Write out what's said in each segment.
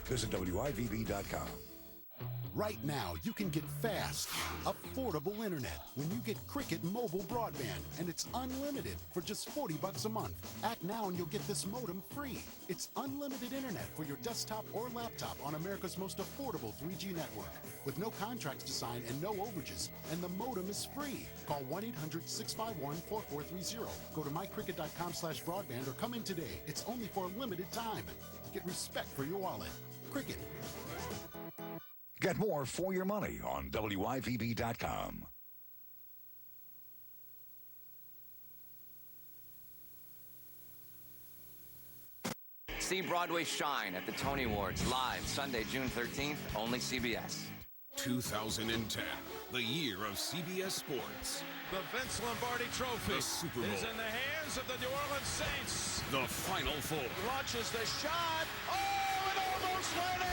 Visit WIVB.com. Right now, you can get fast, affordable internet when you get Cricket Mobile Broadband, and it's unlimited for just $40 a month. Act now and you'll get this modem free. It's unlimited internet for your desktop or laptop on America's most affordable 3G network, with no contracts to sign and no overages, and the modem is free. Call 1-800-651-4430. Go to mycricket.com/broadband or come in today. It's only for a limited time. Get respect for your wallet. Cricket. Get more for your money on WIVB.com. See Broadway shine at the Tony Awards live Sunday, June 13th, only CBS. 2010, the year of CBS Sports. The Vince Lombardi Trophy The Super Bowl is in the hands of the New Orleans Saints. The Final Four. Launches the shot. Oh, it almost went in.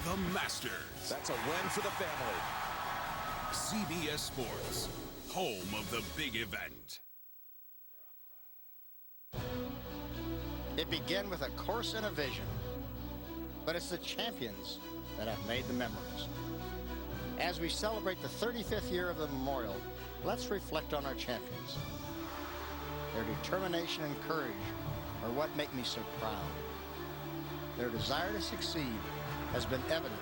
The Masters. That's a win for the family. CBS Sports, home of the big event. It began with a course and a vision, but it's the champions that have made the memories. As we celebrate the 35th year of the memorial, let's reflect on our champions. Their determination and courage are what make me so proud. Their desire to succeed has been evident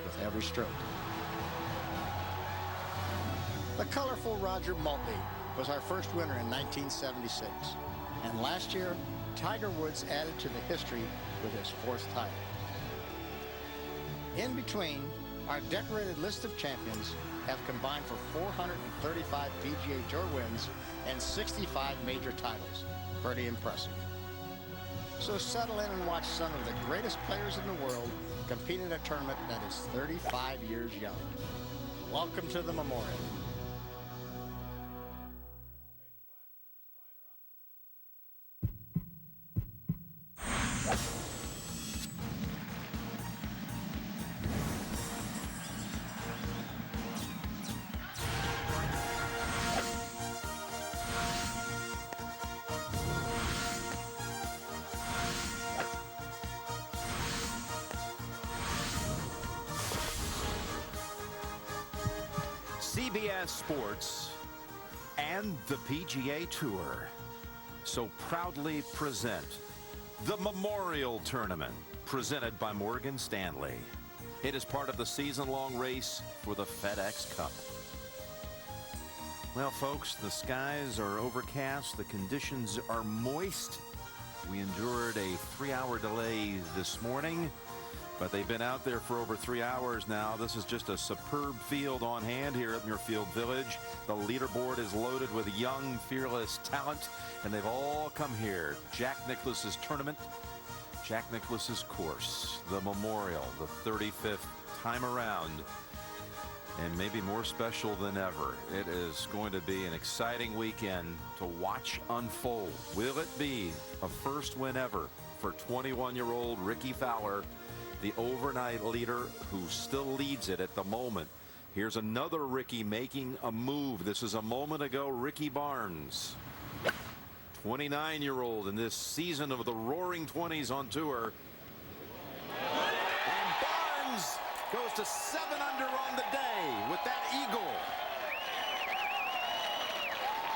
with every stroke. The colorful Roger Maltby was our first winner in 1976, and last year, Tiger Woods added to the history with his fourth title. In between, our decorated list of champions have combined for 435 PGA Tour wins and 65 major titles. Pretty impressive. So settle in and watch some of the greatest players in the world compete in a tournament that is 35 years young. Welcome to the Memorial. CBS Sports and the PGA Tour so proudly present the Memorial Tournament, presented by Morgan Stanley. It is part of the season-long race for the FedEx Cup. Well, folks, the skies are overcast. The conditions are moist. We endured a 3-hour delay this morning, but they've been out there for over 3 hours now. This is just a superb field on hand here at Muirfield Village. The leaderboard is loaded with young, fearless talent, and they've all come here. Jack Nicklaus's tournament, Jack Nicklaus's course, the Memorial, the 35th time around, and maybe more special than ever. It is going to be an exciting weekend to watch unfold. Will it be a first win ever for 21-year-old Ricky Fowler, the overnight leader who still leads it at the moment? Here's another Ricky making a move. This is a moment ago, Ricky Barnes, 29-year-old in this season of the Roaring 20s on tour. And Barnes goes to 7 under on the day with that eagle.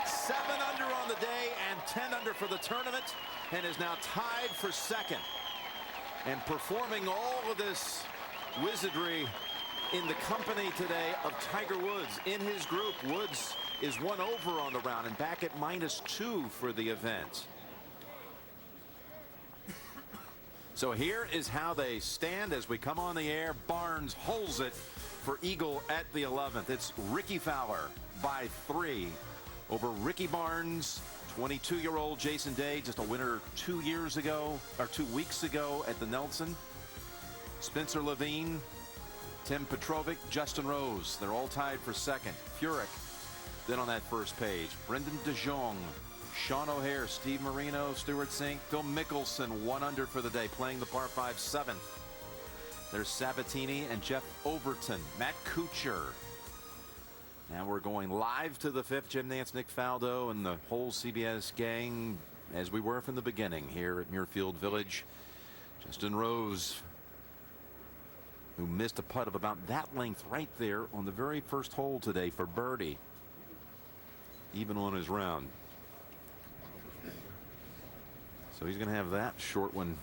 7 under on the day and 10 under for the tournament, and is now tied for second. And performing all of this wizardry in the company today of Tiger Woods. In his group, Woods is 1 over on the round and back at -2 for the event. So here is how they stand as we come on the air. Barnes holds it for eagle at the 11th. It's Ricky Fowler by 3 over Ricky Barnes. 22-year-old Jason Day, just a winner 2 years ago, or 2 weeks ago at the Nelson. Spencer Levine, Tim Petrovic, Justin Rose, they're all tied for second. Furyk, then on that first page, Brendan DeJong, Sean O'Hare, Steve Marino, Stuart Sink, Phil Mickelson, 1 under for the day, playing the par 5 7th. There's Sabatini and Jeff Overton, Matt Kuchar. Now we're going live to the 5th. Jim Nance, Nick Faldo, and the whole CBS gang, as we were from the beginning here at Muirfield Village. Justin Rose who missed a putt of about that length right there on the very first hole today for birdie, even on his round. So he's going to have that short one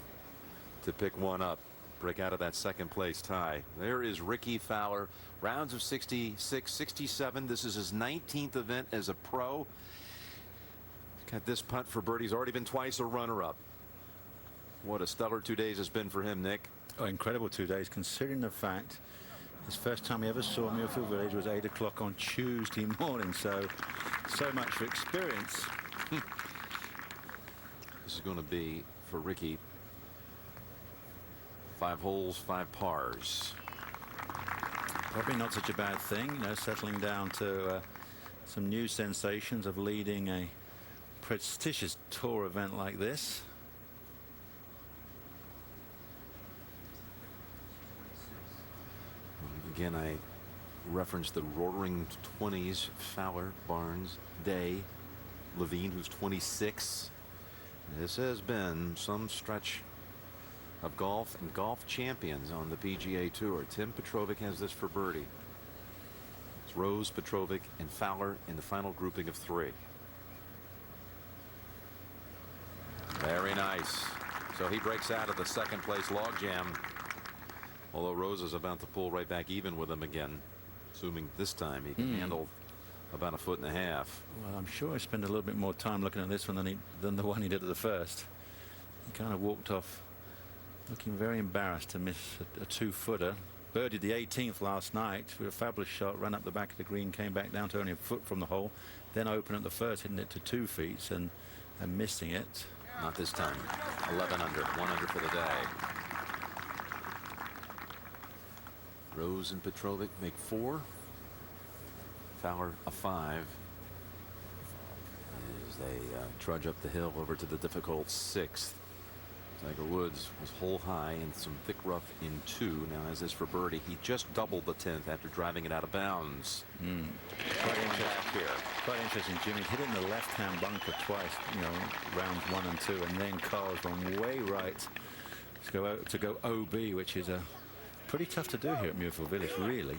to pick one up, break out of that second place tie. There is Ricky Fowler, rounds of 66, 67. This is his 19th event as a pro. Got this putt for birdie. He's already been twice a runner-up. What a stellar 2 days has been for him, Nick. Oh, incredible 2 days, considering the fact his first time he ever saw Muirfield Village was 8 o'clock on Tuesday morning. So much for experience. This is going to be for Ricky 5 holes, 5 pars. Probably not such a bad thing, you know, settling down to some new sensations of leading a prestigious tour event like this. Again, I referenced the roaring 20s, Fowler, Barnes, Day, Levine, who's 26. This has been some stretch of golf and golf champions on the PGA Tour. Tim Petrovic has this for birdie. It's Rose, Petrovic, and Fowler in the final grouping of 3. Very nice. So he breaks out of the second place logjam. Although Rose is about to pull right back even with him again, assuming this time he can handle about 1.5 feet. Well, I'm sure I spent a little bit more time looking at this one than the one he did at the first. He kind of walked off looking very embarrassed to miss a 2-footer. Birdied the 18th last night with a fabulous shot, ran up the back of the green, came back down to only a foot from the hole, then open at the first, hitting it to 2 feet and missing it. Not this time. 11 under, 1 under for the day. Rose and Petrovic make 4. Fowler a 5 as they trudge up the hill over to the difficult 6th. Tiger Woods was hole high and some thick rough in 2. Now as this for birdie, he just doubled the 10th after driving it out of bounds. Quite interesting, Jimmy. Hit it in the left-hand bunker twice, you know, rounds 1 and 2, and then Carl's gone way right to go OB, which is pretty tough to do here at Muirfield Village, really.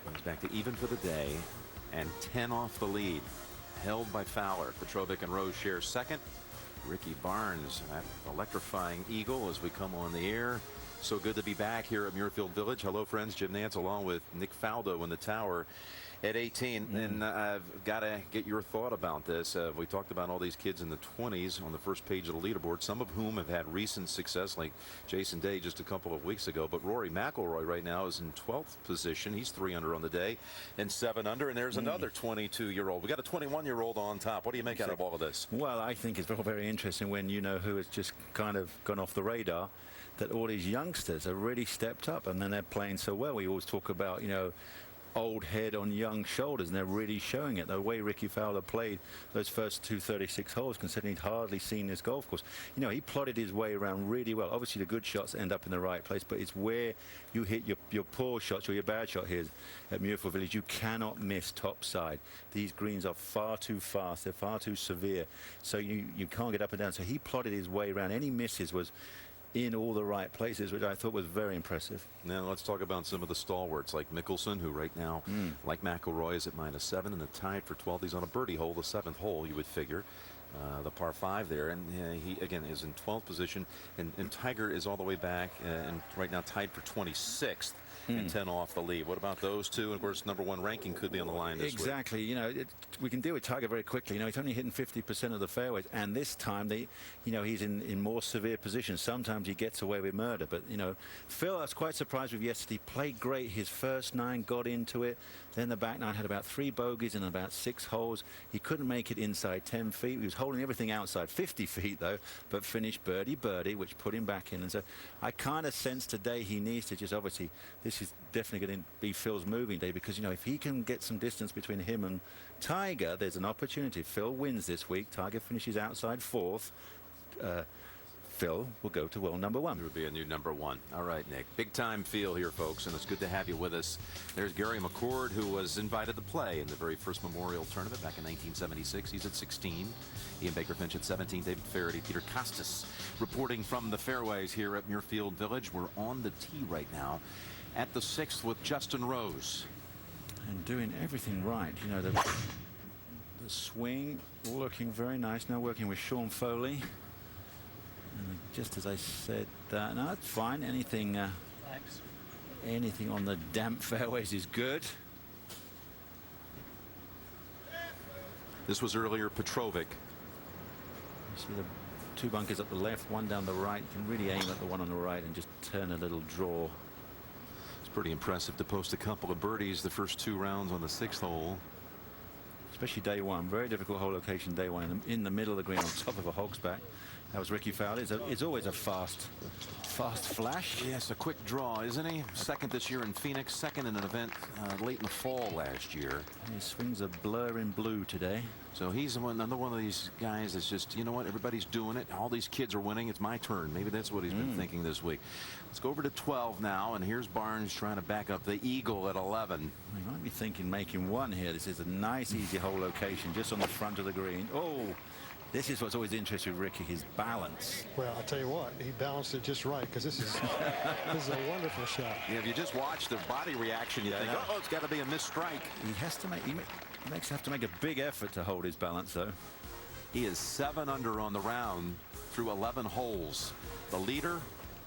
Goes back to even for the day and 10 off the lead, held by Fowler. Petrovic and Rose share second. Ricky Barnes, that electrifying eagle as we come on the air. So good to be back here at Muirfield Village. Hello, friends. Jim Nance along with Nick Faldo in the tower at 18. And I've got to get your thought about this. We talked about all these kids in the 20s on the first page of the leaderboard, some of whom have had recent success, like Jason Day just a couple of weeks ago. But Rory McIlroy right now is in 12th position. He's 3 under on the day and 7 under. And there's another 22-year-old. We got a 21-year-old on top. What do you make out of all of this? Well, I think it's very interesting when you know who has just kind of gone off the radar, that all these youngsters have really stepped up, and then they're playing so well. We always talk about, you know, old head on young shoulders, and they're really showing it. The way Ricky Fowler played those first 236 holes, considering he'd hardly seen this golf course, you know, he plotted his way around really well. Obviously the good shots end up in the right place, but it's where you hit your poor shots or your bad shot here at Muirfield Village. You cannot miss top side. These greens are far too fast, they're far too severe, so you can't get up and down. So he plotted his way around. Any misses was in all the right places, which I thought was very impressive. Now let's talk about some of the stalwarts like Mickelson, who right now, like McIlroy, is at -7 and the tied for 12th. He's on a birdie hole, the 7th hole, you would figure. The par 5 there, and he again is in 12th position, and Tiger is all the way back and right now tied for 26th. And 10 off the lead. What about those two? And of course, #1 ranking could be on the line this week. Exactly. You know, we can deal with Tiger very quickly. You know, he's only hitting 50% of the fairways, and this time you know, he's in more severe positions. Sometimes he gets away with murder, but you know, Phil, I was quite surprised with yesterday. Played great. His first 9 got into it. Then the back 9 had about 3 bogeys in about 6 holes. He couldn't make it inside 10 feet. He was holding everything outside 50 feet though, but finished birdie, which put him back in. And so I kind of sense today he needs to just, obviously, this is definitely going to be Phil's moving day, because you know, if he can get some distance between him and Tiger, there's an opportunity. If Phil wins this week, Tiger finishes outside 4th, Phil will go to world #1. There would be a new #1. All right, Nick. Big time feel here, folks, and it's good to have you with us. There's Gary McCord, who was invited to play in the very first Memorial Tournament back in 1976. He's at 16. Ian Baker Finch at 17. David Faraday, Peter Costas reporting from the fairways here at Muirfield Village. We're on the tee right now at the 6th with Justin Rose. And doing everything right. You know, the swing looking very nice. Now working with Sean Foley. And just as I said that, no, that's fine. Anything on the damp fairways is good. This was earlier Petrovic. You see the 2 bunkers up the left, 1 down the right. You can really aim at the one on the right and just turn a little draw. It's pretty impressive to post a couple of birdies the first 2 rounds on the 6th hole. Especially day 1. Very difficult hole location day 1 in the middle of the green on top of a hog's back. That was Ricky Fowler. It's always a fast flash. Yes, a quick draw, isn't he? Second this year in Phoenix, second in an event late in the fall last year. His swing's a blur in blue today. So he's another one of these guys that's just, you know what, everybody's doing it. All these kids are winning. It's my turn. Maybe that's what he's been thinking this week. Let's go over to 12 now, and here's Barnes trying to back up the eagle at 11. He might be thinking making 1 here. This is a nice, easy hole location just on the front of the green. Oh, this is what's always interesting with Ricky, his balance. Well, I'll tell you what, he balanced it just right, because this is a wonderful shot. Yeah, if you just watch the body reaction, you think, oh, it's got to be a missed strike. He has to make, he have to make a big effort to hold his balance, though. He is 7 under on the round through 11 holes. The leader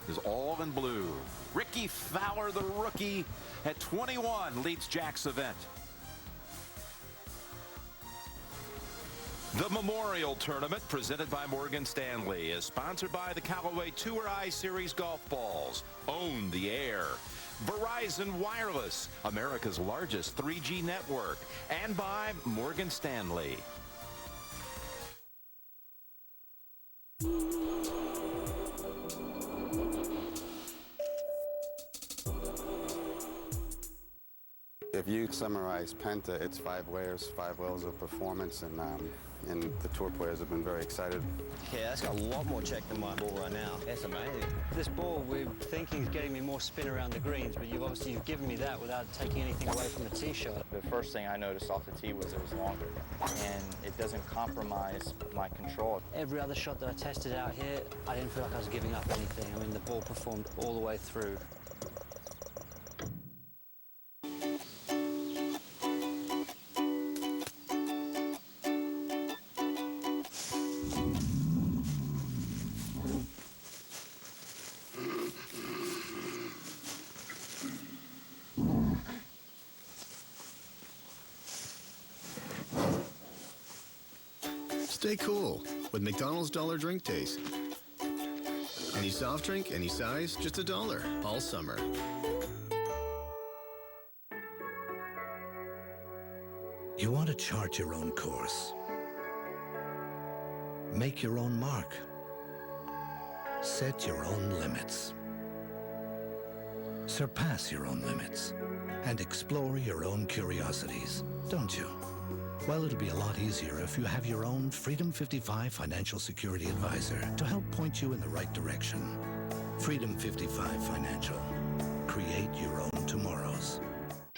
is all in blue. Ricky Fowler, the rookie, at 21, leads Jack's event. The Memorial Tournament, presented by Morgan Stanley, is sponsored by the Callaway Tour I-Series golf balls. Own the air. Verizon Wireless, America's largest 3G network. And by Morgan Stanley. If you summarize Penta, it's 5 layers, 5 levels of performance, and the tour players have been very excited. Yeah, that's got a lot more check than my ball right now. That's amazing. This ball, we're thinking is getting me more spin around the greens, but you've given me that without taking anything away from the tee shot. The first thing I noticed off the tee was it was longer, and it doesn't compromise my control. Every other shot that I tested out here, I didn't feel like I was giving up anything. I mean, the ball performed all the way through. Stay cool with McDonald's Dollar Drink Days. Any soft drink, any size, just $1 all summer. You want to chart your own course. Make your own mark. Set your own limits. Surpass your own limits. And explore your own curiosities, don't you? Well, it'll be a lot easier if you have your own Freedom 55 financial security advisor to help point you in the right direction. Freedom 55 Financial. Create your own tomorrows.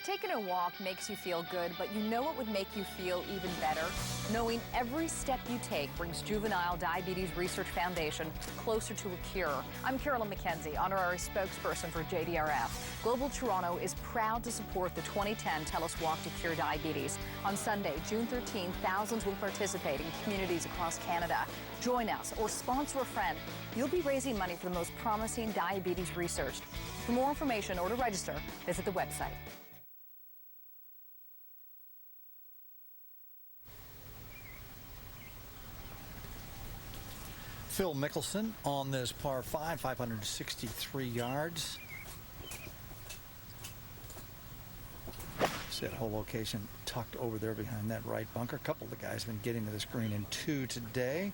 Taking a walk makes you feel good, but you know what would make you feel even better? Knowing every step you take brings Juvenile Diabetes Research Foundation closer to a cure. I'm Carolyn McKenzie, honorary spokesperson for JDRF. Global Toronto is proud to support the 2010 Tell Us Walk to Cure Diabetes. On Sunday, June 13, thousands will participate in communities across Canada. Join us or sponsor a friend. You'll be raising money for the most promising diabetes research. For more information or to register, visit the website. Phil Mickelson on this par 5, 563 yards. See that whole location tucked over there behind that right bunker. A couple of the guys have been getting to this green in 2 today.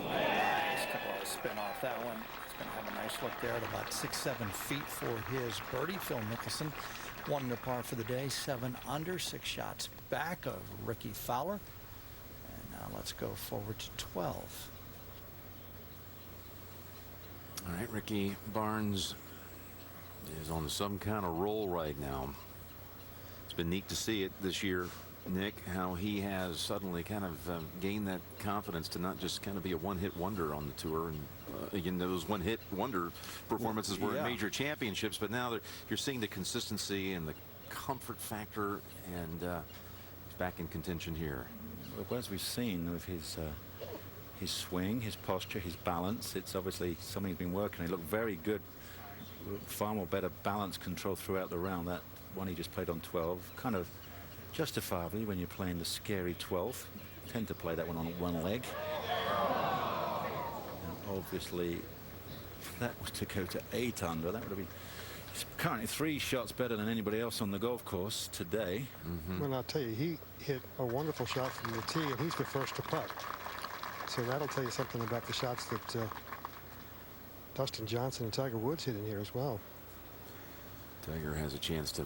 Nice couple of spin off that one. It's going to have a nice look there at about 6-7 feet for his birdie. Phil Mickelson, 1 under par for the day, 7 under, 6 shots back of Ricky Fowler. And now let's go forward to 12. All right, Ricky Barnes is on some kind of roll right now. It's been neat to see it this year Nick, how he has suddenly kind of gained that confidence to not just kind of be a one-hit wonder on the tour. And again, those one-hit wonder performances were in major championships, but now you're seeing the consistency and the comfort factor, and he's back in contention here. Well, as we've seen with his swing, his posture, his balance, it's obviously something he's been working on. He looked very good, far more better balance control throughout the round. That one he just played on 12, kind of justifiably when you're playing the scary 12. You tend to play that one on one leg. And obviously, if that was to go to 8 under, that would have been currently 3 shots better than anybody else on the golf course today. Well, I'll tell you, he hit a wonderful shot from the tee, and he's the first to putt. So that'll tell you something about the shots that Dustin Johnson and Tiger Woods hit in here as well. Tiger has a chance to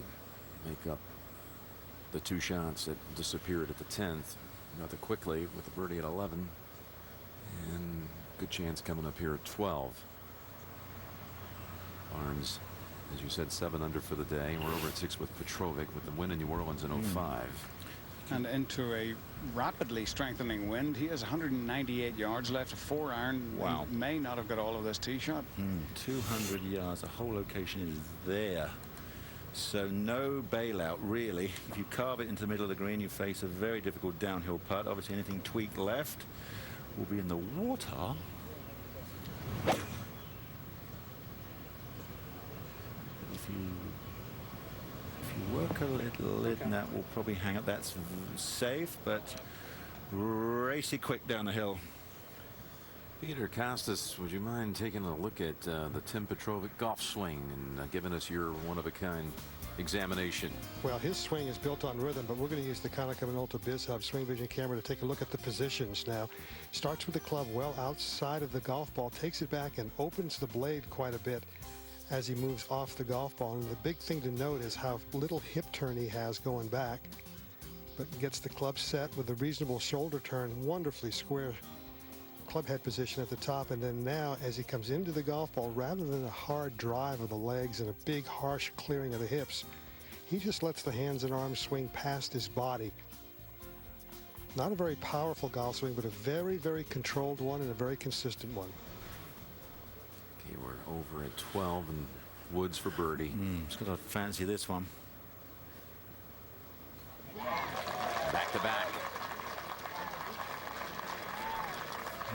make up the 2 shots that disappeared at the 10th rather quickly with the birdie at 11, and good chance coming up here at 12. Barnes, as you said, 7 under for the day. We're over at 6 with Petrovic with the win in New Orleans in 05. And into a rapidly strengthening wind. He has 198 yards left, a 4-iron. Wow. He may not have got all of this tee shot. 200 yards. The whole location is there. So no bailout, really. If you carve it into the middle of the green, you face a very difficult downhill putt. Obviously, anything tweaked left will be in the water. If you work a little, and that will probably hang up. That's safe, but racy quick down the hill. Peter Costas, would you mind taking a look at the Tim Petrovic golf swing and giving us your one-of-a-kind examination? Well, his swing is built on rhythm, but we're going to use the Konica Minolta BizHub Swing Vision camera to take a look at the positions now. Starts with the club well outside of the golf ball, takes it back and opens the blade quite a bit as he moves off the golf ball. And the big thing to note is how little hip turn he has going back, but gets the club set with a reasonable shoulder turn, wonderfully square club head position at the top. And then now as he comes into the golf ball, rather than a hard drive of the legs and a big harsh clearing of the hips, he just lets the hands and arms swing past his body. Not a very powerful golf swing, but a very, very controlled one and a very consistent one. Okay, we're over at 12 and Woods for birdie. Just got to fancy this one. Back to back.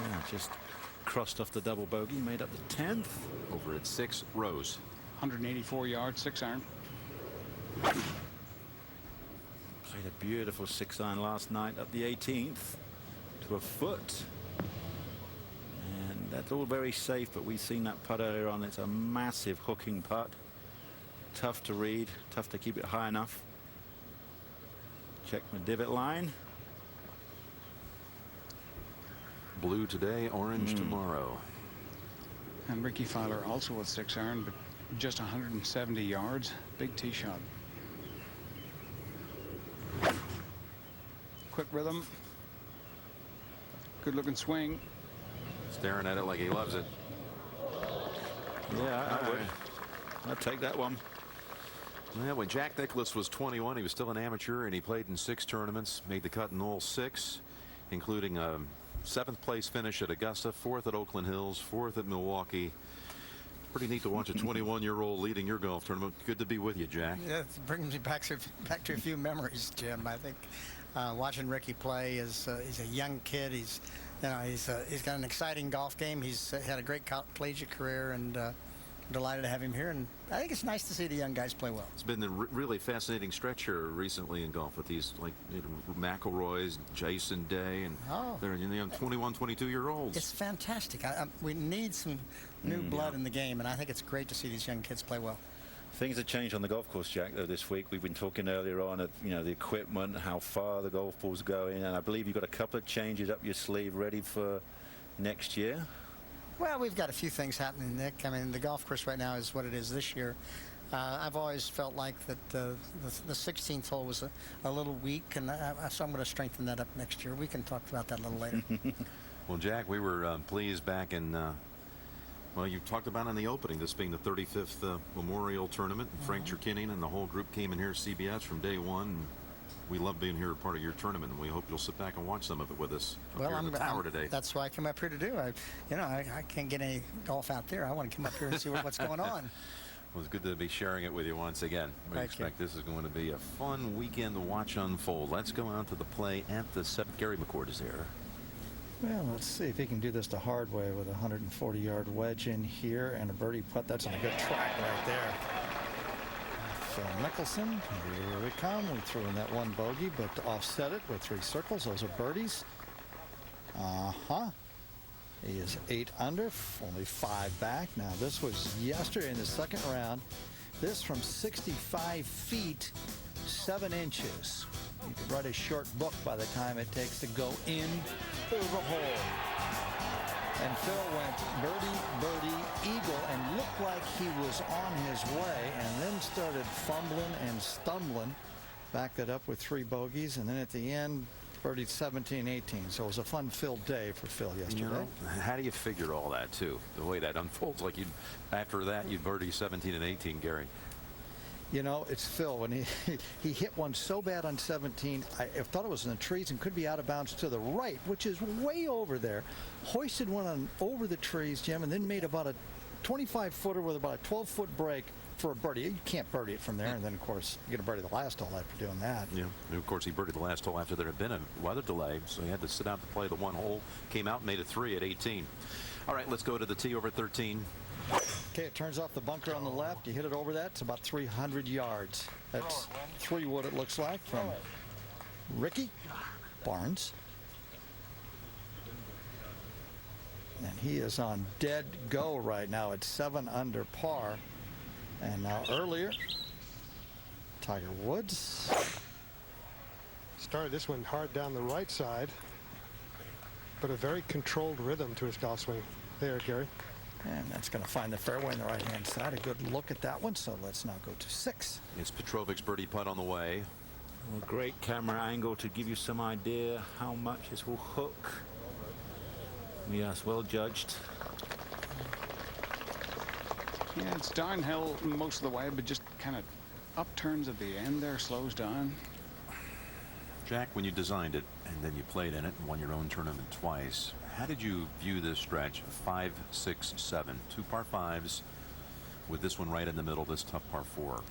Yeah, just crossed off the double bogey, made up the 10th. Over at 6, Rose. 184 yards, 6-iron. Played a beautiful 6-iron last night up the 18th to a foot. And that's all very safe, but we've seen that putt earlier on. It's a massive hooking putt. Tough to read, tough to keep it high enough. Check my divot line. Blue today, orange tomorrow. And Ricky Fowler also with 6-iron, but just 170 yards. Big tee shot. Quick rhythm. Good looking swing. Staring at it like he loves it. Yeah, I would. I'd take that one. Well, when Jack Nicklaus was 21, he was still an amateur, and he played in 6 tournaments, made the cut in all 6, including a 7th place finish at Augusta, 4th at Oakland Hills, 4th at Milwaukee. Pretty neat to watch a 21-year-old leading your golf tournament. Good to be with you, Jack. Yeah, it brings me back to a few memories, Jim. I think watching Ricky play he's a young kid. He's got an exciting golf game. He's had a great collegiate career, and delighted to have him here. And I think it's nice to see the young guys play well. It's been a really fascinating stretch here recently in golf with these like McIlroys, Jason Day, and they're 21, 22-year-olds. It's fantastic. We need some new blood in the game, and I think it's great to see these young kids play well. Things have changed on the golf course, Jack, though, this week. We've been talking earlier on at, the equipment, how far the golf ball's going, and I believe you've got a couple of changes up your sleeve ready for next year. Well, we've got a few things happening, Nick. I mean, the golf course right now is what it is this year. I've always felt like that the 16th hole was a little weak, and so I'm going to strengthen that up next year. We can talk about that a little later. Well, Jack, we were pleased back in, well, you talked about in the opening, this being the 35th Memorial Tournament. Frank Chirkinian and the whole group came in here at CBS from day one. We love being here, part of your tournament, and we hope you'll sit back and watch some of it with us up Well, here in the tower today. That's why I came up here to do. I can't get any golf out there. I want to come up here and see what's going on. Well, it's good to be sharing it with you once again. We expect this is going to be a fun weekend to watch unfold. Let's go out to the play at the 7th. Gary McCord is there. Well, let's see if he can do this the hard way with a 140-yard wedge in here and a birdie putt. That's on a good track right there. Phil Mickelson, here we come. We threw in that one bogey, but to offset it with 3 circles, those are birdies. He is 8 under, only 5 back. Now, this was yesterday in the second round. This from 65 feet, 7 inches. You could write a short book by the time it takes to go in the hole. And Phil went birdie, birdie, eagle, and looked like he was on his way, and then started fumbling and stumbling. Backed it up with 3 bogeys, and then at the end, birdied 17, 18. So it was a fun-filled day for Phil yesterday. You know, how do you figure all that, too? The way that unfolds, like after that, you'd birdie 17 and 18, Gary. You know, it's Phil. When he hit one so bad on 17, I thought it was in the trees and could be out of bounds to the right, which is way over there. Hoisted one on over the trees, Jim, and then made about a 25-footer with about a 12-foot break for a birdie. You can't birdie it from there, and then, of course, you get a birdie the last hole after doing that. Yeah, and of course, he birdied the last hole after there had been a weather delay, so he had to sit out to play the one hole. Came out and made a 3 at 18. All right, let's go to the tee over 13. Okay, it turns off the bunker on the left. You hit it over that. It's about 300 yards. That's 3 wood, it looks like, from Ricky Barnes. And he is on dead go right now at 7 under par. And now earlier, Tiger Woods. Started this one hard down the right side, but a very controlled rhythm to his golf swing. There, Gary. And that's going to find the fairway on the right-hand side. A good look at that one. So let's now go to 6. It's Petrovic's birdie putt on the way. Well, great camera angle to give you some idea how much this will hook. Yes, well judged. Yeah, it's downhill most of the way, but just kind of upturns at the end there, slows down. Jack, when you designed it and then you played in it and won your own tournament twice, how did you view this stretch of 5, 6, 7, 2 par 5s with this one right in the middle, this tough par 4?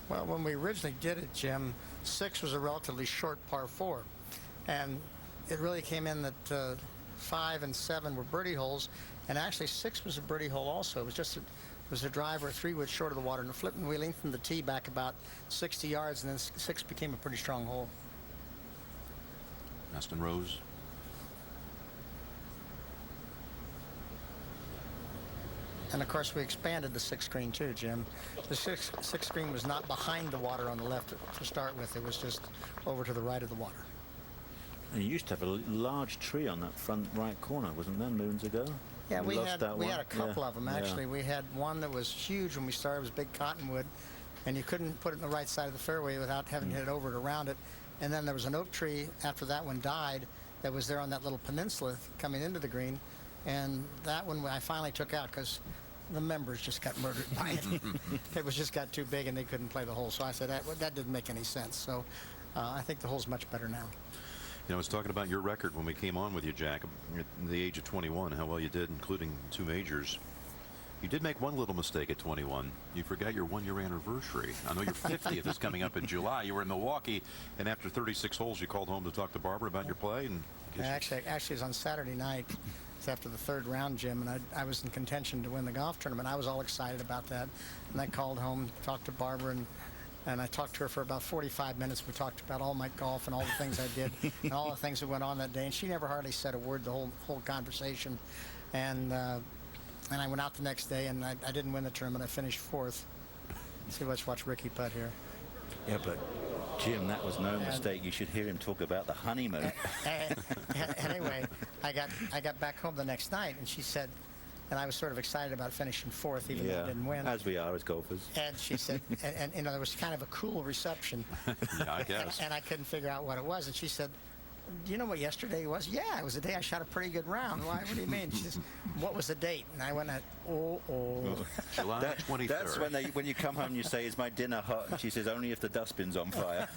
Well, when we originally did it, Jim, 6 was a relatively short par 4. And it really came in that 5 and 7 were birdie holes, and actually 6 was a birdie hole also. It was just a driver, 3 wood short of the water, and a flip, and we lengthened the tee back about 60 yards, and then 6 became a pretty strong hole. Aston Rose. And of course, we expanded the 6th green too, Jim. The sixth green was not behind the water on the left to start with. It was just over to the right of the water. And you used to have a large tree on that front right corner, wasn't there, moons ago? Yeah, we had a couple Yeah. of them, actually. Yeah. We had one that was huge when we started. It was big cottonwood, and you couldn't put it in the right side of the fairway without having to hit it over it around it. And then there was an oak tree after that one died that was there on that little peninsula coming into the green, and that one I finally took out because the members just got murdered by it. It was just got too big and they couldn't play the hole. So I said that didn't make any sense. So I think the hole's much better now. You know, I was talking about your record when we came on with you, Jack, at the age of 21, how well you did, including 2 majors. You did make one little mistake at 21. You forgot your 1-year anniversary. I know your 50th is coming up in July. You were in Milwaukee, and after 36 holes, you called home to talk to Barbara about your play. And Actually, it was on Saturday night. It's after the 3rd round, Jim, and I was in contention to win the golf tournament. I was all excited about that, and I called home, talked to Barbara, and I talked to her for about 45 minutes. We talked about all my golf and all the things I did and all the things that went on that day, and she never hardly said a word the whole conversation. And I went out the next day, and I didn't win the tournament. I finished 4th. See, let's watch Ricky putt here. Yeah, but Jim, that was no mistake. You should hear him talk about the honeymoon. Anyway, I got back home the next night, and she said, and I was sort of excited about finishing 4th, even though I didn't win. As we are as golfers. And she said, and you know, there was kind of a cool reception. Yeah, I guess. And I couldn't figure out what it was. And she said, do you know what yesterday was? Yeah, it was the day I shot a pretty good round. Why? What do you mean? She says, what was the date? And I went, July 23rd. That's when you come home and you say, is my dinner hot? And she says, only if the dustbin's on fire.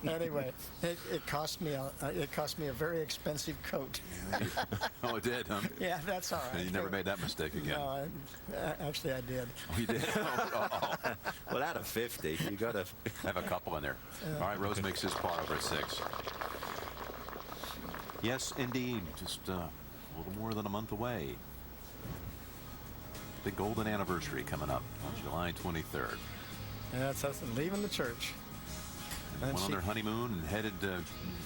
Anyway, it cost me a very expensive coat. Oh, it did, huh? Yeah, that's all right. You never made that mistake again. No, actually I did. Oh, you did? Well, out of 50, you got to have a couple in there. All right, Rose makes his par over at 6. Yes, indeed. Just a little more than a month away. Big golden anniversary coming up on July 23rd. Yeah, that's us leaving the church. And went on their honeymoon and headed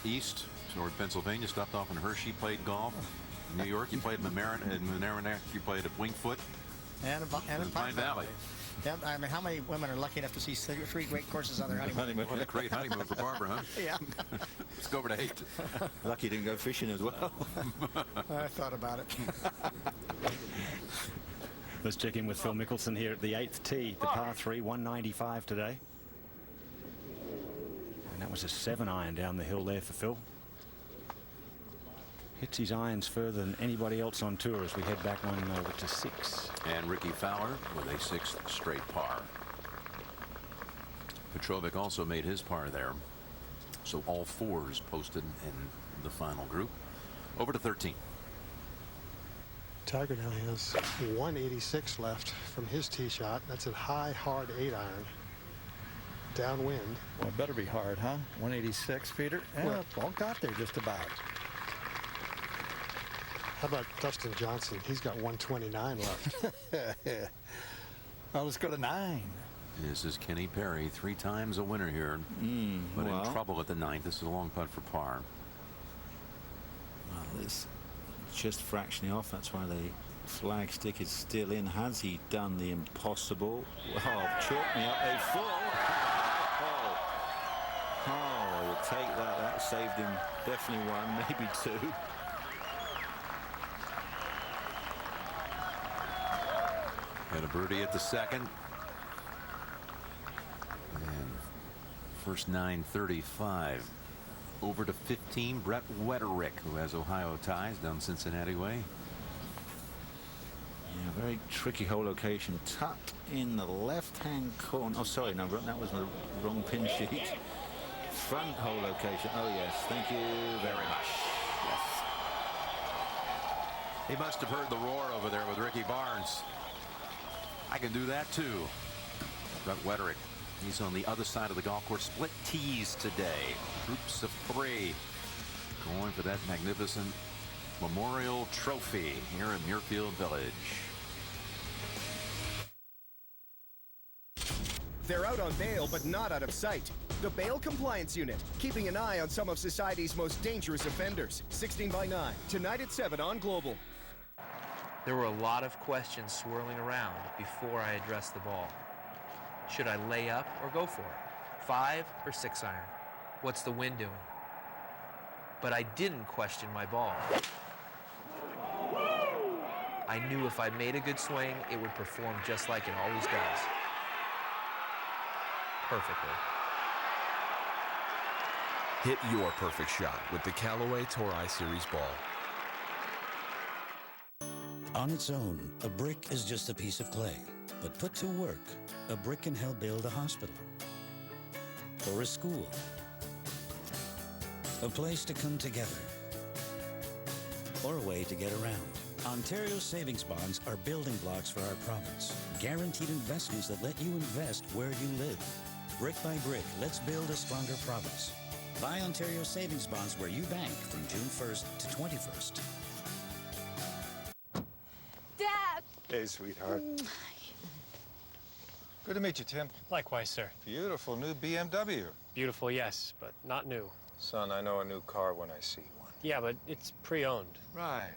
east toward Pennsylvania. Stopped off in Hershey, played golf. In New York, you played in Mamaroneck, you played at Winged Foot. And in Pine Valley. Yeah, I mean, how many women are lucky enough to see 3 great courses on their honeymoon? What a great honeymoon for Barbara, huh? Yeah. Let's go over to 8. Lucky you didn't go fishing as well. I thought about it. Let's check in with Phil Mickelson here at the 8th tee, the par 3, 195 today. And that was a 7-iron down the hill there for Phil. Hits his irons further than anybody else on tour as we head back on over to 6. And Ricky Fowler with a 6th straight par. Petrovic also made his par there. So all 4s posted in the final group. Over to 13. Tiger now has 186 left from his tee shot. That's a high, hard 8-iron. Downwind. Well, it better be hard, huh? 186, Peter? Yeah, well, ball got there just about. How about Dustin Johnson? He's got 129 left. Well, let's go to 9. This is Kenny Perry, 3 times a winner here, but in trouble at the 9th. This is a long putt for par. Well, it's just fractionally off. That's why the flag stick is still in. Has he done the impossible? Oh, chalk me up a 4. Oh, you'll take that. That saved him definitely 1, maybe 2. Had a birdie at the 2nd. And first 9:35. Over to 15, Brett Wetterick, who has Ohio ties down Cincinnati way. Yeah, very tricky hole location. Tucked in the left-hand corner. Oh, sorry, no, that was the wrong pin sheet. Front hole location. Oh, yes. Thank you very much. Yes. He must have heard the roar over there with Ricky Barnes. I can do that too. Brett Wetterick. He's on the other side of the golf course. Split tees today. Groups of 3 going for that magnificent Memorial Trophy here in Muirfield Village. They're out on bail, but not out of sight. The Bail Compliance Unit, keeping an eye on some of society's most dangerous offenders. 16 by 9, tonight at 7 on Global. There were a lot of questions swirling around before I addressed the ball. Should I lay up or go for it? 5 or 6 iron? What's the wind doing? But I didn't question my ball. I knew if I made a good swing, it would perform just like it always does. Perfectly. Hit your perfect shot with the Callaway Tour Series ball. On its own, a brick is just a piece of clay. But put to work, a brick can help build a hospital, or a school, a place to come together, or a way to get around. Ontario savings bonds are building blocks for our province. Guaranteed investments that let you invest where you live. Brick by brick, let's build a stronger province. Buy Ontario savings bonds where you bank from June 1st to 21st. Dad! Hey, sweetheart. Good to meet you, Tim. Likewise, sir. Beautiful new BMW. Beautiful, yes, but not new. Son, I know a new car when I see one. Yeah, but it's pre-owned. Right.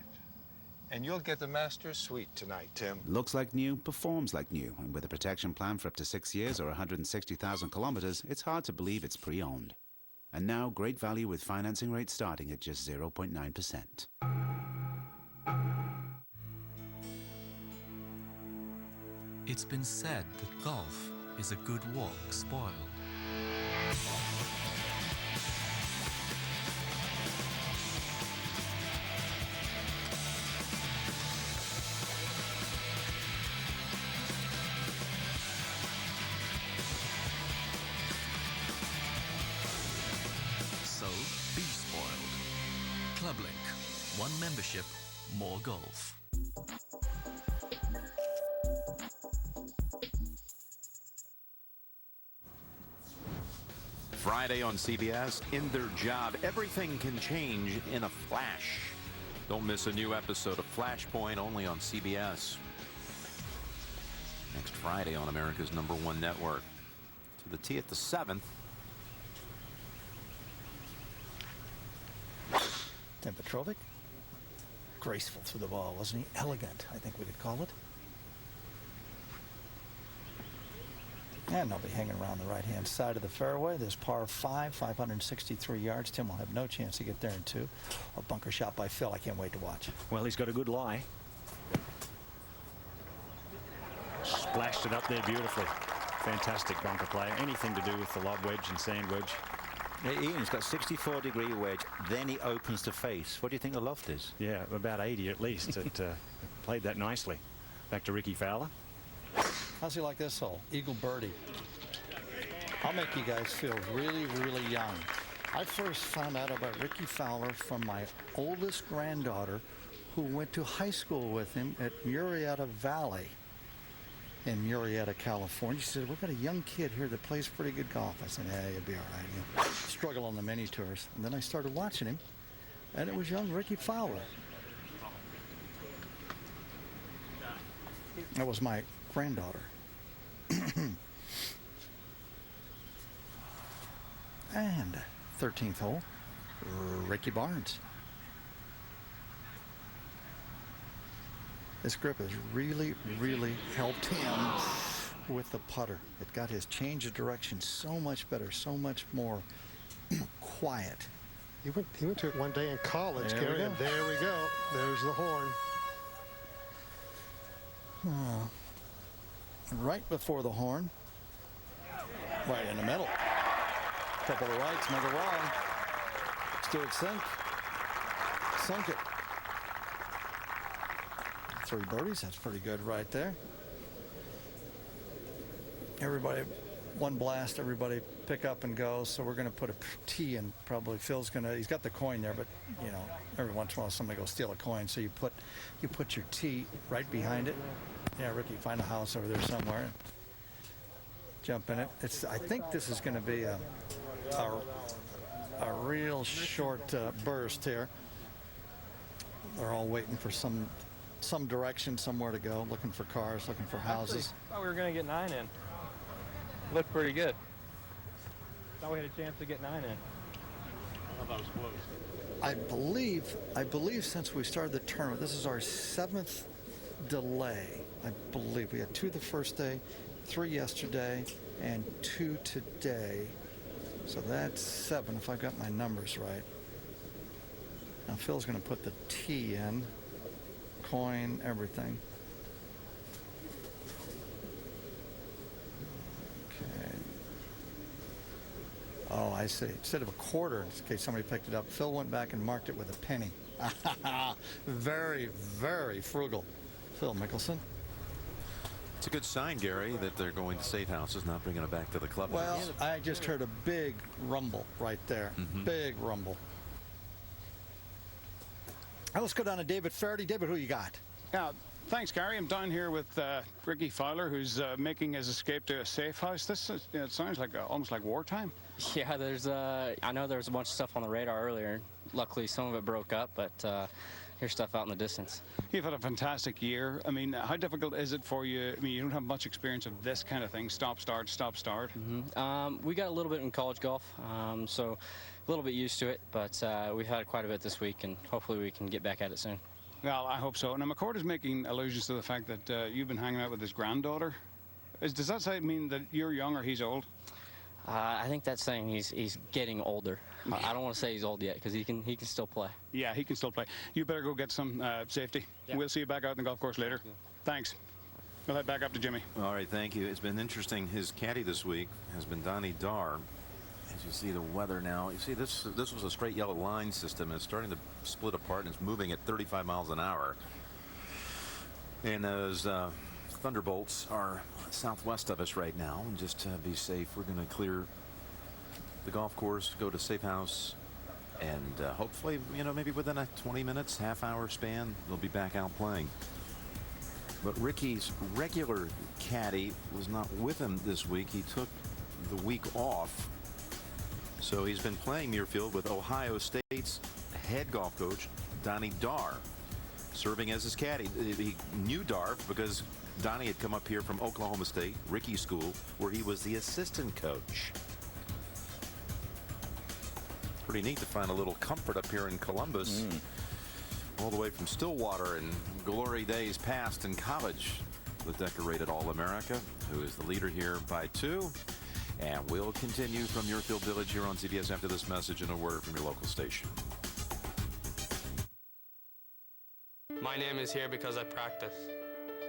And you'll get the master suite tonight, Tim. Looks like new, performs like new. And with a protection plan for up to 6 years or 160,000 kilometers, it's hard to believe it's pre-owned. And now, great value with financing rates starting at just 0.9%. It's been said that golf is a good walk spoiled. One membership, more golf. Friday on CBS, In Their Job. Everything can change in a flash. Don't miss a new episode of Flashpoint, only on CBS. Next Friday on America's #1 network. To the tee at the 7th. Tim Petrovic, graceful through the ball, wasn't he? Elegant, I think we could call it. And they'll be hanging around the right-hand side of the fairway. There's par 5, 563 yards. Tim will have no chance to get there in 2. A bunker shot by Phil. I can't wait to watch. Well, he's got a good lie. Splashed it up there beautifully. Fantastic bunker play. Anything to do with the lob wedge and sand wedge. Yeah, Ian's got 64-degree wedge, then he opens to face. What do you think the loft is? Yeah, about 80 at least. It played that nicely. Back to Ricky Fowler. How's he like this hole? Eagle birdie. I'll make you guys feel really, really young. I first found out about Ricky Fowler from my oldest granddaughter, who went to high school with him at Murrieta Valley in Murrieta, California. She said, we've got a young kid here that plays pretty good golf. I said, yeah, you'll be all right. He'll struggle on the mini tours. And then I started watching him, and it was young Ricky Fowler. That was my granddaughter. And 13th hole, Ricky Barnes. This grip has really, really helped him with the putter. It got his change of direction so much better, so much more quiet. He went to it one day in college, There Gary, we and go. there we go. There's the horn. Right before the horn. Right in the middle. Couple of rights, make it wrong. Stewart sunk it. 3 birdies, that's pretty good right there. Everybody, one blast, everybody pick up and go. So we're going to put a tee in. Probably Phil's going to, he's got the coin there, but you know, every once in a while somebody goes steal a coin. So you put your tee right behind it. Yeah, Ricky, find a house over there somewhere. Jump in it. I think this is going to be a real short burst here. They're all waiting for some direction, somewhere to go, looking for cars, looking for houses. I thought we were going to get 9 in. Looked pretty good. Thought we had a chance to get 9 in. I thought that was close. I believe since we started the tournament, this is our 7th delay. I believe we had 2 the first day, 3 yesterday, and 2 today. So that's 7 if I've got my numbers right. Now Phil's going to put the tee in, coin, everything. Okay. Oh, I see. Instead of a quarter, in case somebody picked it up, Phil went back and marked it with a penny. Very, very frugal. Phil Mickelson. It's a good sign, Gary, that they're going to safe houses, not bringing it back to the clubhouse. Well, I just heard a big rumble right there. Big rumble. Now let's go down to David Faraday. David, who you got? Yeah, thanks, Gary. I'm down here with Ricky Fowler, who's making his escape to a safe house. This is, it sounds like almost like wartime. Yeah, I know there was a bunch of stuff on the radar earlier. Luckily, some of it broke up, but here's stuff out in the distance. You've had a fantastic year. I mean, how difficult is it for you? I mean, you don't have much experience of this kind of thing, stop, start, stop, start. We got a little bit in college golf, so a little bit used to it, but we've had quite a bit this week, and hopefully we can get back at it soon. Well, I hope so. Now, McCord is making allusions to the fact that you've been hanging out with his granddaughter. Does that mean that you're young or he's old? I think that's saying he's getting older. I don't want to say he's old yet because he can still play. Yeah, he can still play. You better go get some safety. Yeah. We'll see you back out in the golf course later. Thanks. We'll head back up to Jimmy. All right, thank you. It's been interesting. His caddy this week has been Donnie Dar. As you see the weather now, you see this was a straight yellow line system. It's starting to split apart and it's moving at 35 miles an hour. And those thunderbolts are southwest of us right now. And just to be safe, we're going to clear the golf course, go to safe house And hopefully, maybe within a 20 minutes, half-hour span, they'll be back out playing. But Ricky's regular caddy was not with him this week. He took the week off. So he's been playing Muirfield with Ohio State's head golf coach, Donnie Darr, serving as his caddy. He knew Darr because Donnie had come up here from Oklahoma State, Ricky's school, where he was the assistant coach. Pretty neat to find a little comfort up here in Columbus, all the way from Stillwater and glory days past in college. The decorated All-America, who is the leader here by 2. And we'll continue from Muirfield Village here on CBS after this message and a word from your local station. My name is here because I practice.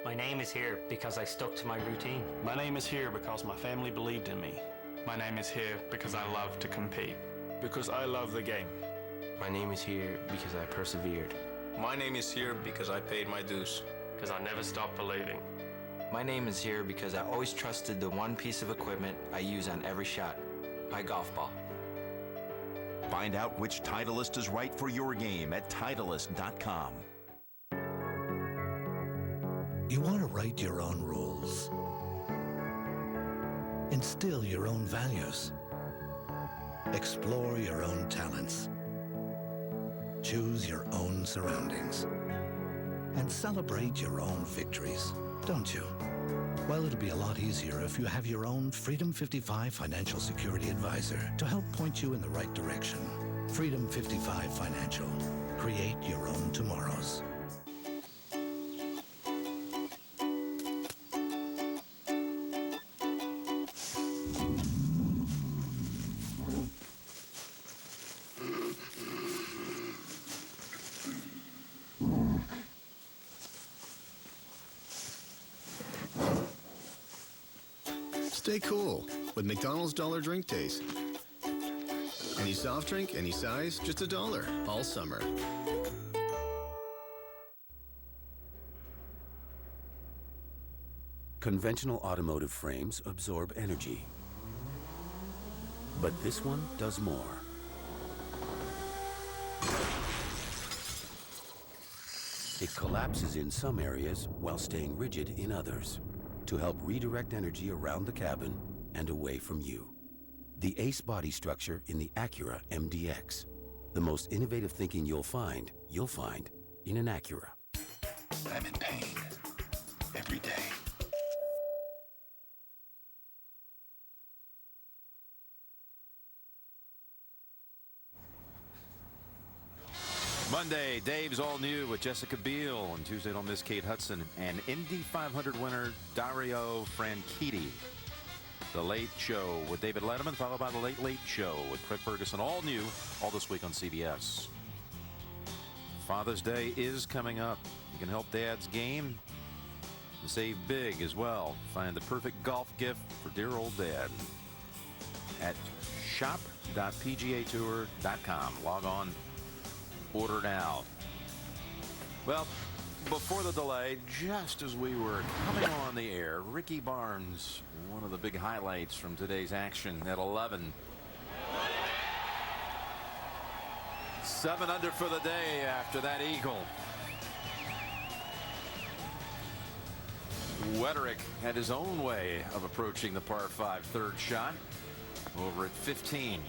My name is here because I stuck to my routine. My name is here because my family believed in me. My name is here because I love to compete. Because I love the game. My name is here because I persevered. My name is here because I paid my dues. Because I never stopped believing. My name is here because I always trusted the one piece of equipment I use on every shot, my golf ball. Find out which Titleist is right for your game at Titleist.com. You want to write your own rules. Instill your own values. Explore your own talents. Choose your own surroundings. And celebrate your own victories, don't you? Well, it'll be a lot easier if you have your own Freedom 55 financial security advisor to help point you in the right direction. Freedom 55 Financial. Create your own tomorrows. Stay cool with McDonald's Dollar Drink Days. Any soft drink, any size, just $1 all summer. Conventional automotive frames absorb energy. But this one does more. It collapses in some areas while staying rigid in others to help redirect energy around the cabin and away from you. The ACE body structure in the Acura MDX. The most innovative thinking you'll find in an Acura. I'm in pain every day. Monday, Dave's All New with Jessica Biel. And Tuesday, don't miss Kate Hudson and Indy 500 winner Dario Franchitti. The Late Show with David Letterman, followed by The Late Late Show with Craig Ferguson. All new, all this week on CBS. Father's Day is coming up. You can help Dad's game and save big as well. Find the perfect golf gift for dear old Dad at shop.pgatour.com. Log on. Order now. Well, before the delay, just as we were coming on the air, Ricky Barnes, one of the big highlights from today's action at 11. 7 under for the day after that eagle. Wederick had his own way of approaching the par 5 third shot over at 15.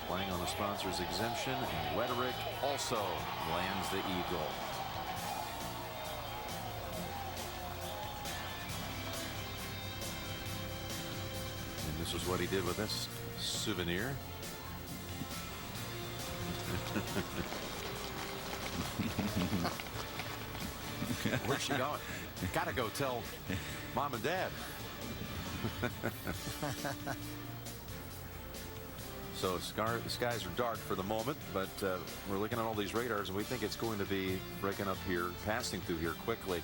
Playing on the sponsor's exemption, and Wederick also lands the eagle. And this is what he did with this souvenir. Where's she going? Gotta go tell Mom and Dad. So the skies are dark for the moment, but we're looking at all these radars, and we think it's going to be breaking up here, passing through here quickly.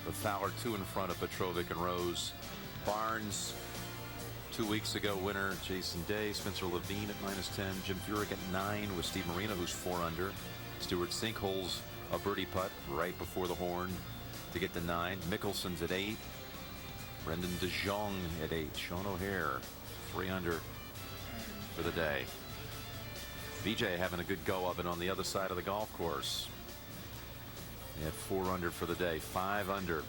With Fowler 2 in front of Petrovic and Rose. Barnes, 2 weeks ago, winner Jason Day. Spencer Levine at -10. Jim Furyk at 9 with Steve Marino, who's 4 under. Stuart Sinkhole's a birdie putt right before the horn to get to 9. Mickelson's at 8. Brendan DeJong at 8. Sean O'Hare, 3 under. for the day. VJ having a good go of it on the other side of the golf course. He had 4 under for the day, 5 under.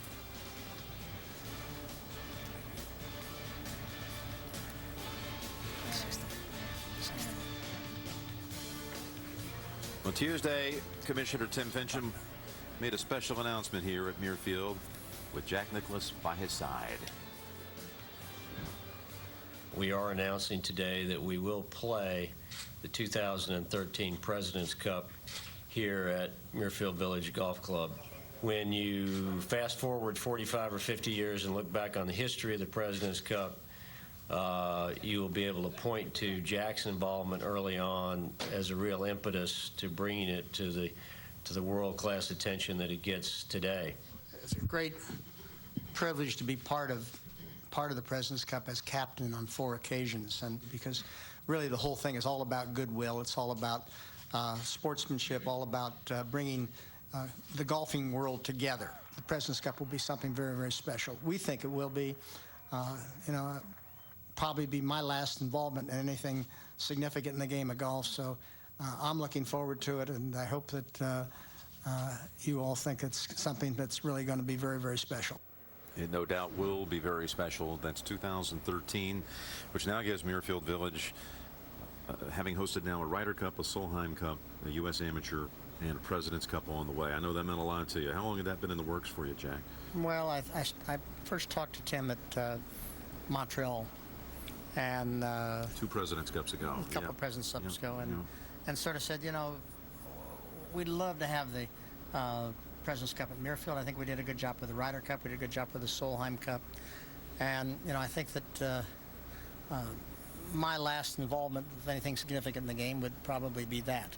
On Tuesday, Commissioner Tim Fincham made a special announcement here at Muirfield with Jack Nicklaus by his side. We are announcing today that we will play the 2013 President's Cup here at Muirfield Village Golf Club. When you fast forward 45 or 50 years and look back on the history of the President's Cup, you will be able to point to Jack's involvement early on as a real impetus to bringing it to the world-class attention that it gets today. It's a great privilege to be part of the President's Cup as captain on 4 occasions, and because really the whole thing is all about goodwill. It's all about sportsmanship, all about bringing the golfing world together. The President's Cup will be something very, very special. We think it will be, probably be my last involvement in anything significant in the game of golf. So I'm looking forward to it, and I hope that you all think it's something that's really going to be very, very special. It no doubt will be very special. That's 2013, which now gives Muirfield Village, having hosted now a Ryder Cup, a Solheim Cup, a U.S. Amateur, and a President's Cup on the way. I know that meant a lot to you. How long had that been in the works for you, Jack? Well, I first talked to Tim at Montreal, and 2 President's Cups ago. A couple of President's Cups ago, and sort of said, we'd love to have the President's Cup at Muirfield. I think we did a good job with the Ryder Cup. We did a good job with the Solheim Cup. And, I think that my last involvement with anything significant in the game would probably be that.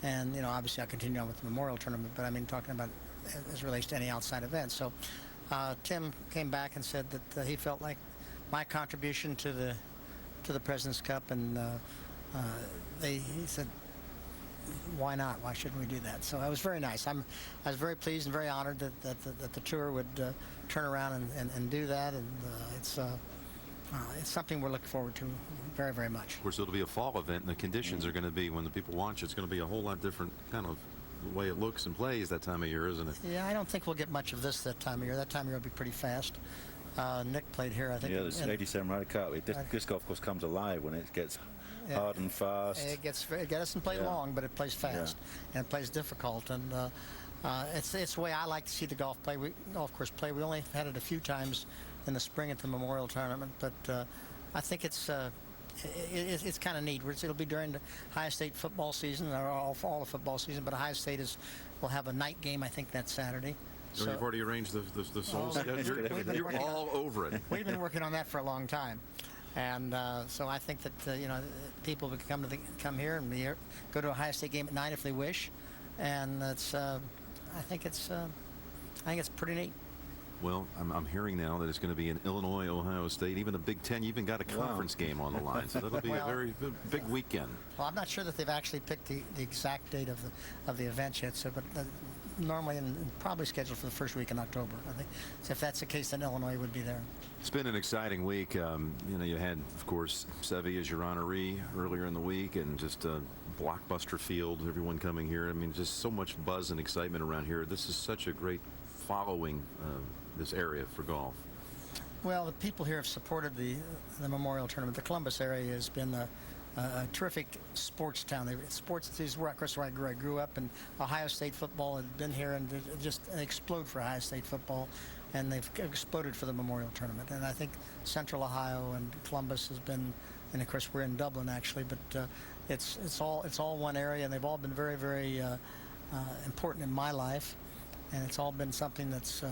And, obviously I'll continue on with the Memorial Tournament, but I mean talking about as it relates to any outside event. So Tim came back and said that he felt like my contribution to the President's Cup, and he said, why not? Why shouldn't we do that? So it was very nice. I was very pleased and very honored that the tour would turn around and do that, and it's something we're looking forward to very, very much. Of course, it'll be a fall event, and the conditions are going to be, when the people watch, it's going to be a whole lot different kind of the way it looks and plays that time of year, isn't it? Yeah, I don't think we'll get much of this that time of year. That time of year will be pretty fast. Nick played here, I think. Yeah, there's 87 Ryder Cup. This golf course comes alive when it gets hard and fast. It doesn't play long, but it plays fast, and it plays difficult. And it's the way I like to see the golf course play. We only had it a few times in the spring at the Memorial Tournament, but I think it's kind of neat. It'll be during the Ohio State football season, or all the football season, but Ohio State will have a night game, I think, that Saturday. So you've already arranged the souls? You're all over it. We've been working on that for a long time. And so I think that people would come here and go to a Ohio State game at night if they wish, and I think it's pretty neat. Well, I'm hearing now that it's going to be in Illinois, Ohio State, even the Big Ten. You even got a conference game on the line, so that'll be a very big weekend. Well, I'm not sure that they've actually picked the exact date of the event yet, so but normally and probably scheduled for the first week in October. I think so. If that's the case, then Illinois would be there. It's been an exciting week. You had, of course, Seve as your honoree earlier in the week, and just a blockbuster field, everyone coming here. I mean, just so much buzz and excitement around here. This is such a great following this area for golf. Well, the people here have supported the Memorial Tournament. The Columbus area has been a terrific sports town. Sports is where, of course, where I grew up, and Ohio State football had been here and just explode for Ohio State football, and they've exploded for the Memorial Tournament. And I think Central Ohio and Columbus has been, and of course we're in Dublin actually, but it's all one area, and they've all been very, very important in my life, and it's all been something that's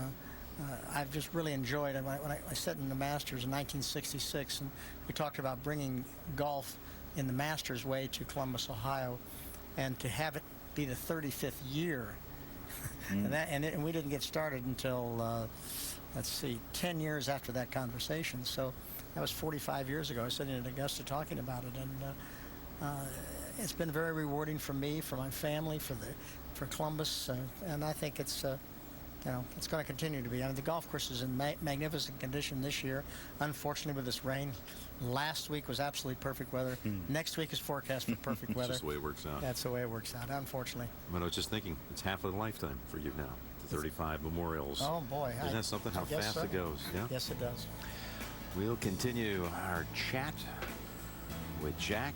I've just really enjoyed. When I sat in the Masters in 1966, and we talked about bringing golf in the Masters way to Columbus, Ohio, and to have it be the 35th year. And we didn't get started until, let's see, 10 years after that conversation. So that was 45 years ago. I was sitting in Augusta talking about it, and it's been very rewarding for me, for my family, for Columbus, and I think it's you know, it's going to continue to be. I mean, the golf course is in magnificent condition this year. Unfortunately, with this rain, last week was absolutely perfect weather. Next week is forecast for perfect weather. That's the way it works out. That's the way it works out, unfortunately. But I was just thinking, it's half of a lifetime for you now. The 35 memorials. Oh, boy. Isn't that something, how fast it goes? Yeah? Yes, it does. We'll continue our chat with Jack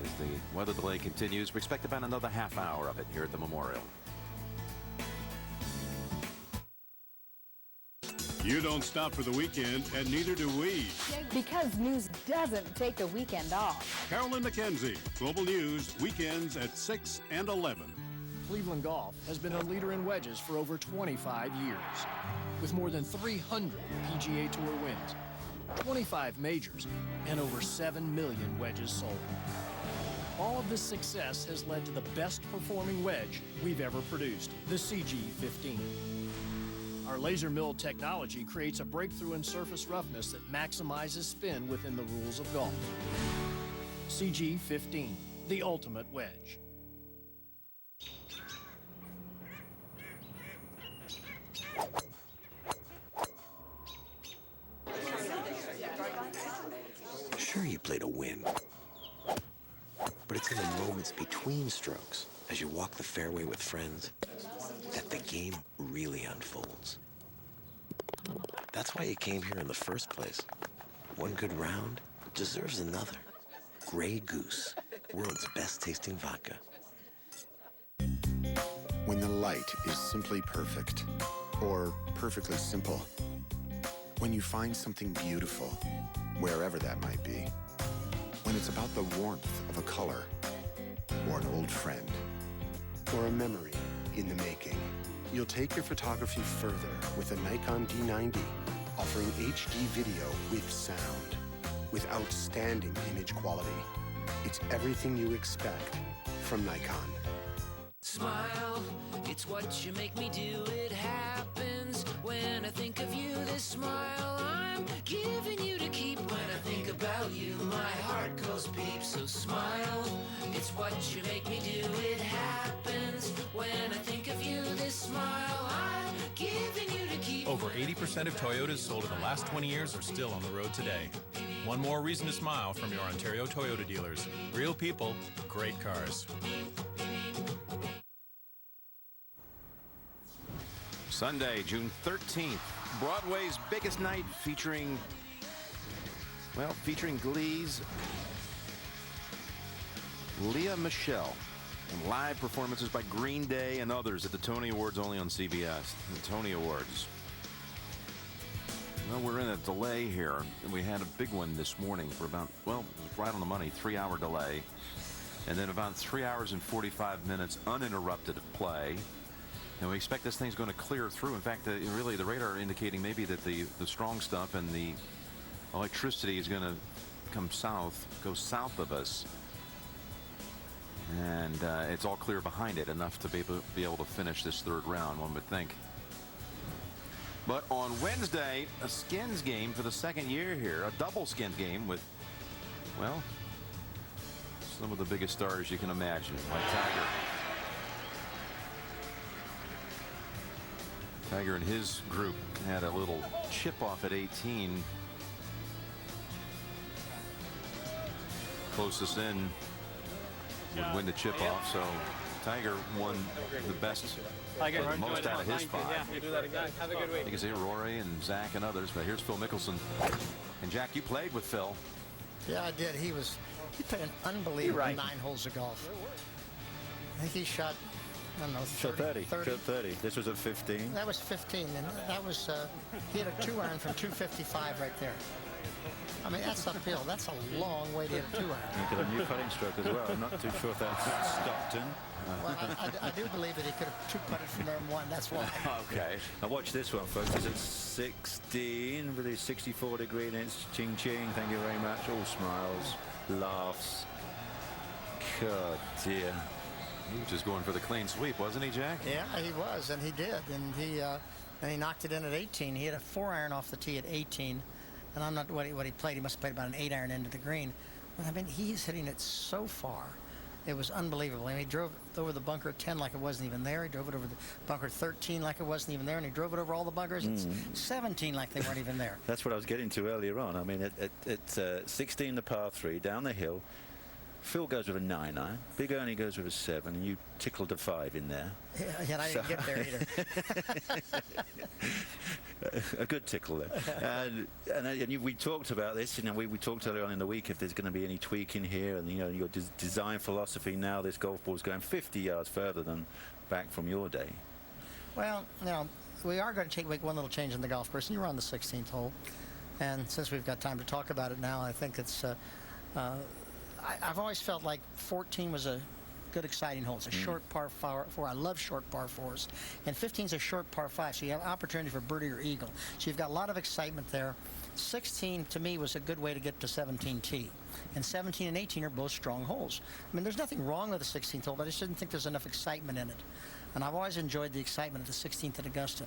as the weather delay continues. We expect about another half hour of it here at the Memorial. You don't stop for the weekend, and neither do we. Because news doesn't take the weekend off. Carolyn McKenzie, Global News, weekends at 6 and 11. Cleveland Golf has been a leader in wedges for over 25 years. With more than 300 PGA Tour wins, 25 majors, and over 7 million wedges sold. All of this success has led to the best performing wedge we've ever produced, the CG15. Our laser milled technology creates a breakthrough in surface roughness that maximizes spin within the rules of golf. CG15, the ultimate wedge. Sure, you play to win, but it's in the moments between strokes, as you walk the fairway with friends, that the game really unfolds. That's why you came here in the first place. One good round deserves another. Grey Goose, world's best tasting vodka. When the light is simply perfect, or perfectly simple. When you find something beautiful, wherever that might be. When it's about the warmth of a color, or an old friend, or a memory in the making. You'll take your photography further with a Nikon D90, offering HD video with sound, with outstanding image quality. It's everything you expect from Nikon. Smile, it's what you make me do. It happens when I think of you. This smile I'm giving you to keep. When I think about you, my heart goes beep. So smile, it's what you make me do. It happens when I think of you. This smile I'm giving you to keep. Over 80% of Toyotas sold in the last 20 years are still on the road today. One more reason to smile from your Ontario Toyota dealers. Real people, great cars. Sunday, June 13th, Broadway's biggest night featuring Glee's Leah Michelle and live performances by Green Day and others at the Tony Awards, only on CBS. The Tony Awards. Well, we're in a delay here, and we had a big one this morning for about, well, it was right on the money, 3-hour delay. And then about 3 hours and 45 minutes uninterrupted play. And we expect this thing's going to clear through. In fact, really the radar indicating maybe that the strong stuff and the electricity is going to go south of us. And it's all clear behind it, enough to be able to finish this third round, one would think. But on Wednesday, a skins game for the second year here, a double skins game with, well, some of the biggest stars you can imagine, like Tiger. Tiger and his group had a little chip off at 18. Closest in would win the chip off, so Tiger won the best, the most out of his 5. Yeah, do that again. Have a good week. You can see Rory and Zach and others, but here's Phil Mickelson. And Jack, you played with Phil. Yeah, I did. He played an unbelievable 9 holes of golf. I think he shot, I don't know, 30. Shot 30. This was at 15. That was 15, and that was, he had a 2-iron from 255 right there. I mean, that's uphill. That's a long way to hit a 2-iron. He got a new putting stroke as well. I'm not too sure if that's Stockton. Well, I do believe that he could have 2-putted from there and won. That's why. Okay. Now watch this one, folks. This is 16 with his 64-degree, and it's ching ching. Thank you very much. All smiles, laughs. God dear. He was just going for the clean sweep, wasn't he, Jack? Yeah, he was, and he did. And he knocked it in at 18. He had a 4-iron off the tee at 18. And I'm not what he played. He must have played about an 8-iron into the green. But I mean, he's hitting it so far. It was unbelievable. I mean, he drove over the bunker at 10 like it wasn't even there. He drove it over the bunker 13 like it wasn't even there, and he drove it over all the bunkers at 17 like they weren't even there. That's what I was getting to earlier on. I mean, at 16, the par 3, down the hill, Phil goes with a 9-iron, Big Ernie goes with a 7, and you tickled a 5 in there. Yeah, and I didn't get there either. A good tickle there. We talked about this. You know, we talked earlier on in the week if there's going to be any tweaking here, and you know, your design philosophy now. This golf ball is going 50 yards further than back from your day. Well, you know, we are going to make one little change in the golf course, and you're on the 16th hole. And since we've got time to talk about it now, I think it's. I've always felt like 14 was a good, exciting hole. It's a short par 4. I love short par 4s. And 15 is a short par 5, so you have opportunity for birdie or eagle. So you've got a lot of excitement there. 16, to me, was a good way to get to 17T. And 17 and 18 are both strong holes. I mean, there's nothing wrong with the 16th hole, but I just didn't think there's enough excitement in it. And I've always enjoyed the excitement of the 16th at Augusta.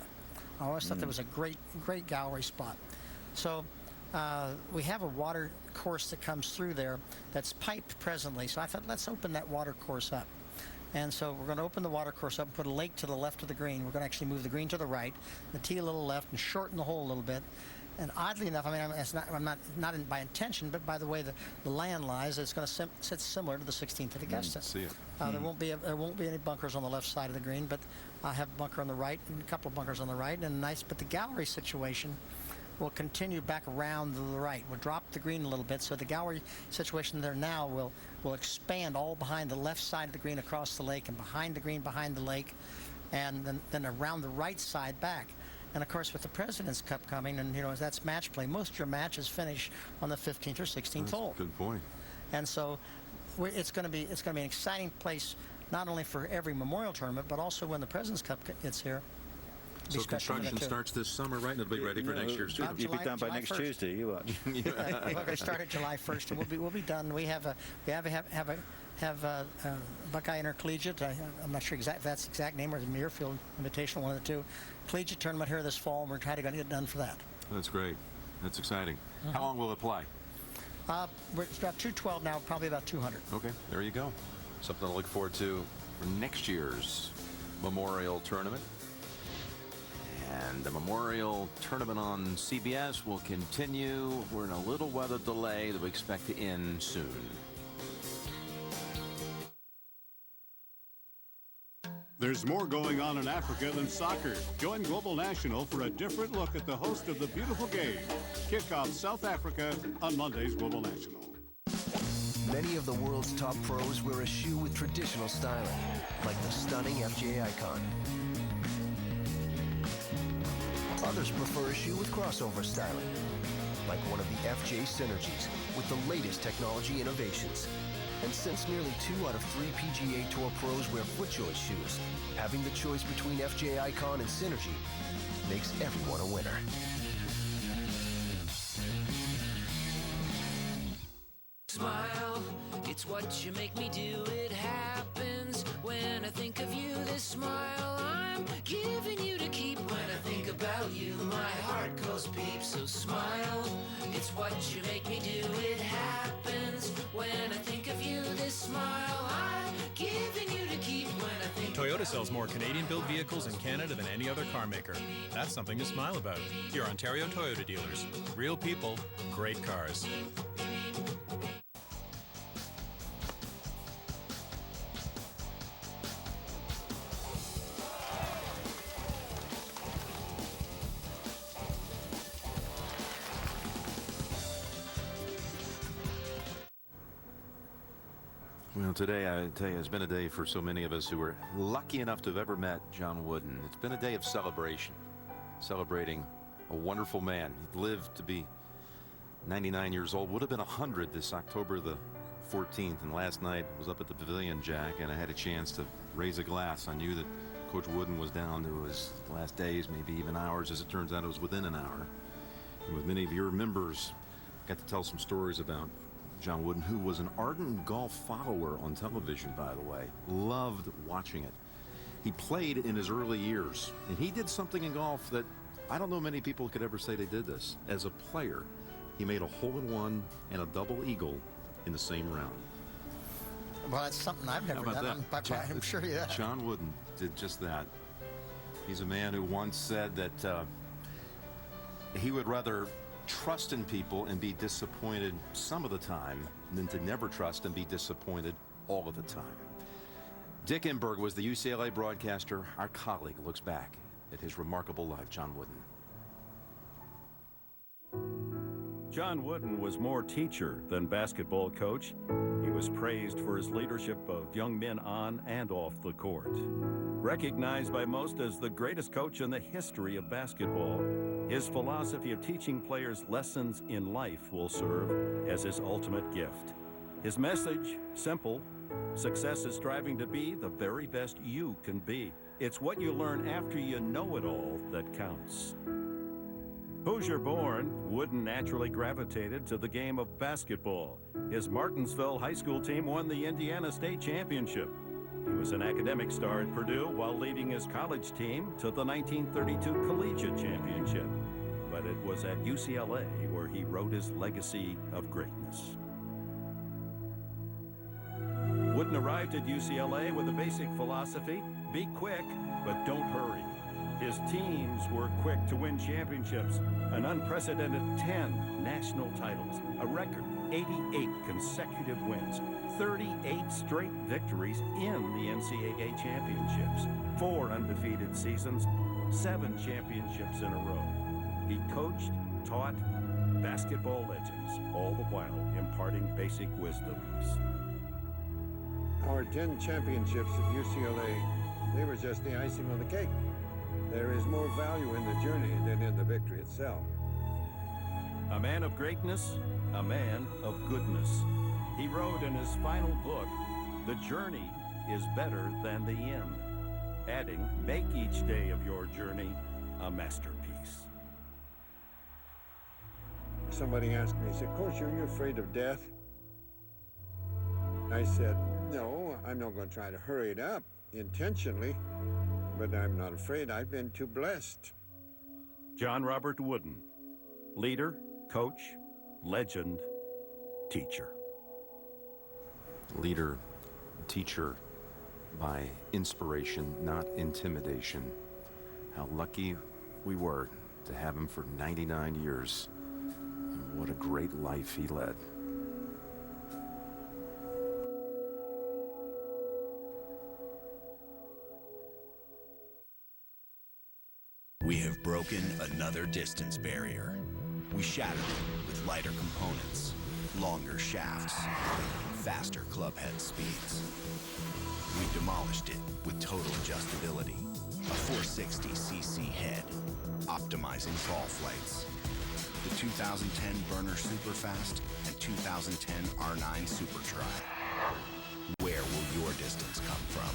I always thought that was a great gallery spot. So we have a water course that comes through there that's piped presently. So I thought, let's open that water course up. And so we're going to open the water course up and put a lake to the left of the green. We're going to actually move the green to the right, the tee a little left, and shorten the hole a little bit. And oddly enough, I mean, it's not by intention, but by the way the land lies, it's going to sit similar to the 16th at Augusta. See it. There won't be any bunkers on the left side of the green, but I have a bunker on the right and a couple of bunkers on the right, and nice. But the gallery situation will continue back around to the right. We'll drop the green a little bit, so the gallery situation there now will expand all behind the left side of the green across the lake, and behind the green behind the lake, and then around the right side back. And of course, with the President's Cup coming, and you know, that's match play. Most of your matches finish on the 15th or 16th hole. Good point. And so it's going to be an exciting place, not only for every Memorial Tournament, but also when the President's Cup gets here. So construction starts this summer, right? And it'll be ready for next year's tournament. You'll be done by next 1st. Tuesday. You watch. We're going to start it July 1st, and we'll be done. We have a Buckeye Intercollegiate. I'm not sure if that's the exact name, or the Muirfield Invitational, one of the two. Collegiate tournament here this fall, and we're trying to get it done for that. That's great. That's exciting. How long will it play? It's about 212 now, probably about 200. Okay, there you go. Something to look forward to for next year's Memorial Tournament. And the Memorial Tournament on CBS will continue. We're in a little weather delay that we expect to end soon. There's more going on in Africa than soccer. Join Global National for a different look at the host of the beautiful game. Kick off South Africa on Monday's Global National. Many of the world's top pros wear a shoe with traditional styling, like the stunning FJ Icon. Others prefer a shoe with crossover styling, like one of the FJ Synergies with the latest technology innovations. And since nearly 2 out of 3 PGA Tour pros wear FootJoy shoes, having the choice between FJ Icon and Synergy makes everyone a winner. Smile, it's what you make me do. It happens when I think of you. This smile I'm giving you to keep. When I think about you, my heart goes beep. So smile, it's what you make me do. It happens when I think of you. This smile I'm giving you to keep. When I think Toyota sells more Canadian-built vehicles in Canada than any other car maker. That's something to smile about. Your Ontario Toyota dealers. Real people, great cars. Well, today, I tell you, has been a day for so many of us who were lucky enough to have ever met John Wooden. It's been a day of celebration, celebrating a wonderful man. He lived to be 99 years old, would have been 100 this October the 14th. And last night I was up at the Pavilion, Jack, and I had a chance to raise a glass. I knew that Coach Wooden was down to his last days, maybe even hours. As it turns out, it was within an hour. And with many of your members, I got to tell some stories about John Wooden, who was an ardent golf follower on television, by the way. Loved watching it. He played in his early years, and he did something in golf that I don't know many people could ever say they did this. As a player, he made a hole-in-one and a double eagle in the same round. Well, that's something I've never How about done. that? I'm sure you have. John Wooden did just that. He's a man who once said that he would rather trust in people and be disappointed some of the time than to never trust and be disappointed all of the time. Dick Enberg was the UCLA broadcaster. Our colleague looks back at his remarkable life, John Wooden. John Wooden was more teacher than basketball coach. He was praised for his leadership of young men on and off the court. Recognized by most as the greatest coach in the history of basketball, his philosophy of teaching players lessons in life will serve as his ultimate gift. His message, simple: success is striving to be the very best you can be. It's what you learn after you know it all that counts. Hoosier born, Wooden naturally gravitated to the game of basketball. His Martinsville high school team won the Indiana State Championship. He was an academic star at Purdue while leading his college team to the 1932 Collegiate Championship. But it was at UCLA where he wrote his legacy of greatness. Wooden arrived at UCLA with a basic philosophy: be quick, but don't hurry. His teams were quick to win championships, an unprecedented 10 national titles, a record 88 consecutive wins, 38 straight victories in the NCAA championships, 4 undefeated seasons, 7 championships in a row. He coached, taught basketball legends, all the while imparting basic wisdoms. Our 10 championships at UCLA, they were just the icing on the cake. There is more value in the journey than in the victory itself. A man of greatness, a man of goodness. He wrote in his final book, "The journey is better than the end," adding, "Make each day of your journey a masterpiece." Somebody asked me, he said, "Coach, are you afraid of death?" I said, "No, I'm not going to try to hurry it up intentionally, but I'm not afraid. I've been too blessed." John Robert Wooden, leader, coach, legend, teacher. Leader, teacher by inspiration, not intimidation. How lucky we were to have him for 99 years. And what a great life he led. We have broken another distance barrier. We shattered it with lighter components, longer shafts, faster club head speeds. We demolished it with total adjustability, a 460cc head, optimizing ball flights. The 2010 Burner Superfast and 2010 R9 Super Tri. Where will your distance come from?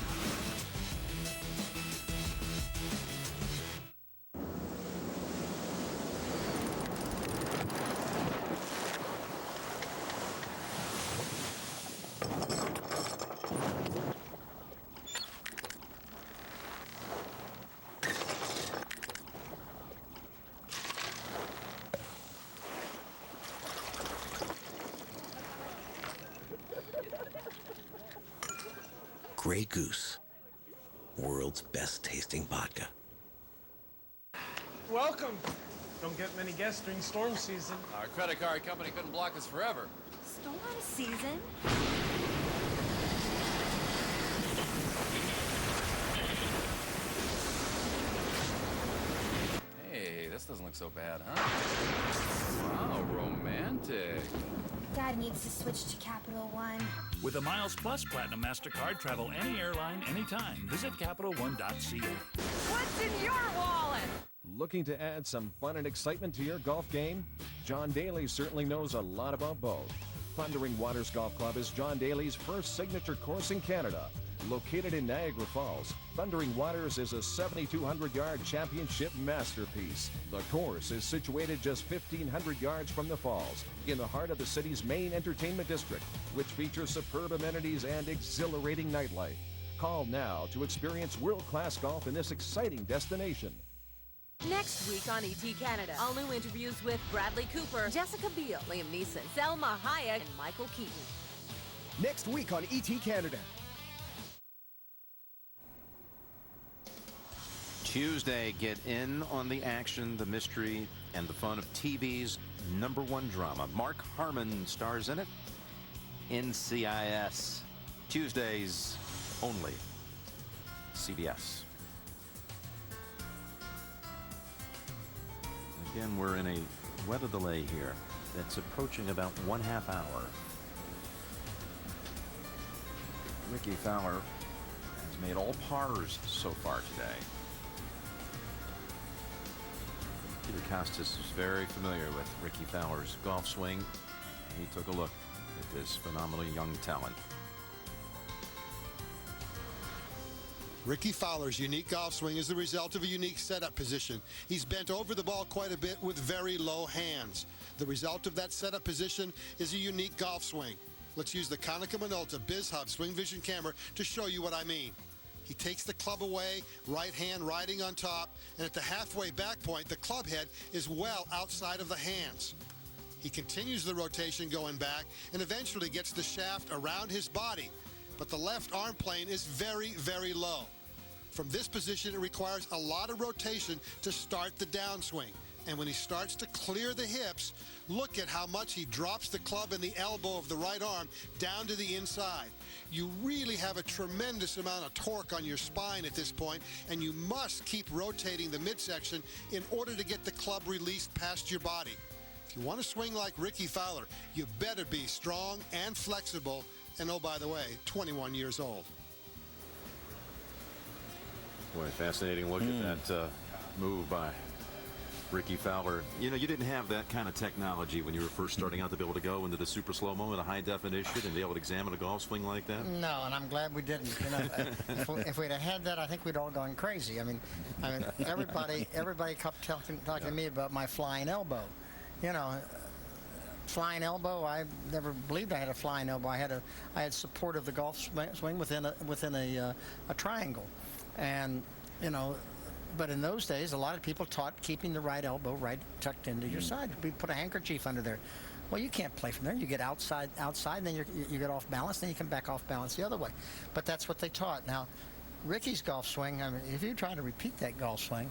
Grey Goose, world's best tasting vodka. Welcome. Don't get many guests during storm season. Our credit card company couldn't block us forever. Storm season? Hey, this doesn't look so bad, huh? Wow, romantic. Dad needs to switch to Capital One. With a Miles Plus Platinum MasterCard, travel any airline, anytime. Visit CapitalOne.ca. What's in your wallet? Looking to add some fun and excitement to your golf game? John Daly certainly knows a lot about both. Thundering Waters Golf Club is John Daly's first signature course in Canada. Located in Niagara Falls, Thundering Waters is a 7,200-yard championship masterpiece. The course is situated just 1,500 yards from the falls, in the heart of the city's main entertainment district, which features superb amenities and exhilarating nightlife. Call now to experience world-class golf in this exciting destination. Next week on ET Canada, all new interviews with Bradley Cooper, Jessica Biel, Liam Neeson, Selma Hayek, and Michael Keaton. next week on ET Canada. Tuesday, get in on the action, the mystery, and the fun of TV's #1 drama. Mark Harmon stars in it. NCIS. Tuesdays only. CBS. Again, we're in a weather delay here that's approaching about 1/2 hour. Ricky Fowler has made all pars so far today. Peter Costas is very familiar with Ricky Fowler's golf swing. He took a look at this phenomenal young talent. Ricky Fowler's unique golf swing is the result of a unique setup position. He's bent over the ball quite a bit with very low hands. The result of that setup position is a unique golf swing. Let's use the Konica Minolta BizHub Swing Vision camera to show you what I mean. He takes the club away, right hand riding on top, and at the halfway back point, the club head is well outside of the hands. He continues the rotation going back and eventually gets the shaft around his body, but the left arm plane is very, very low. From this position, it requires a lot of rotation to start the downswing. And when he starts to clear the hips, look at how much he drops the club and the elbow of the right arm down to the inside. You really have a tremendous amount of torque on your spine at this point, and you must keep rotating the midsection in order to get the club released past your body. If you want to swing like Ricky Fowler, you better be strong and flexible, and oh, by the way, 21 years old. Boy, fascinating look at that move by Ricky Fowler. You know, you didn't have that kind of technology when you were first starting out to be able to go into the super slow-mo in a high definition and be able to examine a golf swing like that? No, and I'm glad we didn't. You know, if we'd have had that, I think we'd all gone crazy. I mean, everybody kept talking to me about my flying elbow. You know, flying elbow. I never believed I had a flying elbow. I had support of the golf swing within a triangle, and you know. But in those days, a lot of people taught keeping the right elbow right tucked into your side. We put a handkerchief under there. Well, you can't play from there. You get outside, and then you get off balance, then you come back off balance the other way. But that's what they taught. Now, Ricky's golf swing, I mean, if you try to repeat that golf swing,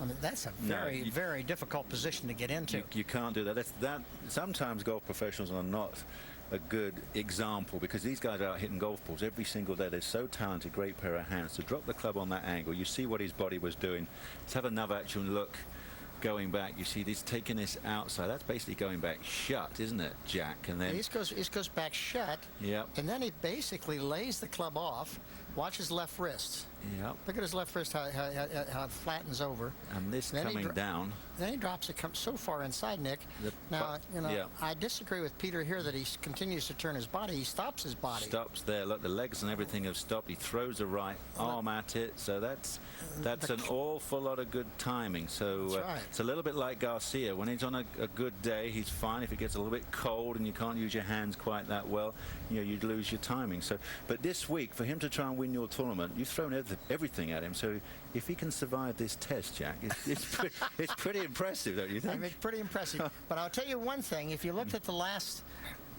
I mean, that's a very, very difficult position to get into. You can't do that. Sometimes golf professionals are not a good example, because these guys are out hitting golf balls every single day. They're so talented, great pair of hands. To drop the club on that angle, you see what his body was doing. Let's have another actual look going back. You see this taking this outside. That's basically going back shut, isn't it, Jack? And then he goes back shut. Yep. And then he basically lays the club off. Watch his left wrist. Yep. Look at his left wrist, how it flattens over. And this coming down. Then he drops it so far inside, Nick. Now, you know, I disagree with Peter here that he continues to turn his body. He stops his body. Stops there. Look, the legs and everything have stopped. He throws the right arm at it. So that's an awful lot of good timing. So that's right. It's a little bit like Garcia. When he's on a good day, he's fine. If it gets a little bit cold and you can't use your hands quite that well, you know, you'd lose your timing. So, but this week, for him to try and win your tournament, you've thrown everything at him. So if he can survive this test, Jack, it's pretty impressive, don't you think? I mean, it's pretty impressive. But I'll tell you one thing. If you looked at the last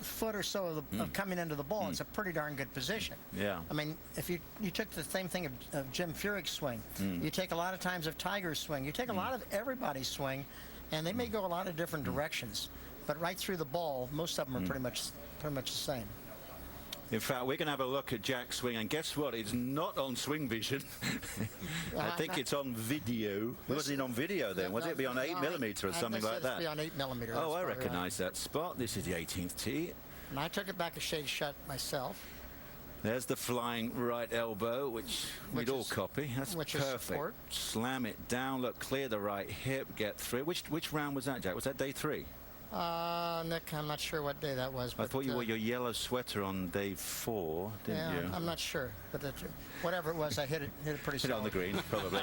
foot or so of coming into the ball, it's a pretty darn good position. Yeah. I mean, if you took the same thing of Jim Furyk's swing, you take a lot of times of Tiger's swing, you take a lot of everybody's swing, and they may go a lot of different directions, but right through the ball, most of them are pretty much the same. In fact, we're going to have a look at Jack's swing, and guess what? It's not on Swing Vision. I think it's on video. Was it on video then? Was it be on 8mm or something like that? Be on 8mm. Oh, I recognize that spot. This is the 18th tee. And I took it back a shade shut myself. There's the flying right elbow, which we'd all copy. That's perfect. Slam it down. Look, clear the right hip. Get through. Which round was that, Jack? Was that day 3? Nick, I'm not sure what day that was. I thought you wore your yellow sweater on day 4, didn't you? I'm not sure, but whatever it was, I hit it pretty solid. Hit it on the green, probably.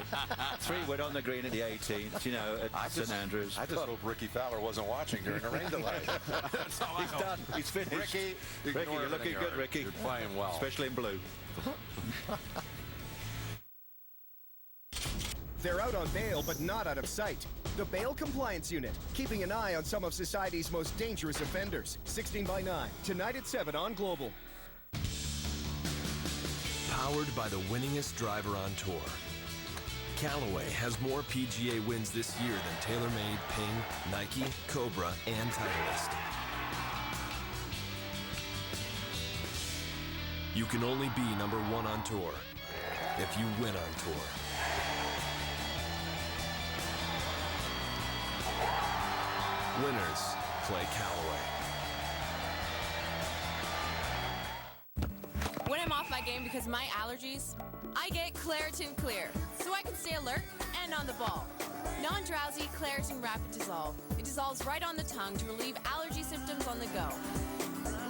3 went on the green at the 18th, you know, at St Andrews. I just hope Ricky Fowler wasn't watching during a rain delay. That's all He's done. He's finished. Ricky, you're looking good, Ricky. You're playing well. Especially in blue. They're out on bail, but not out of sight. The Bail Compliance Unit, keeping an eye on some of society's most dangerous offenders. 16 by 9, tonight at 7 on Global. Powered by the winningest driver on tour. Callaway has more PGA wins this year than TaylorMade, Ping, Nike, Cobra, and Titleist. You can only be number one on tour if you win on tour. Winners play Callaway. When I'm off my game because of my allergies, I get Claritin Clear, so I can stay alert and on the ball. Non-drowsy Claritin Rapid Dissolve. It dissolves right on the tongue to relieve allergy symptoms on the go.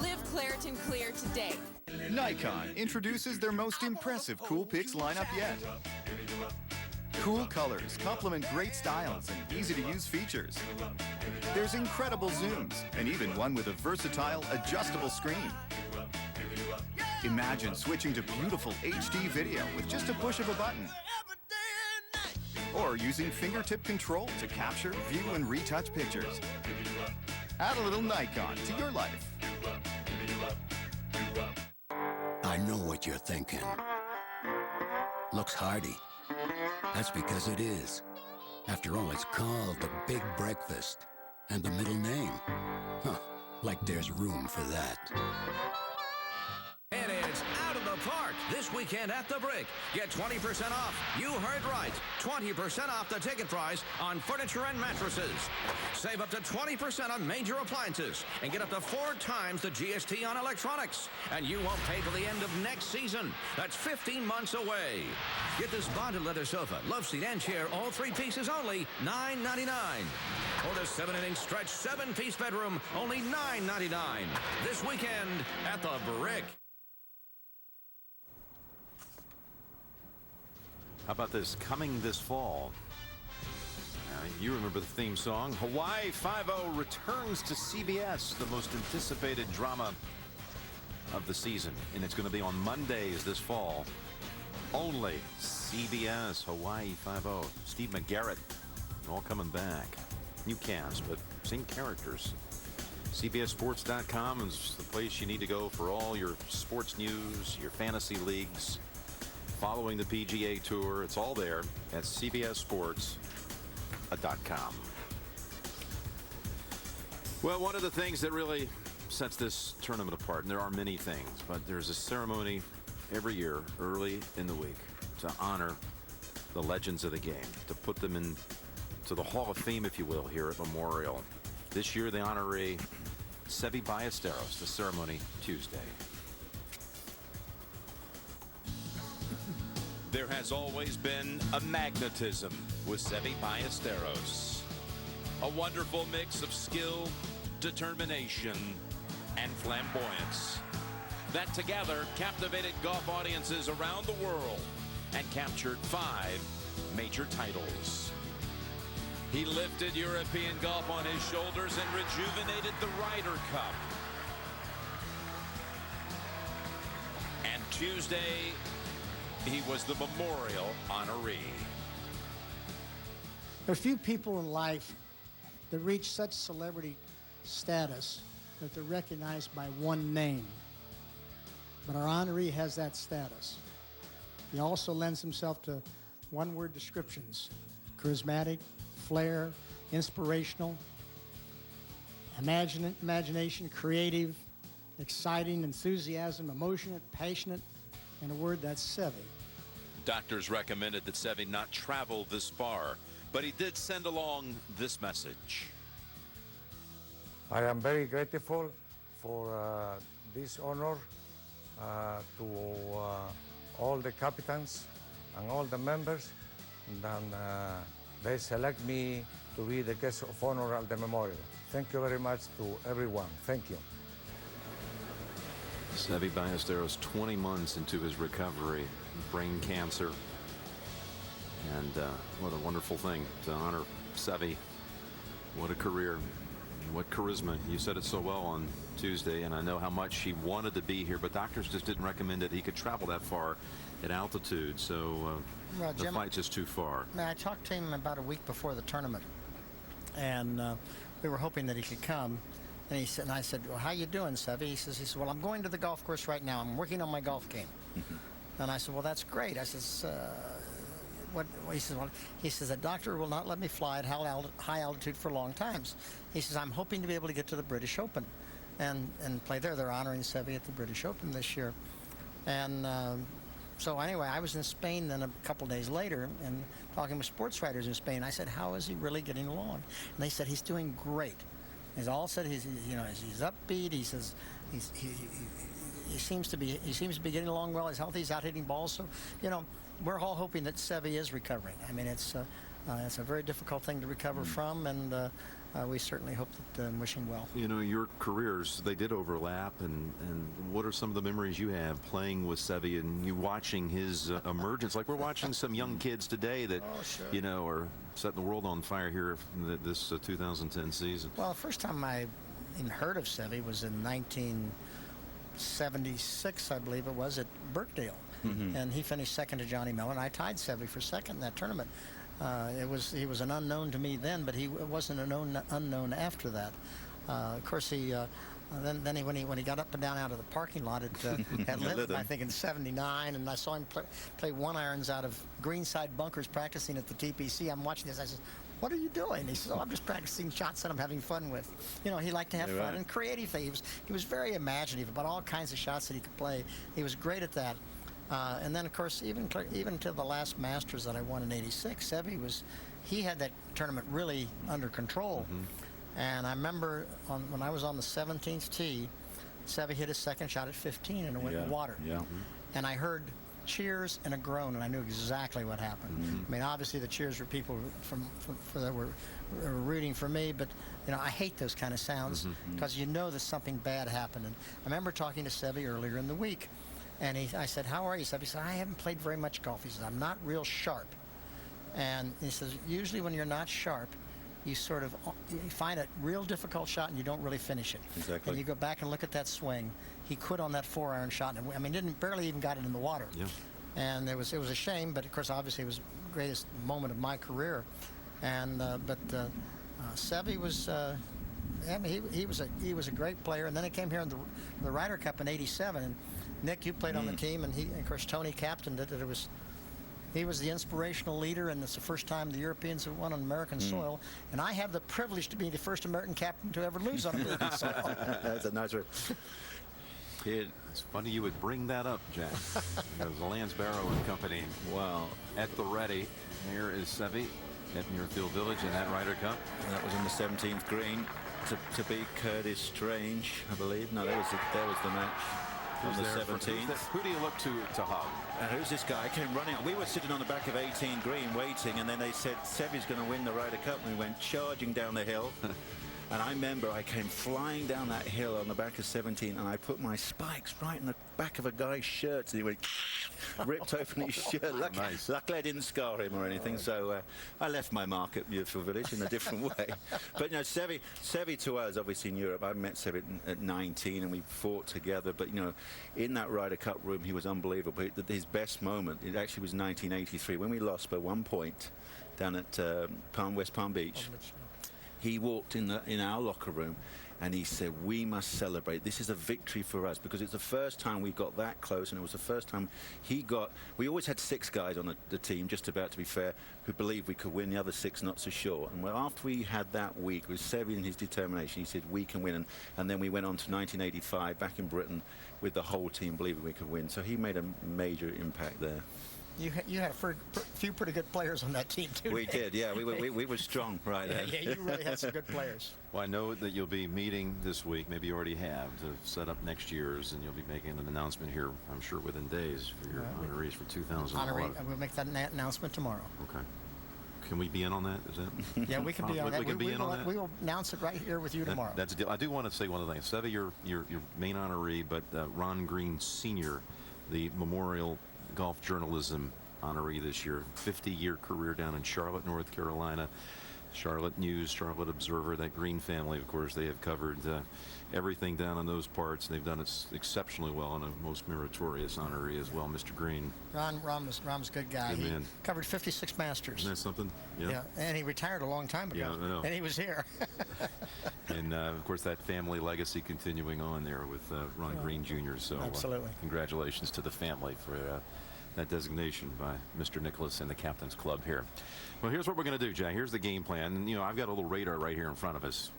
Live Claritin Clear today. Nikon introduces their most impressive Cool Pix lineup yet. Cool colors complement great styles and easy-to-use features. There's incredible zooms, and even one with a versatile, adjustable screen. Imagine switching to beautiful HD video with just a push of a button. Or using fingertip control to capture, view, and retouch pictures. Add a little Nikon to your life. I know what you're thinking. Looks hearty. That's because it is. After all, it's called the Big Breakfast. And the middle name? Huh, like there's room for that. And it's out of the park this weekend at the Brick. Get 20% off. You heard right. 20% off the ticket price on furniture and mattresses. Save up to 20% on major appliances and get up to 4 times the GST on electronics. And you won't pay till the end of next season. That's 15 months away. Get this bonded leather sofa, love seat, and chair, all 3 pieces only $9.99. Or the 7-inning stretch 7-piece bedroom, only $9.99. This weekend at the Brick. How about this? Coming this fall. You remember the theme song. Hawaii Five-0 returns to CBS, the most anticipated drama of the season. And it's going to be on Mondays this fall. Only CBS, Hawaii Five-0. Steve McGarrett, all coming back. New cast, but same characters. CBSSports.com is the place you need to go for all your sports news, your fantasy leagues, following the PGA Tour. It's all there at CBSSports.com. Well, one of the things that really sets this tournament apart, and there are many things, but there's a ceremony every year early in the week to honor the legends of the game, to put them into the Hall of Fame, if you will, here at Memorial. This year, the honoree, Seve Ballesteros, the ceremony Tuesday. There has always been a magnetism with Seve Ballesteros. A wonderful mix of skill, determination, and flamboyance that together captivated golf audiences around the world and captured 5 major titles. He lifted European golf on his shoulders and rejuvenated the Ryder Cup. And Tuesday, he was the Memorial honoree. There are few people in life that reach such celebrity status that they're recognized by one name. But our honoree has that status. He also lends himself to one-word descriptions: charismatic, flair, inspirational, imagination, creative, exciting, enthusiasm, emotional, passionate, and a word, that's Seve. Doctors recommended that Seve not travel this far, but he did send along this message. I am very grateful for this honor to all the captains and all the members. And they select me to be the guest of honor at the memorial. Thank you very much to everyone. Thank you. Seve Ballesteros, 20 months into his recovery, brain cancer. And what a wonderful thing to honor Seve. What a career. What charisma. You said it so well on Tuesday, and I know how much he wanted to be here, but doctors just didn't recommend that he could travel that far at altitude, so Well, the Jim, flight's just too far. I talked to him about a week before the tournament, and we were hoping that he could come. And he said, and I said, well, how you doing, Seve? He says, well, I'm going to the golf course right now. I'm working on my golf game. And I said, well, that's great. I says, what? He says, well, the doctor will not let me fly at high altitude for long times. He says, I'm hoping to be able to get to the British Open and play there. They're honoring Seve at the British Open this year. And so anyway, I was in Spain then a couple days later and talking with sports writers in Spain. I said, how is he really getting along? And they said, he's doing great. He's all said he's upbeat. He says he seems to be getting along well. He's healthy. He's out hitting balls. So, we're all hoping that Seve is recovering. I mean, it's a very difficult thing to recover from, and we certainly hope that and wish him well. Your careers, they did overlap, and what are some of the memories you have playing with Seve and you watching his emergence? Like we're watching some young kids today that, are setting the world on fire here in this 2010 season. Well, the first time I even heard of Seve was in 1976, I believe it was, at Birkdale. And he finished second to Johnny Miller, and I tied Seve for second in that tournament. He was an unknown to me then, but he wasn't an unknown after that. Of course, when he got up and down out of the parking lot at Lytham, I think in '79, and I saw him play one irons out of greenside bunkers practicing at the TPC. I'm watching this. I said, "What are you doing?" He says, "Oh, I'm just practicing shots that I'm having fun with." He liked to have fun and creative things. He was very imaginative about all kinds of shots that he could play. He was great at that. And then, of course, even to the last Masters that I won in '86, Seve he had that tournament really under control. And I remember when I was on the 17th tee, Seve hit his second shot at 15 and it went in the water. And I heard cheers and a groan, and I knew exactly what happened. I mean, obviously the cheers were people that were rooting for me, but I hate those kind of sounds because that something bad happened. And I remember talking to Seve earlier in the week. And I said, how are you? He said, I haven't played very much golf. He says, I'm not real sharp. And he says, usually when you're not sharp, you find a real difficult shot and you don't really finish it. Exactly. And you go back and look at that swing. He quit on that 4-iron shot. And barely even got it in the water. Yeah. And it was a shame, but of course, obviously, it was the greatest moment of my career. And Seve was. He was a great player. And then he came here in the Ryder Cup in '87. And Nick, you played on the team, and of course, Tony captained it. He was the inspirational leader, and it's the first time the Europeans have won on American soil. And I have the privilege to be the first American captain to ever lose on American soil. That's a nice one. It's funny you would bring that up, Jack. The Lance Barrow and company. Wow. At the ready. Here is Seve at Muirfield Village in that Ryder Cup. That was in the 17th green to beat Curtis Strange, I believe. No, there was the match. On the 17th. Who do you look to hug? Who's this guy? I came running. We were sitting on the back of 18 green waiting, and then they said Seve's going to win the Ryder Cup, and we went charging down the hill. And I remember I came flying down that hill on the back of 17, and I put my spikes right in the back of a guy's shirt, and he went ripped open his shirt. Luckily I didn't scar him or anything, so I left my mark at Muirfield Village in a different way. But Seve to us, obviously in Europe, I met Seve at 19, and we fought together. But in that Ryder Cup room, he was unbelievable. His best moment, it actually was 1983 when we lost by 1 point down at West Palm Beach. He walked in our locker room and he said, we must celebrate. This is a victory for us because it's the first time we got that close, and it was the first time we always had 6 guys on the team, just about to be fair, who believed we could win, the other 6 not so sure. And after we had that week with Seve and his determination, he said we can win. And then we went on to 1985 back in Britain with the whole team believing we could win. So he made a major impact there. You had a few pretty good players on that team, too. We did, yeah. We were strong right there. Yeah, you really had some good players. Well, I know that you'll be meeting this week, maybe you already have, to set up next year's, and you'll be making an announcement here, I'm sure, within days for your honorees for 2011. We'll make that announcement tomorrow. Okay. Can we be in on that? Is that? Yeah, we can be on that. We can be in on that? We will announce it right here with you tomorrow. That's a deal. I do want to say one other thing. Seve, your main honoree, but Ron Green Sr., the Memorial Golf Journalism honoree this year, 50-year career down in Charlotte, North Carolina. Charlotte News, Charlotte Observer, that Green family, of course, they have covered everything down in those parts. They've done it exceptionally well, and a most meritorious honoree as well, Mr. Green. Ron was a good guy. Good man. He covered 56 Masters. Isn't that something? Yeah. And he retired a long time ago. Yeah, I know. And he was here. And, of course, that family legacy continuing on there with Ron Green Jr. So absolutely. Congratulations to the family for that designation by Mr. Nicholas and the Captain's Club here. Well, here's what we're going to do, Jack. Here's the game plan. And, you know, I've got a little radar right here in front of us.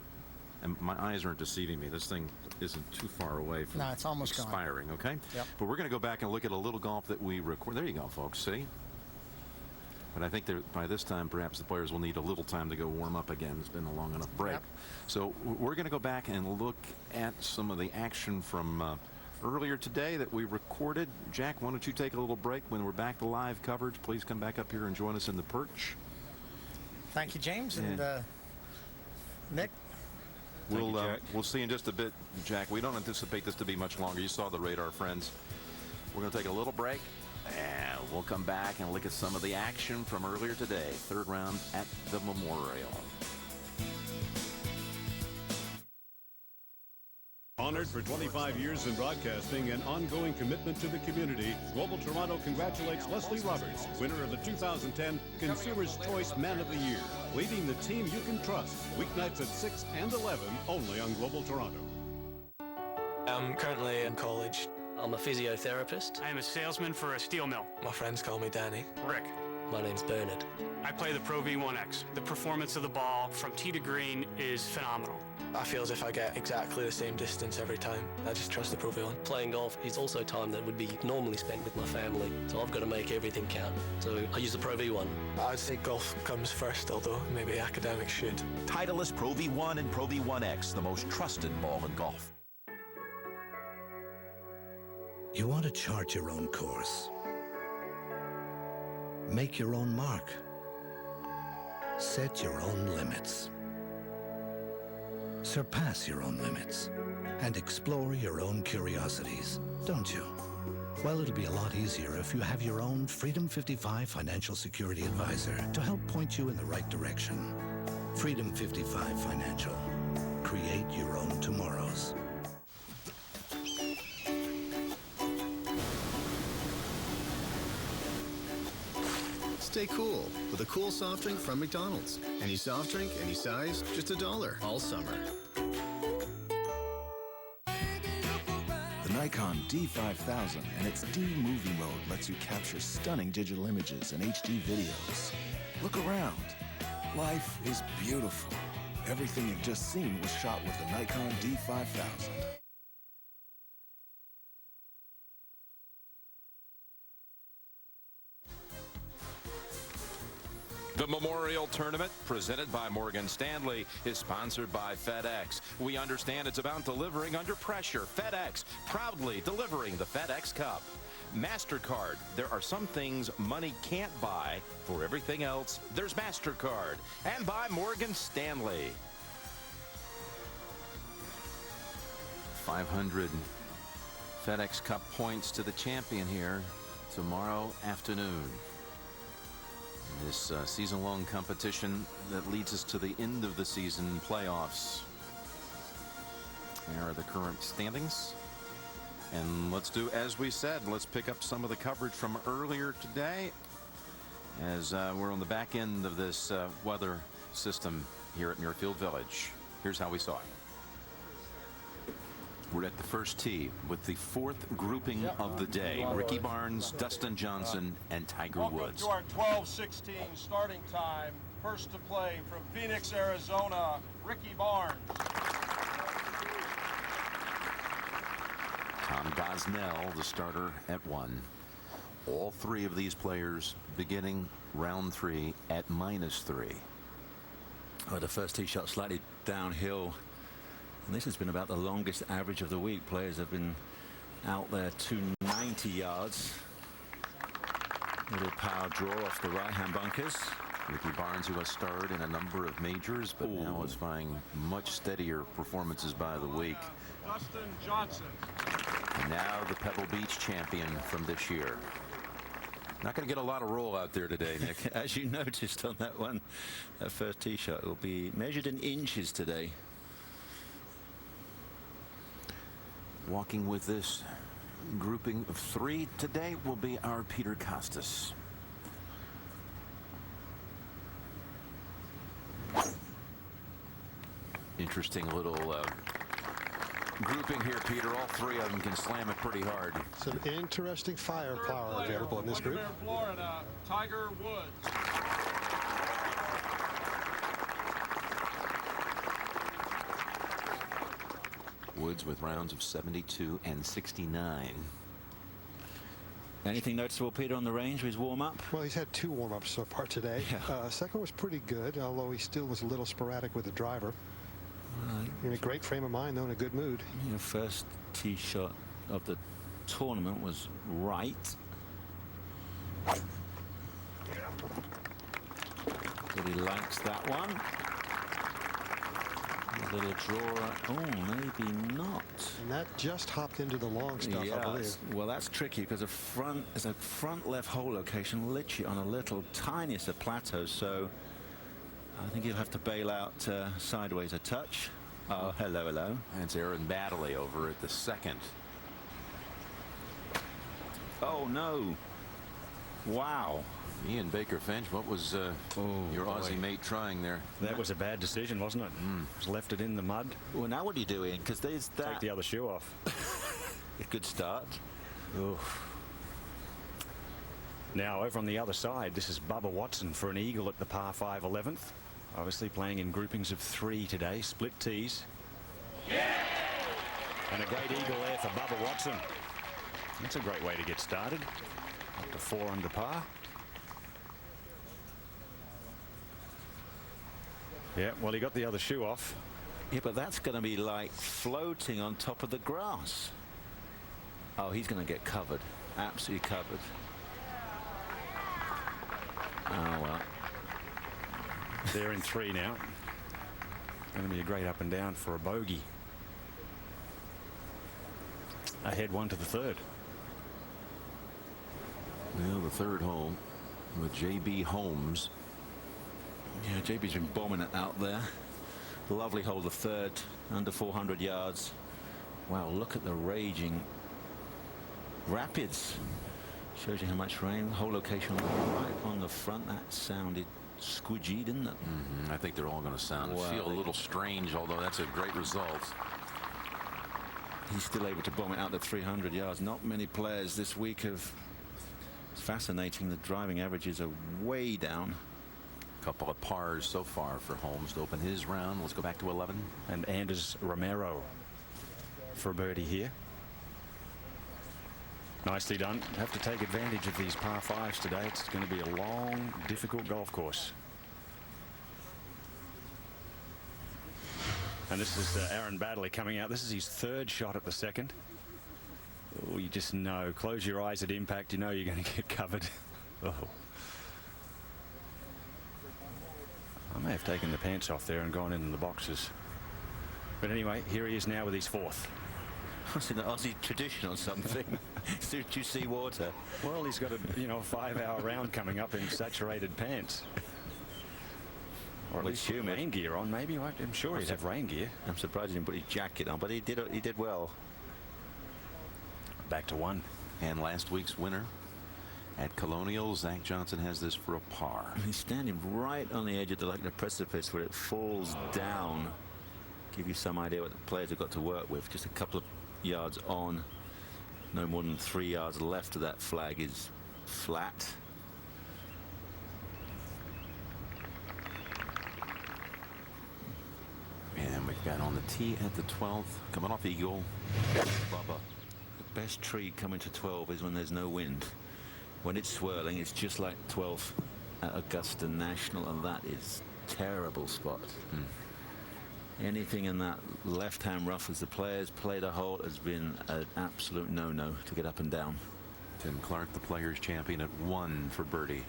And my eyes aren't deceiving me. This thing isn't too far away from it's almost expiring, gone. okay? Yep. But we're going to go back and look at a little golf that we record. There you go, folks. See? But I think by this time, perhaps the players will need a little time to go warm up again. It's been a long enough break. Yep. So we're going to go back and look at some of the action from earlier today that we recorded. Jack, why don't you take a little break? When we're back to live coverage, please come back up here and join us in the perch. Thank you, James. And Nick? We'll see in just a bit, Jack. We don't anticipate this to be much longer. You saw the radar, friends. We're going to take a little break, and we'll come back and look at some of the action from earlier today. Third round at the Memorial. Honored for 25 years in broadcasting and ongoing commitment to the community, Global Toronto congratulates Leslie Roberts, winner of the 2010 Consumer's Choice Man of the Year, leading the team you can trust. Weeknights at 6 and 11, only on Global Toronto. I'm currently in college. I'm a physiotherapist. I am a salesman for a steel mill. My friends call me Danny. Rick. My name's Bernard. I play the Pro V1X. The performance of the ball from tee to green is phenomenal. I feel as if I get exactly the same distance every time. I just trust the Pro V1. Playing golf is also time that would be normally spent with my family, so I've got to make everything count. So I use the Pro V1. I'd say golf comes first, although maybe academics should. Titleist Pro V1 and Pro V1X, the most trusted ball in golf. You want to chart your own course. Make your own mark. Set your own limits. Surpass your own limits. And explore your own curiosities, don't you? Well, it'll be a lot easier if you have your own Freedom 55 financial security advisor to help point you in the right direction. Freedom 55 Financial. Create your own tomorrows. Stay cool with a cool soft drink from McDonald's. Any soft drink, any size, just $1 all summer. The Nikon D5000 and its D-Movie mode lets you capture stunning digital images and HD videos. Look around. Life is beautiful. Everything you've just seen was shot with the Nikon D5000. The Memorial Tournament, presented by Morgan Stanley, is sponsored by FedEx. We understand it's about delivering under pressure. FedEx, proudly delivering the FedEx Cup. MasterCard, there are some things money can't buy. For everything else, there's MasterCard. And by Morgan Stanley. 500 FedEx Cup points to the champion here tomorrow afternoon. This season-long competition that leads us to the end of the season playoffs. There are the current standings. And let's do as we said. Let's pick up some of the coverage from earlier today as we're on the back end of this weather system here at Muirfield Village. Here's how we saw it. We're at the first tee with the fourth grouping of the day. Ricky Barnes, Dustin Johnson, and Tiger Woods. Welcome to our 12:16 starting time. First to play from Phoenix, Arizona, Ricky Barnes. Tom Gosnell, the starter at 1. All three of these players beginning round 3 at -3. The first tee shot slightly downhill. And this has been about the longest average of the week. Players have been out there 290 yards. Little power draw off the right-hand bunkers. Ricky Barnes, who has starred in a number of majors, but now is finding much steadier performances by the week. Dustin Johnson. And now the Pebble Beach champion from this year. Not going to get a lot of roll out there today, Nick. As you noticed on that one, that first tee shot will be measured in inches today. Walking with this grouping of 3 today will be our Peter Costas. Interesting little grouping here, Peter. All three of them can slam it pretty hard. Some interesting firepower available in this group. Florida, Tiger Woods. Woods with rounds of 72 and 69. Anything noticeable, Peter, on the range with his warm-up? Well, he's had 2 warm-ups so far today. Second was pretty good, although he still was a little sporadic with the driver. In a great frame of mind, though, in a good mood. Your first tee shot of the tournament was right. But he likes that one. A little drawer. Oh, maybe not. And that just hopped into the long stuff, I believe. Well, that's tricky because there's a front left hole location literally on a little tiniest of plateau, so I think he'll have to bail out sideways a touch. Oh, hello, hello. And it's Aaron Baddeley over at the second. Oh, no. Wow. Ian Baker Finch, what was your Aussie mate trying there? That was a bad decision, wasn't it? Just left it in the mud. Well, now what do you do, Ian? Because there's that. Take the other shoe off. A good start. Oof. Now, over on the other side, this is Bubba Watson for an eagle at the par 5 11th. Obviously playing in groupings of 3 today, split tees. And a great eagle there for Bubba Watson. That's a great way to get started. Up to 4 under par. Yeah, well, he got the other shoe off. Yeah, but that's going to be like floating on top of the grass. Oh, he's going to get covered. Absolutely covered. Oh, well. They're in 3 now. Going to be a great up and down for a bogey. Ahead 1 to the 3rd. Well, the 3rd hole with J.B. Holmes. Yeah, JB's been bombing it out there. Lovely hole, the 3rd, under 400 yards. Wow, look at the raging rapids. Shows you how much rain. Whole location right on the front. That sounded squidgy, didn't it? I think they're all going to sound feel a little strange, although that's a great result. He's still able to bomb it out to 300 yards. Not many players this week have. It's fascinating. The driving averages are way down. Couple of pars so far for Holmes to open his round. Let's go back to 11. And Anders Romero for a birdie here. Nicely done. Have to take advantage of these par 5s today. It's going to be a long, difficult golf course. And this is Aaron Baddeley coming out. This is his 3rd shot at the second. Oh, you just know. Close your eyes at impact. You know you're going to get covered. Oh. I may have taken the pants off there and gone into the boxes. But anyway, here he is now with his 4th. That's an Aussie tradition or something. Did you see water? Well, he's got a 5-hour round coming up in saturated pants. Or at least rain gear on, maybe. I'm sure he'd have rain gear. I'm surprised he didn't put his jacket on, but he did well. Back to 1. And last week's winner at Colonial, Zach Johnson has this for a par. He's standing right on the edge of the precipice where it falls down. Give you some idea what the players have got to work with. Just a couple of yards on. No more than 3 yards left of that flag is flat. And we've got on the tee at the 12th, coming off eagle, Bubba. The best treat coming to 12 is when there's no wind. When it's swirling, it's just like 12th at Augusta National, and that is terrible spot. Anything in that left-hand rough as the players play the hole has been an absolute no-no to get up and down. Tim Clark, the Players Champion, at 1 for birdie.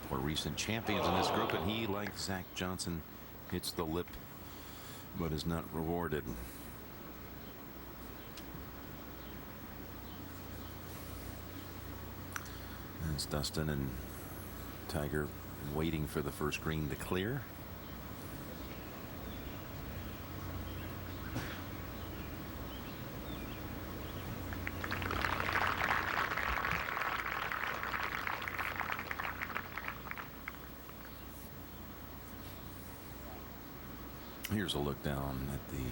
For recent champions in this group, and he, like Zach Johnson, hits the lip, but is not rewarded. It's Dustin and Tiger waiting for the first green to clear. Here's a look down at the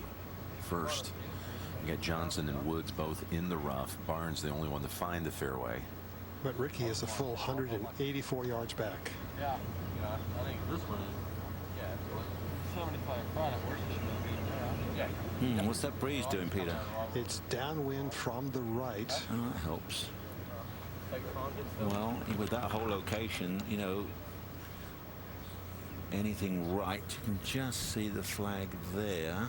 first. You got Johnson and Woods both in the rough. Barnes the only one to find the fairway. But Ricky is a full 184 yards back. Yeah, I think this one is, 75 front. Where's this going to be? Yeah. What's that breeze doing, Peter? It's downwind from the right. Oh, that helps. Well, with that whole location, anything right, you can just see the flag there,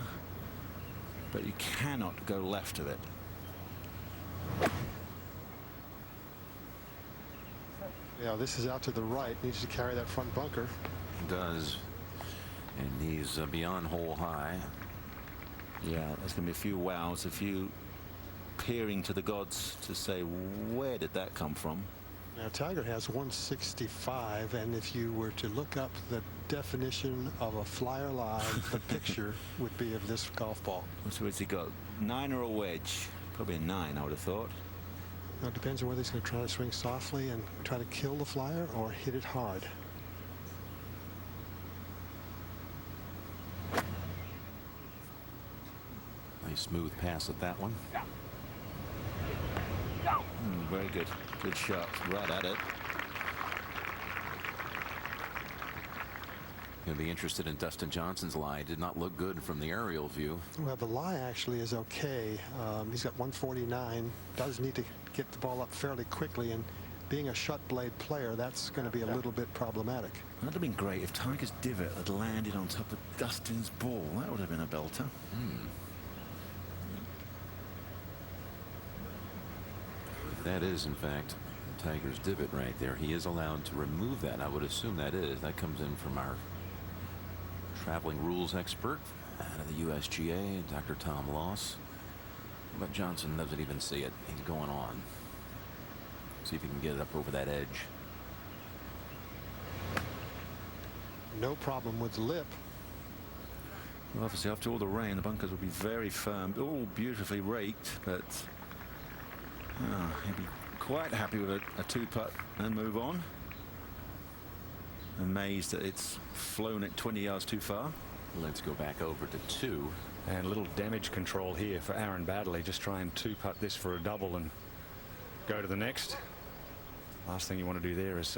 but you cannot go left of it. Yeah, this is out to the right. Needs to carry that front bunker. Does. And he's beyond hole high. Yeah, there's going to be a few wows, a few peering to the gods to say, where did that come from? Now, Tiger has 165, and if you were to look up the definition of a flyer line, the picture would be of this golf ball. So what's he got? 9 or a wedge? Probably a 9, I would have thought. Now, it depends on whether he's going to try to swing softly and try to kill the flyer or hit it hard. Nice smooth pass at that one. Very good. Good shot. Right at it. Going to be interested in Dustin Johnson's lie. Did not look good from the aerial view. Well, the lie actually is okay. He's got 149. Does need to get the ball up fairly quickly, and being a shut blade player, that's going to be a little bit problematic. That would have been great if Tiger's divot had landed on top of Dustin's ball. That would have been a belter. That is, in fact, Tiger's divot right there. He is allowed to remove that. I would assume that is. That comes in from our traveling rules expert out of the USGA, Dr. Tom Loss. But Johnson doesn't even see it. He's going on. See if he can get it up over that edge. No problem with the lip. Well, obviously, after all the rain, the bunkers will be very firm. All beautifully raked, but he'll be quite happy with a two-putt and move on. Amazed that it's flown it 20 yards too far. Let's go back over to 2. And a little damage control here for Aaron Baddeley. Just try and two-putt this for a double and go to the next. Last thing you want to do there is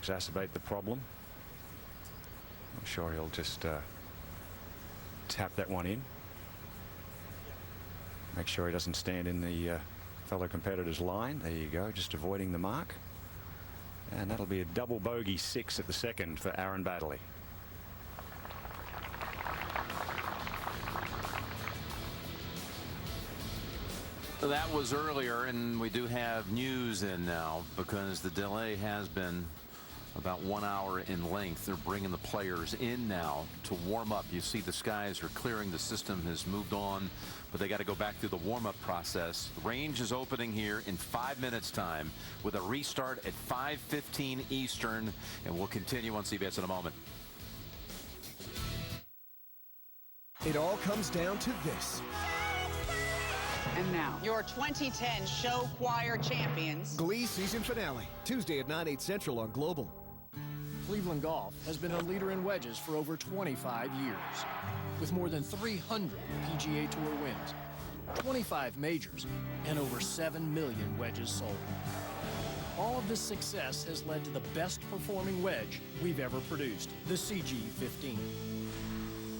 exacerbate the problem. I'm sure he'll just tap that one in. Make sure he doesn't stand in the fellow competitor's line. There you go, just avoiding the mark. And that'll be a double bogey 6 at the second for Aaron Baddeley. That was earlier, and we do have news in now because the delay has been about 1 hour in length. They're bringing the players in now to warm up. You see the skies are clearing. The system has moved on, but they got to go back through the warm-up process. The range is opening here in 5 minutes time with a restart at 5:15 Eastern, and we'll continue on CBS in a moment. It all comes down to this. And now, your 2010 Show Choir champions. Glee season finale, Tuesday at 9/8 Central on Global. Cleveland Golf has been a leader in wedges for over 25 years. With more than 300 PGA Tour wins, 25 majors, and over 7 million wedges sold. All of this success has led to the best performing wedge we've ever produced, the CG15.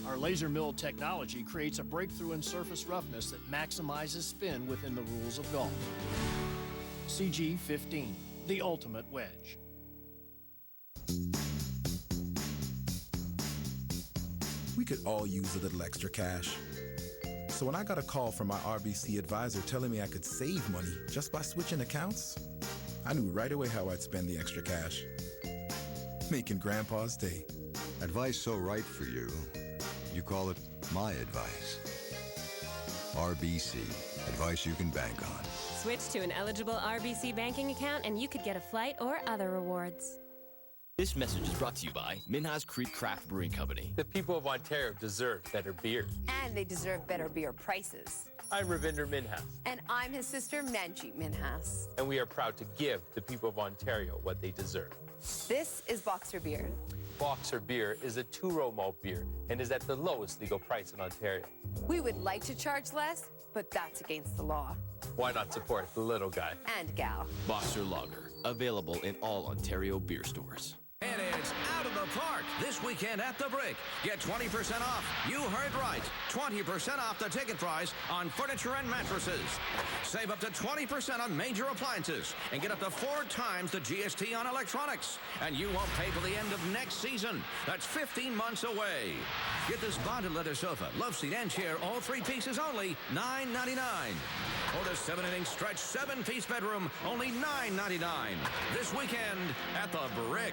Our laser milled technology creates a breakthrough in surface roughness that maximizes spin within the rules of golf. CG15, the ultimate wedge. We could all use a little extra cash. So when I got a call from my RBC advisor telling me I could save money just by switching accounts, I knew right away how I'd spend the extra cash. Making Grandpa's day. Advice so right for you, you call it my advice. RBC, advice you can bank on. Switch to an eligible RBC banking account and you could get a flight or other rewards. This message is brought to you by Minhas Creek Craft Brewing Company. The people of Ontario deserve better beer. And they deserve better beer prices. I'm Ravinder Minhas. And I'm his sister, Manjeet Minhas. And we are proud to give the people of Ontario what they deserve. This is Boxer Beer. Boxer beer is a 2-row malt beer and is at the lowest legal price in Ontario. We would like to charge less, but that's against the law. Why not support the little guy? And gal. Boxer Lager, available in all Ontario beer stores. And it's out of the park this weekend at the Brick. Get 20% off. You heard right. 20% off the ticket price on furniture and mattresses. Save up to 20% on major appliances and get up to 4 times the GST on electronics. And you won't pay till the end of next season. That's 15 months away. Get this bonded leather sofa, love seat, and chair, all 3 pieces only $9.99. Or the 7-inning stretch 7-piece bedroom, only $9.99. This weekend at the Brick.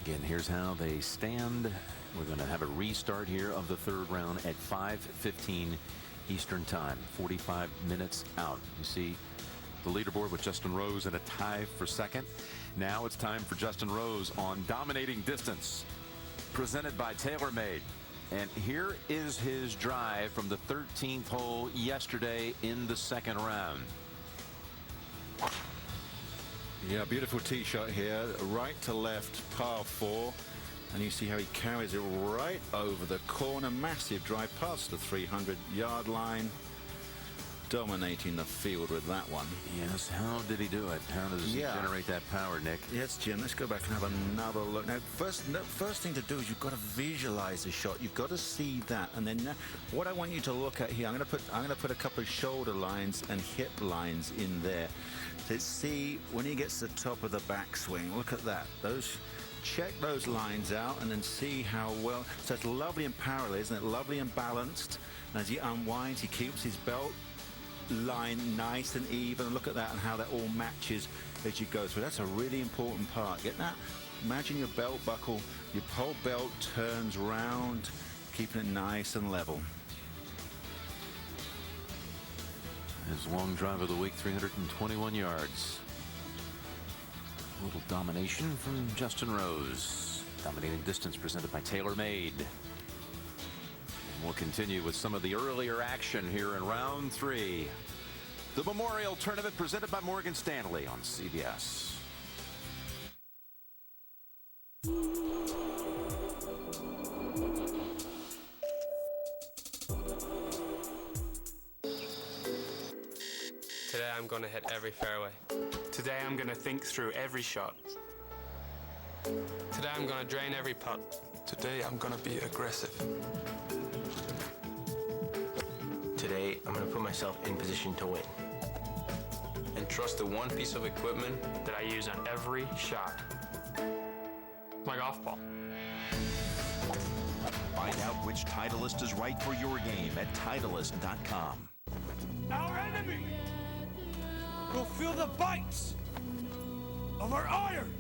Again, here's how they stand. We're going to have a restart here of the 3rd round at 5:15 Eastern Time. 45 minutes out. You see the leaderboard with Justin Rose in a tie for 2nd. Now it's time for Justin Rose on dominating distance, presented by TaylorMade. And here is his drive from the 13th hole yesterday in the 2nd round. Yeah, beautiful tee shot here, right to left, par 4, and you see how he carries it right over the corner. Massive drive past the 300-yard line, dominating the field with that one. Yes, how did he do it? How does he generate that power, Nick? Yes, Jim, let's go back and have another look. Now, first thing to do is you've got to visualize the shot. You've got to see that, and then what I want you to look at here, I'm going to put a couple of shoulder lines and hip lines in there. To see when he gets to the top of the backswing. Look at that. Check those lines out and then see how well. So it's lovely and parallel, isn't it? Lovely and balanced. And as he unwinds, he keeps his belt line nice and even. Look at that and how that all matches as you go through. That's a really important part. Get that? Imagine your belt buckle, your whole belt turns round, keeping it nice and level. His long drive of the week, 321 yards. A little domination from Justin Rose. Dominating distance presented by TaylorMade. And we'll continue with some of the earlier action here in round 3. The Memorial Tournament presented by Morgan Stanley on CBS. Today I'm going to hit every fairway. Today I'm going to think through every shot. Today I'm going to drain every putt. Today I'm going to be aggressive. Today I'm going to put myself in position to win. And trust the one piece of equipment that I use on every shot. My golf ball. Find out which Titleist is right for your game at Titleist.com. Our enemy will feel the bites of our iron.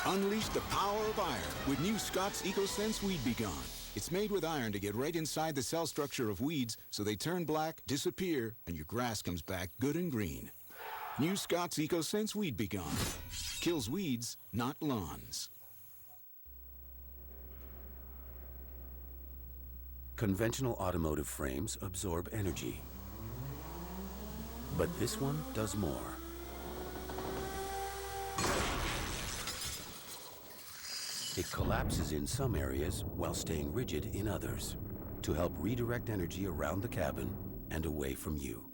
Unleash the power of iron with new Scott's EcoSense Weed Be Gone. It's made with iron to get right inside the cell structure of weeds so they turn black, disappear, and your grass comes back good and green. New Scott's EcoSense Weed Be Gone. Kills weeds, not lawns. Conventional automotive frames absorb energy. But this one does more. It collapses in some areas while staying rigid in others to help redirect energy around the cabin and away from you.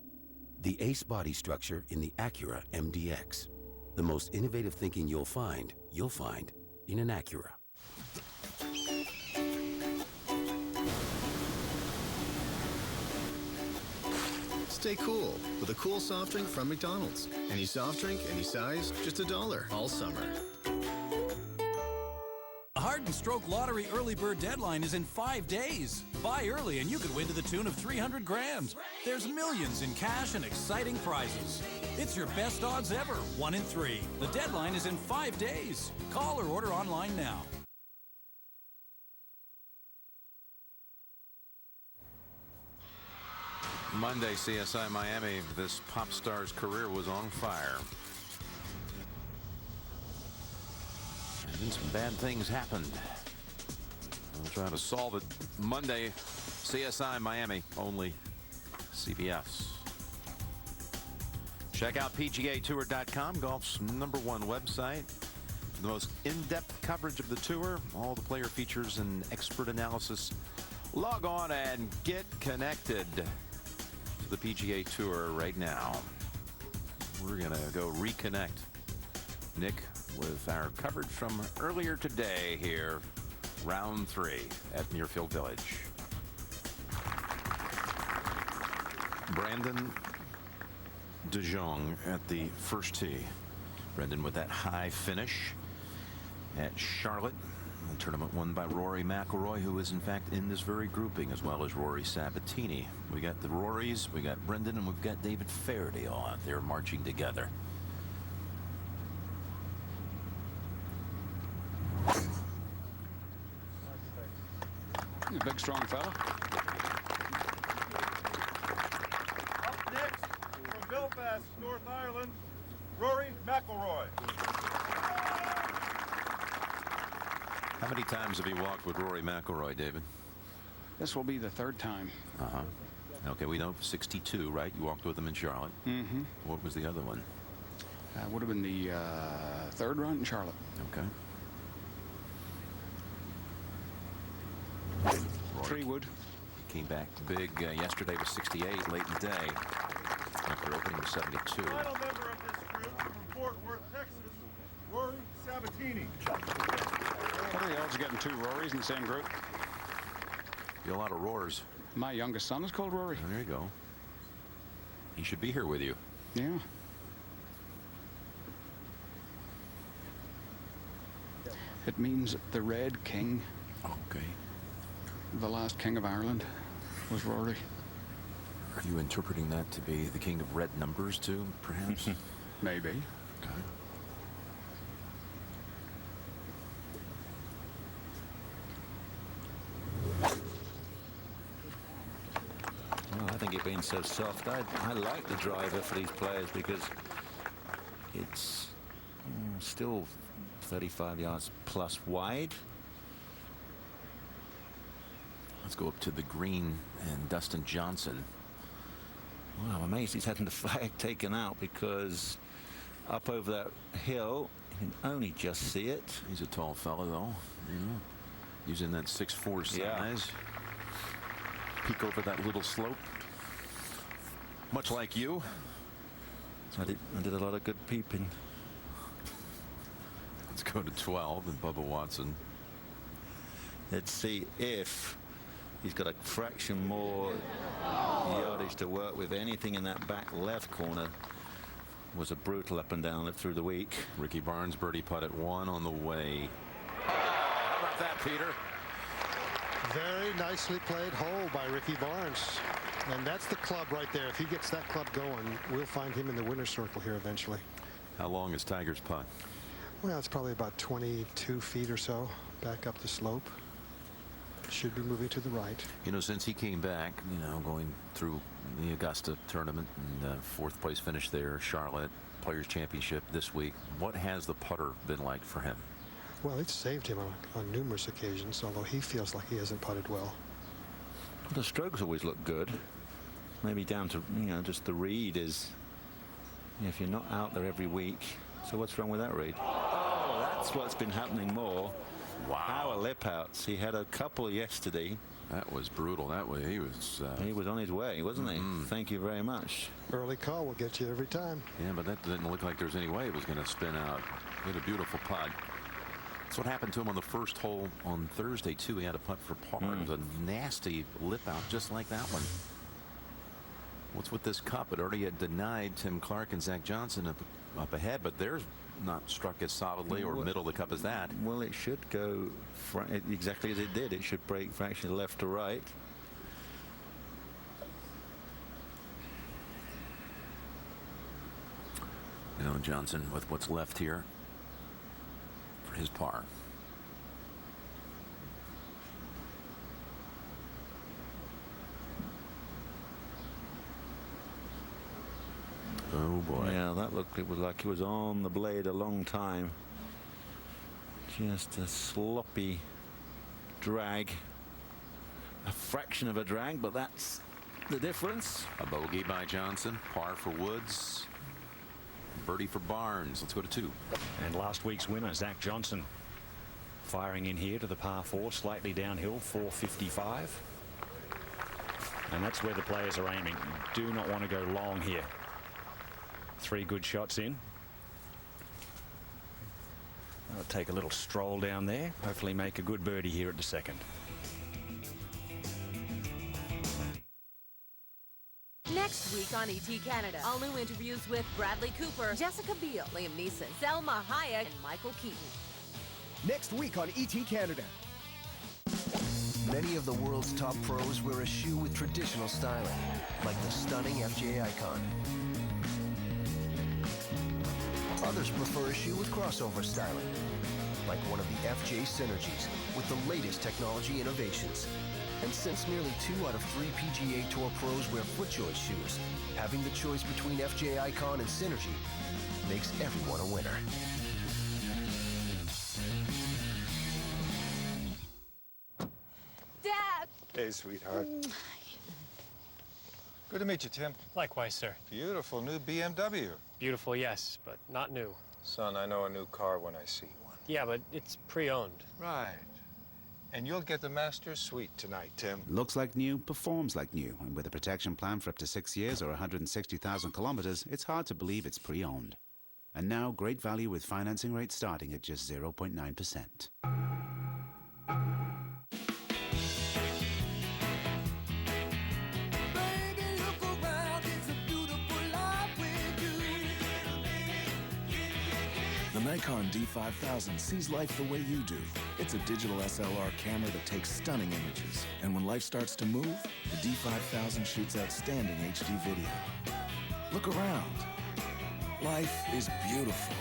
The ACE body structure in the Acura MDX. The most innovative thinking you'll find in an Acura. Stay cool with a cool soft drink from McDonald's. Any soft drink, any size, just $1 all summer. The Hard and Stroke Lottery early bird deadline is in 5 days. Buy early and you could win to the tune of $300 grand. There's millions in cash and exciting prizes. It's your best odds ever, 1 in 3. The deadline is in 5 days. Call or order online now. Monday, CSI Miami, this pop star's career was on fire. And then some bad things happened. We'll try to solve it Monday CSI Miami, only CBS. Check out PGAtour.com, golf's #1 website. For the most in-depth coverage of the tour, all the player features and expert analysis. Log on and get connected to the PGA Tour right now. We're going to go reconnect Nick with our coverage from earlier today here, round 3 at Muirfield Village. Brandon De Jong at the first tee. Brendan with that high finish at Charlotte. The tournament won by Rory McIlroy, who is in fact in this very grouping, as well as Rory Sabatini. We got the Rorys, we got Brendan, and we've got David Feherty all out there marching together. A big, strong fella. Up next, from Belfast, North Ireland, Rory McIlroy. How many times have you walked with Rory McIlroy, David? This will be the 3rd time. Okay, we know 62, right? You walked with him in Charlotte. Mm-hmm. What was the other one? Would have been the 3rd run in Charlotte. Okay. Treewood. He came back big yesterday with 68 late in the day. After opening with 72. Final member of this group from Fort Worth, Texas, Rory Sabatini. What are the odds of getting 2 Rorys in the same group? Be a lot of roars. My youngest son is called Rory. There you go. He should be here with you. Yeah. It means the Red King. Okay. The last king of Ireland was Rory. Are you interpreting that to be the king of red numbers too, perhaps? Maybe. Okay. Well, I think it being so soft, I like the driver for these players because it's still 35 yards plus wide. Let's go up to the green and Dustin Johnson. Well, I'm amazed he's having the flag taken out because up over that hill, you can only just see it. He's a tall fella, though. Using that 6'4" size. Peek over that little slope. Much like you. I did a lot of good peeping. Let's go to 12 and Bubba Watson. Let's see if he's got a fraction more yardage to work with. Anything in that back left corner was a brutal up and down through the week. Ricky Barnes birdie putt at 1 on the way. How about that, Peter? Very nicely played hole by Ricky Barnes. And that's the club right there. If he gets that club going, we'll find him in the winner's circle here eventually. How long is Tiger's putt? Well, it's probably about 22 feet or so back up the slope. Should be moving to the right. You know, since he came back, going through the Augusta tournament and 4th place finish there, Charlotte, Players Championship this week, what has the putter been like for him? Well, it's saved him on numerous occasions, although he feels like he hasn't putted well. The strokes always look good. Maybe down to, just the read is, if you're not out there every week. So what's wrong with that read? Oh, that's what's been happening more. Wow. Power lip outs. He had a couple yesterday. That was brutal. That way he was on his way, wasn't he? Thank you very much. Early call will get you every time. Yeah, but that didn't look like there's any way it was going to spin out. He had a beautiful putt. That's what happened to him on the first hole on Thursday too. He had a putt for par. It was a nasty lip out just like that one. What's with this cup? It already had denied Tim Clark and Zach Johnson up ahead, but they're not struck as solidly or middle of the cup as that. Well, it should go exactly as it did. It should break fractionally left to right. Johnson with what's left here for his par. Oh boy. Yeah, that looked, it was like he was on the blade a long time. Just a sloppy drag. a fraction of a drag, but that's the difference. A bogey by Johnson, par for Woods, birdie for Barnes. Let's go to 2. And last week's winner, Zach Johnson, firing in here to the par 4, slightly downhill, 455. And that's where the players are aiming. You do not want to go long here. 3 good shots in. I'll take a little stroll down there. Hopefully make a good birdie here at the second. Next week on ET Canada, all new interviews with Bradley Cooper, Jessica Biel, Liam Neeson, Selma Hayek, and Michael Keaton. Next week on ET Canada. Many of the world's top pros wear a shoe with traditional styling, like the stunning FJ Icon. Others prefer a shoe with crossover styling, like one of the FJ Synergies with the latest technology innovations. And since nearly 2 out of 3 PGA Tour pros wear FootJoy shoes, having the choice between FJ Icon and Synergy makes everyone a winner. Dad! Hey, sweetheart. Good to meet you, Tim. Likewise, sir. Beautiful new BMW. Beautiful, yes, but not new. Son, I know a new car when I see one. Yeah, but it's pre-owned. Right. And you'll get the master suite tonight, Tim. Looks like new, performs like new. And with a protection plan for up to 6 years or 160,000 kilometers, it's hard to believe it's pre-owned. And now, great value with financing rates starting at just 0.9%. The Nikon D5000 sees life the way you do. It's a digital SLR camera that takes stunning images. And when life starts to move, the D5000 shoots outstanding HD video. Look around. Life is beautiful.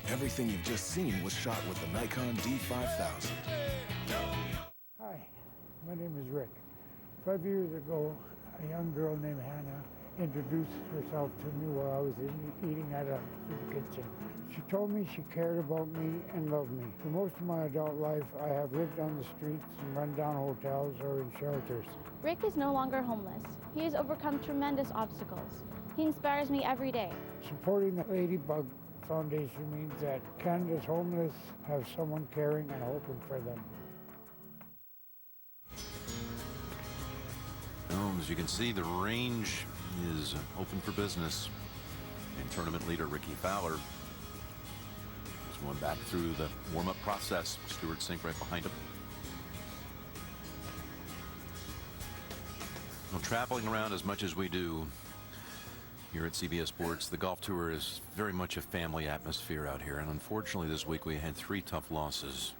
Everything you've just seen was shot with the Nikon D5000. Hi, my name is Rick. 5 years ago, a young girl named Hannah introduced herself to me while I was eating at a soup kitchen. She told me she cared about me and loved me. For most of my adult life, I have lived on the streets and run down hotels or in shelters. Rick is no longer homeless. He has overcome tremendous obstacles. He inspires me every day. Supporting the Ladybug Foundation means that Canada's homeless have someone caring and hoping for them. Well, as you can see, the range is open for business. And tournament leader Ricky Fowler is going back through the warm-up process. Stuart Sink right behind him. Well, traveling around as much as we do here at CBS Sports, the golf tour is very much a family atmosphere out here. And unfortunately, this week we had 3 tough losses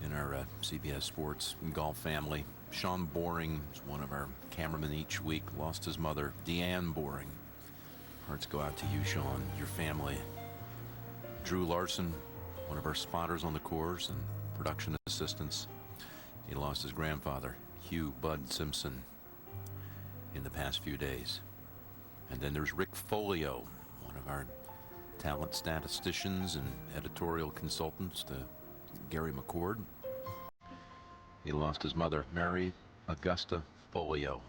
in our CBS Sports golf family. Sean Boring is one of our cameramen each week, lost his mother, Deanne Boring. Hearts go out to you, Sean, your family. Drew Larson, one of our spotters on the course and production assistants. He lost his grandfather, Hugh Bud Simpson, in the past few days. And then there's Rick Folio, one of our talent statisticians and editorial consultants to Gary McCord. He lost his mother, Mary Augusta Folio.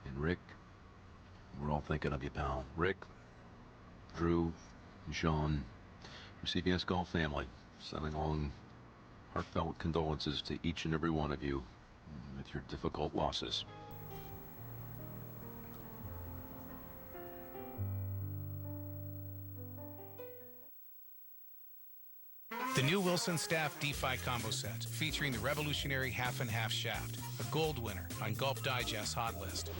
And Rick, we're all thinking of you, pal. Rick, Drew, Sean, your CBS Golf family, sending along heartfelt condolences to each and every one of you with your difficult losses. The new Wilson Staff D-Fi combo set, featuring the revolutionary half and half shaft, a gold winner on Golf Digest's hot list.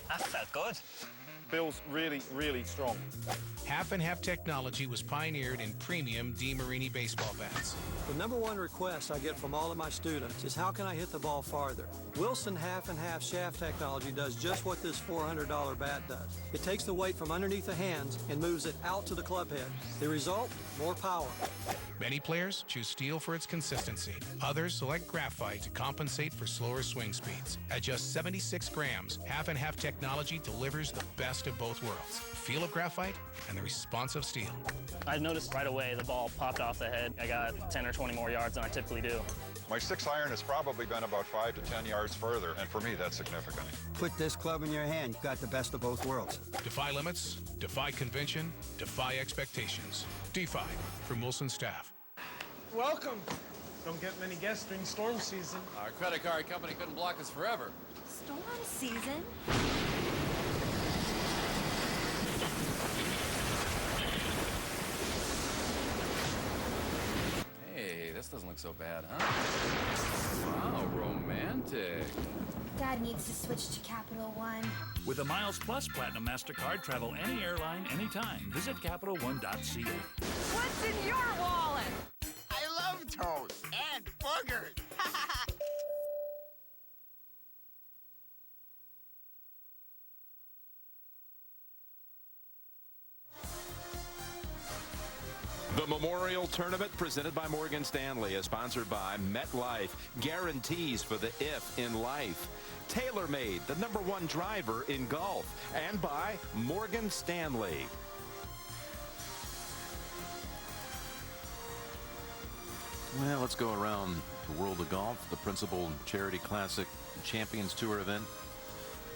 That felt good. Feels really, really strong. Half and half technology was pioneered in premium DeMarini baseball bats. The #1 request I get from all of my students is how can I hit the ball farther? Wilson half and half shaft technology does just what this $400 bat does. It takes the weight from underneath the hands and moves it out to the club head. The result? More power. Many players choose steel for its consistency. Others select graphite to compensate for slower swing speeds. At just 76 grams, half and half technology delivers the best best of both worlds. Feel of graphite and the response of steel. I noticed right away the ball popped off the head. I got 10 or 20 more yards than I typically do. My 6-iron has probably been about 5 to 10 yards further, and for me, that's significant. Put this club in your hand. You've got the best of both worlds. Defy limits, defy convention, defy expectations. D5 from Wilson Staff. Welcome. Don't get many guests during storm season. Our credit card company couldn't block us forever. Storm season? Hey, this doesn't look so bad, huh? Wow, romantic. Dad needs to switch to Capital One. With a Miles Plus Platinum MasterCard, travel any airline, anytime. Visit CapitalOne.ca. What's in your wallet? I love toast and boogers. The Memorial Tournament presented by Morgan Stanley is sponsored by MetLife. Guarantees for the if in life. TaylorMade, the #1 driver in golf. And by Morgan Stanley. Well, let's go around the world of golf. The Principal Charity Classic Champions Tour event.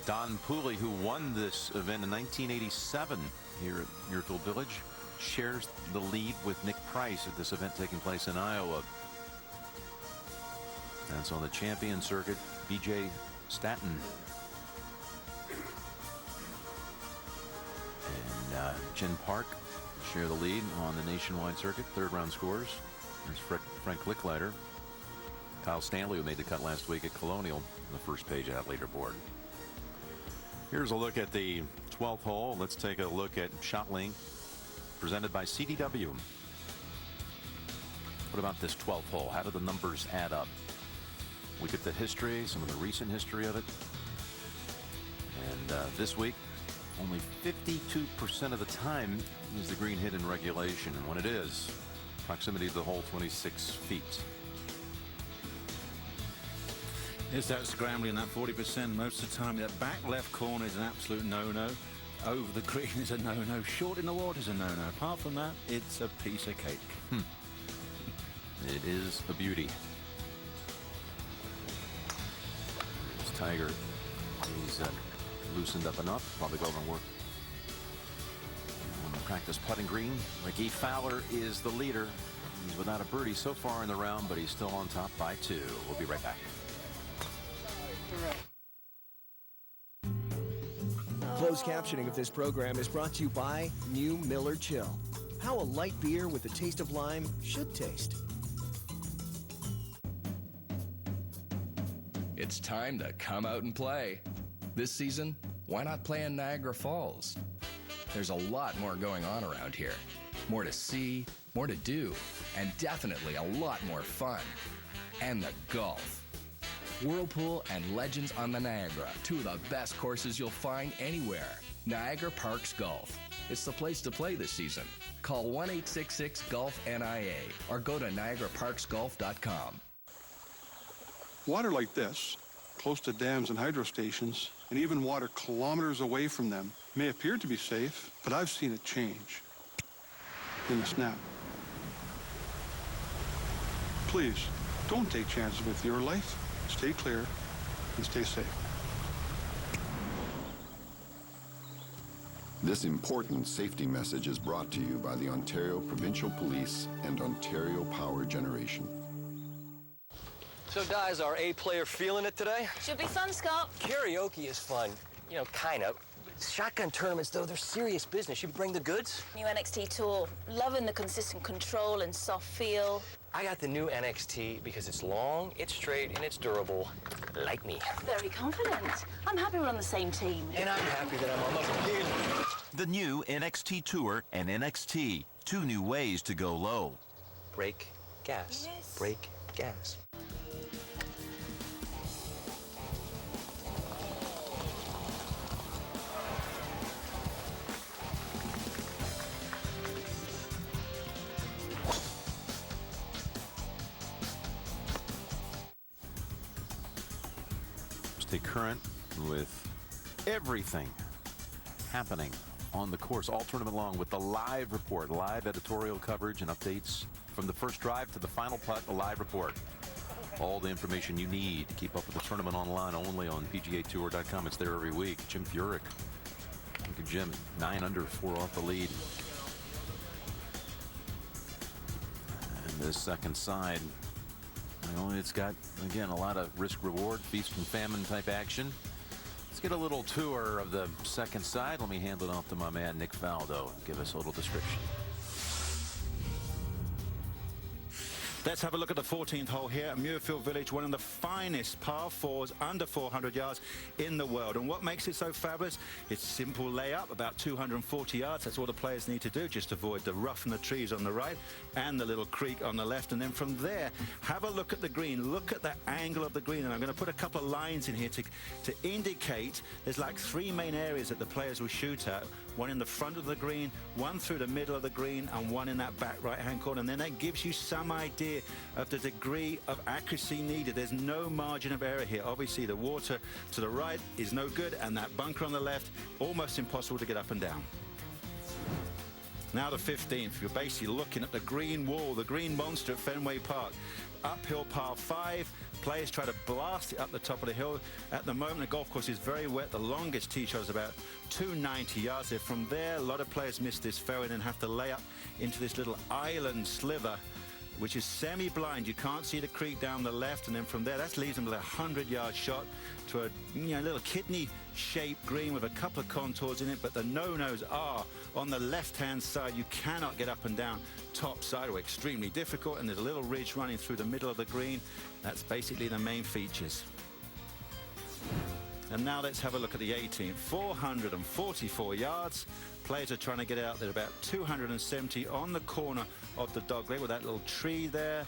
Don Pooley, who won this event in 1987 here at Muirfield Village, shares the lead with Nick Price at this event taking place in Iowa. That's on the champion circuit. BJ Staton. And Jen Park share the lead on the nationwide circuit. Third round scores. There's Frank Licklider. Kyle Stanley, who made the cut last week at Colonial, on the first page of that leaderboard. Here's a look at the 12th hole. Let's take a look at Shot Link, presented by CDW. What about this 12th hole? How do the numbers add up? Look at the history, some of the recent history of it. And this week, only 52% of the time is the green hit in regulation. And when it is, proximity to the hole, 26 feet. Is that scrambling, that 40% most of the time? That back left corner is an absolute no-no. Over the green is a no-no. Short in the water is a no-no. Apart from that, it's a piece of cake. It is a beauty. There's Tiger. He's loosened up enough. Probably go over and work on the practice putting green. Ricky Fowler is the leader. He's without a birdie so far in the round, but he's still on top by 2. We'll be right back. Closed captioning of this program is brought to you by New Miller Chill. How a light beer with a taste of lime should taste. It's time to come out and play. This season, why not play in Niagara Falls? There's a lot more going on around here. More to see, more to do, and definitely a lot more fun. And the golf. Whirlpool and Legends on the Niagara, 2 of the best courses you'll find anywhere. Niagara Parks Golf. It's the place to play this season. Call 1-866-GOLF-NIA or go to NiagaraParksGolf.com. Water like this, close to dams and hydro stations, and even water kilometers away from them, may appear to be safe, but I've seen it change in a snap. Please, don't take chances with your life. Stay clear and stay safe. This important safety message is brought to you by the Ontario Provincial Police and Ontario Power Generation. So, Di, is our A player feeling it today? Should be fun, Scott. Karaoke is fun. You know, kind of. Shotgun tournaments, though, they're serious business. You bring the goods? New NXT tool. Loving the consistent control and soft feel. I got the new NXT because it's long, it's straight, and it's durable. Like me. Very confident. I'm happy we're on the same team. And I'm happy that I'm on the team. The new NXT Tour and NXT. 2 new ways to go low. Brake, gas. Yes. Brake, gas. Stay current with everything happening on the course all tournament long with the live report, live editorial coverage and updates from the first drive to the final putt, a live report. All the information you need to keep up with the tournament online only on PGAtour.com. It's there every week. Jim Furyk. Look at Jim, 9 under, 4 off the lead. And this second side, it's got, again, a lot of risk-reward, feast and famine type action. Let's get a little tour of the second side. Let me hand it off to my man, Nick Faldo. Give us a little description. Let's have a look at the 14th hole here at Muirfield Village, one of the finest par 4s under 400 yards in the world. And what makes it so fabulous? It's simple layup, about 240 yards. That's all the players need to do. Just avoid the rough and the trees on the right and the little creek on the left. And then from there, have a look at the green. Look at the angle of the green. And I'm going to put a couple of lines in here to indicate there's like 3 main areas that the players will shoot at. One in the front of the green, one through the middle of the green, and one in that back right-hand corner. And then that gives you some idea of the degree of accuracy needed. There's no margin of error here. Obviously, the water to the right is no good, and that bunker on the left, almost impossible to get up and down. Now the 15th, you're basically looking at the green wall, the green monster at Fenway Park. Uphill par 5. Players try to blast it up the top of the hill. At the moment, the golf course is very wet. The longest tee shot is about 290 yards. There. From there, a lot of players miss this fairway and have to lay up into this little island sliver, which is semi-blind. You can't see the creek down the left, and then from there, that leaves them with a 100-yard shot to a little kidney-shaped green with a couple of contours in it. But the no-nos are on the left-hand side. You cannot get up and down top side, or extremely difficult, and there's a little ridge running through the middle of the green. That's basically the main features. And now let's have a look at the 18th. 444 yards. Players are trying to get out there about 270 on the corner of the dogleg with that little tree there.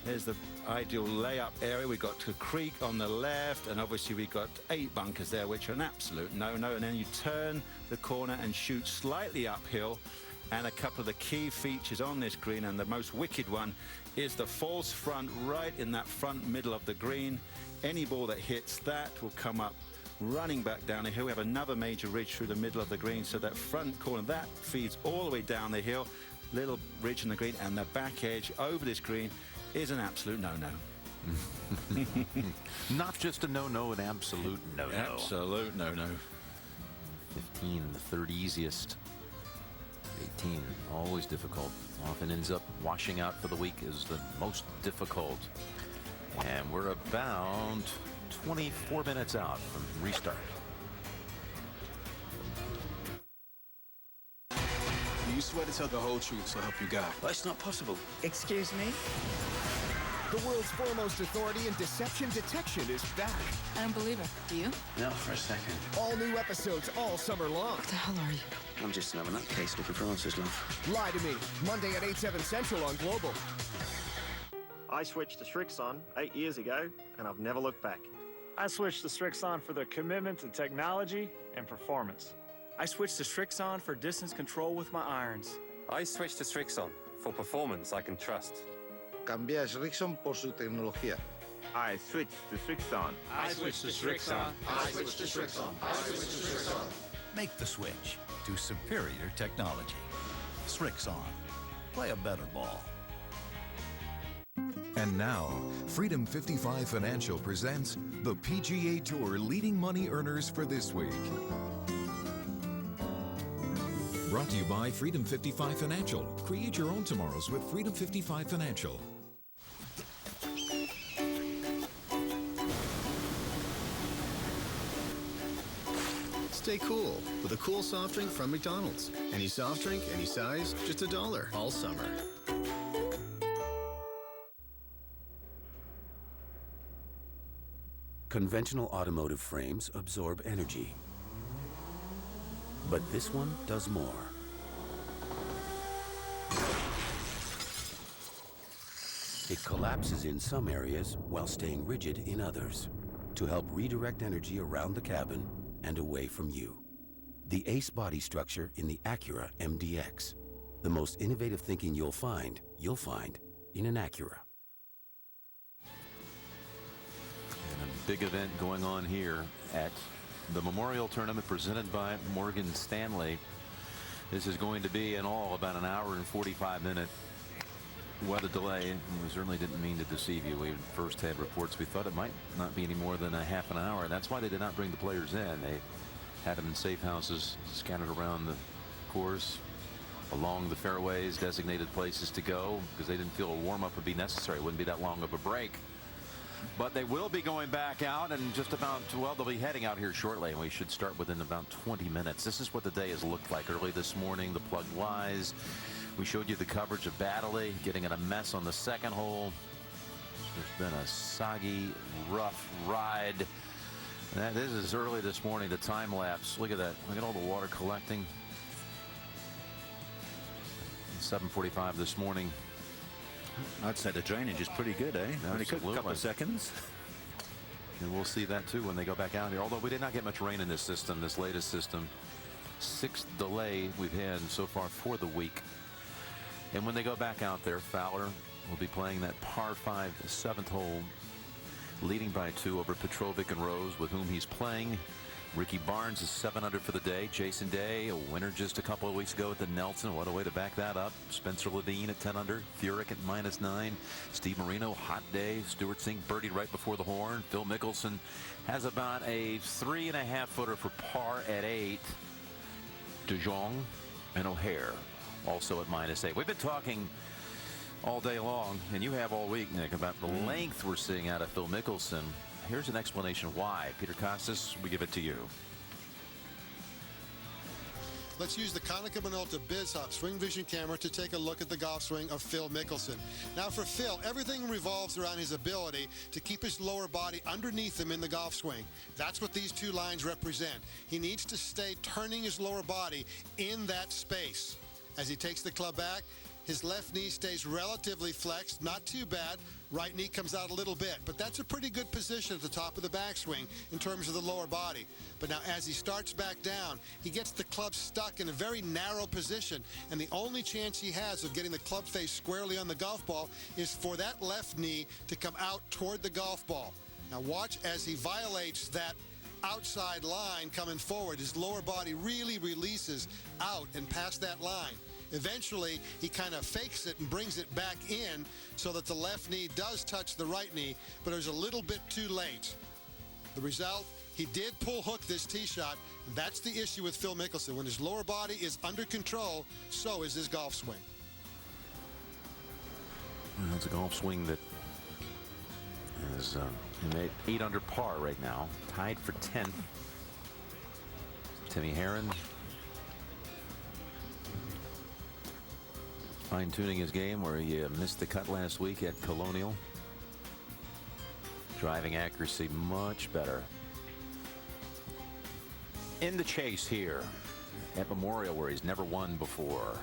There's the ideal layup area. We've got the creek on the left, and obviously we've got 8 bunkers there, which are an absolute no-no. And then you turn the corner and shoot slightly uphill. And a couple of the key features on this green, and the most wicked one is the false front right in that front middle of the green. Any ball that hits that will come up running back down the hill. We have another major ridge through the middle of the green, so that front corner, that feeds all the way down the hill. Little ridge in the green, and the back edge over this green is an absolute no-no. Not just a no-no, an absolute no-no. Absolute no-no. 15, the third easiest. 18, always difficult. Often ends up washing out for the week as the most difficult. And we're about 24 minutes out from restart. You swear to tell the whole truth, so help you God. That's not possible. Excuse me? The world's foremost authority in deception detection is back. I don't believe it. Do you? No, for a second. All new episodes all summer long. What the hell are you? I'm just another nutcase looking for answers, love. Lie to me. Monday at 8, 7 Central on Global. I switched to Strixon 8 years ago, and I've never looked back. I switched to Strixon for their commitment to technology and performance. I switched to Strixon for distance control with my irons. I switched to Strixon for performance I can trust. Cambié a Strixon por su tecnología. I switched to Strixon. I switched to Strixon. I switched to Strixon. I switched to Strixon. Make the switch to superior technology. Strixon. Play a better ball. And now, Freedom 55 Financial presents the PGA Tour leading money earners for this week. Brought to you by Freedom 55 Financial. Create your own tomorrows with Freedom 55 Financial. Stay cool with a cool soft drink from McDonald's. Any soft drink, any size, just $1 all summer. Conventional automotive frames absorb energy. But this one does more. It collapses in some areas while staying rigid in others to help redirect energy around the cabin and away from you. The ACE body structure in the Acura MDX. The most innovative thinking you'll find in an Acura. And a big event going on here at the Memorial Tournament presented by Morgan Stanley. This is going to be in all about an hour and 45-minute weather delay. We certainly didn't mean to deceive you. We first had reports we thought it might not be any more than a half an hour. That's why they did not bring the players in. They had them in safe houses scattered around the course, along the fairways, designated places to go, because they didn't feel a warm-up would be necessary. It wouldn't be that long of a break. But they will be going back out, and just about, well, they'll be heading out here shortly, and we should start within about 20 minutes. This is what the day has looked like early this morning. The plugged lies. We showed you the coverage of Baddeley getting in a mess on the second hole. There's been a soggy, rough ride. This is early this morning, the time lapse. Look at that. Look at all the water collecting. 7:45 this morning. I'd say the drainage is pretty good, eh? Only took a couple of seconds. And we'll see that too when they go back out here. Although we did not get much rain in this system, this latest system. 6th delay we've had so far for the week. And when they go back out there, Fowler will be playing that par 5 7th hole, leading by 2 over Petrovic and Rose, with whom he's playing. Ricky Barnes is 7 under for the day. Jason Day, a winner just a couple of weeks ago at the Nelson. What a way to back that up. Spencer Levine at 10 under. Furyk at -9. Steve Marino, hot day. Stuart Singh birdied right before the horn. Phil Mickelson has about a 3.5 footer for par at 8. De Jong and O'Hare also at -8. We've been talking all day long, and you have all week, Nick, about the length we're seeing out of Phil Mickelson. Here's an explanation why. Peter Costas, we give it to you. Let's use the Konica Minolta BizHub Swing Vision camera to take a look at the golf swing of Phil Mickelson. Now for Phil, everything revolves around his ability to keep his lower body underneath him in the golf swing. That's what these 2 lines represent. He needs to stay turning his lower body in that space. As he takes the club back, his left knee stays relatively flexed, not too bad. Right knee comes out a little bit, but that's a pretty good position at the top of the backswing in terms of the lower body. But now as he starts back down, he gets the club stuck in a very narrow position, and the only chance he has of getting the club face squarely on the golf ball is for that left knee to come out toward the golf ball. Now watch as he violates that outside line coming forward. His lower body really releases out and past that line. Eventually, he kind of fakes it and brings it back in so that the left knee does touch the right knee, but it was a little bit too late. The result, he did pull hook this tee shot. That's the issue with Phil Mickelson. When his lower body is under control, so is his golf swing. Well, it's a golf swing that is 8 under par right now, tied for 10th. Timmy Herron fine-tuning his game where he missed the cut last week at Colonial. Driving accuracy much better. In the chase here at Memorial, where he's never won before.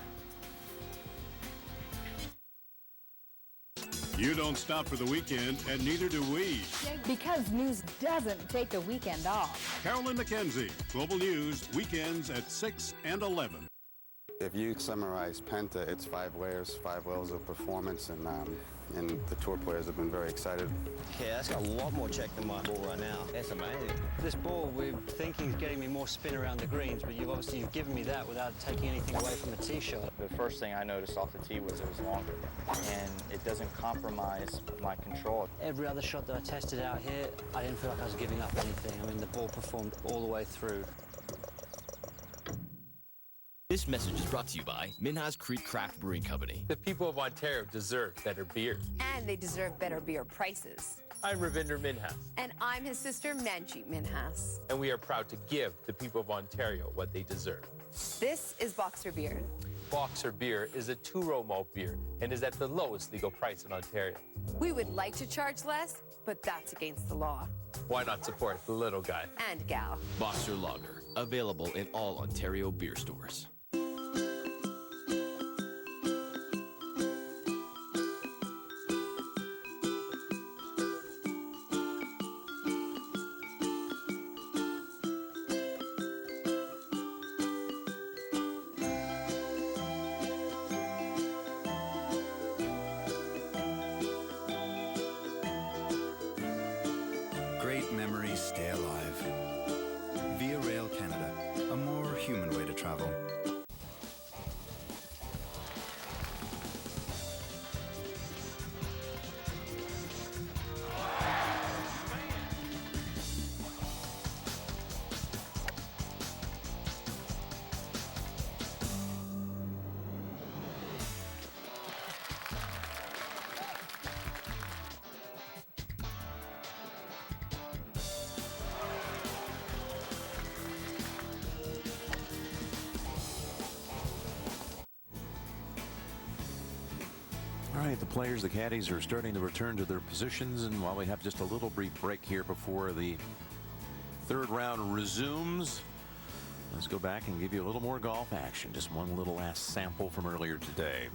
You don't stop for the weekend, and neither do we. Because news doesn't take the weekend off. Carolyn McKenzie, Global News, weekends at 6 and 11. If you summarize Penta, it's 5 layers, 5 levels of performance, and the tour players have been very excited. Yeah, that's got a lot more check than my ball right now. That's amazing. This ball, we're thinking is getting me more spin around the greens, but you've given me that without taking anything away from the tee shot. The first thing I noticed off the tee was it was longer, and it doesn't compromise my control. Every other shot that I tested out here, I didn't feel like I was giving up anything. I mean, the ball performed all the way through. This message is brought to you by Minhas Creek Craft Brewing Company. The people of Ontario deserve better beer. And they deserve better beer prices. I'm Ravinder Minhas. And I'm his sister, Manjeet Minhas. And we are proud to give the people of Ontario what they deserve. This is Boxer Beer. Boxer Beer is a 2-row malt beer and is at the lowest legal price in Ontario. We would like to charge less, but that's against the law. Why not support the little guy? And gal. Boxer Lager, available in all Ontario beer stores. travel. All right, the players, the caddies are starting to return to their positions, and while we have just a little brief break here before the third round resumes, let's go back and give you a little more golf action. Just one little last sample from earlier today.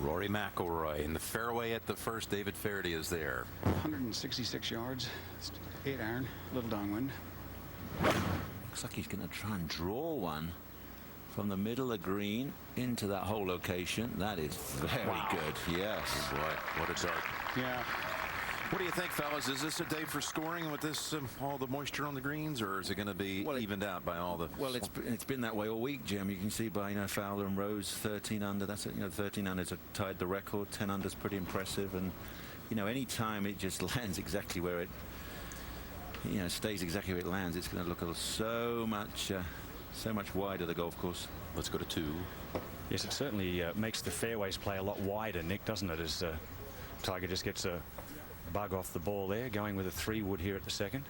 Rory McIlroy in the fairway at the first. David Feherty is there. 166 yards, 8 iron, little downwind. Looks like he's going to try and draw one from the middle of the green into that hole location. That is very good. Yes. Oh boy, what a dart. Yeah. What do you think, fellas? Is this a day for scoring with this all the moisture on the greens, or is it going to be evened out by all the? Well, it's been that way all week, Jim. You can see by Fowler and Rose 13 under. That's 13 unders have tied the record. 10 unders pretty impressive, and any time it just lands exactly where it stays exactly where it lands, it's going to look so much wider, the golf course. Let's go to 2. Yes, it certainly makes the fairways play a lot wider, Nick, doesn't it? As Tiger just gets a bug off the ball there, going with a 3-wood here at the second.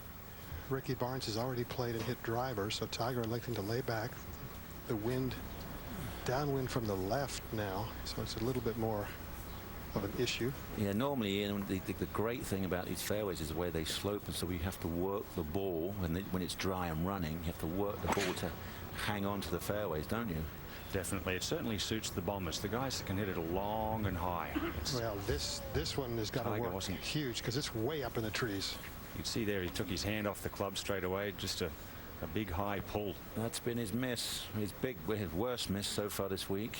Ricky Barnes has already played and hit driver, so Tiger electing to lay back. The wind, downwind from the left now, so it's a little bit more of an issue. Yeah, normally, the great thing about these fairways is the way they slope, and so we have to work the ball when it's dry and running. You have to work the ball to hang on to the fairways, don't you? Definitely. It certainly suits the bombers, the guys that can hit it long and high. Well, this one has got to work huge because it's way up in the trees. You can see there he took his hand off the club straight away. Just a big high pull. That's been his miss, his worst miss so far this week.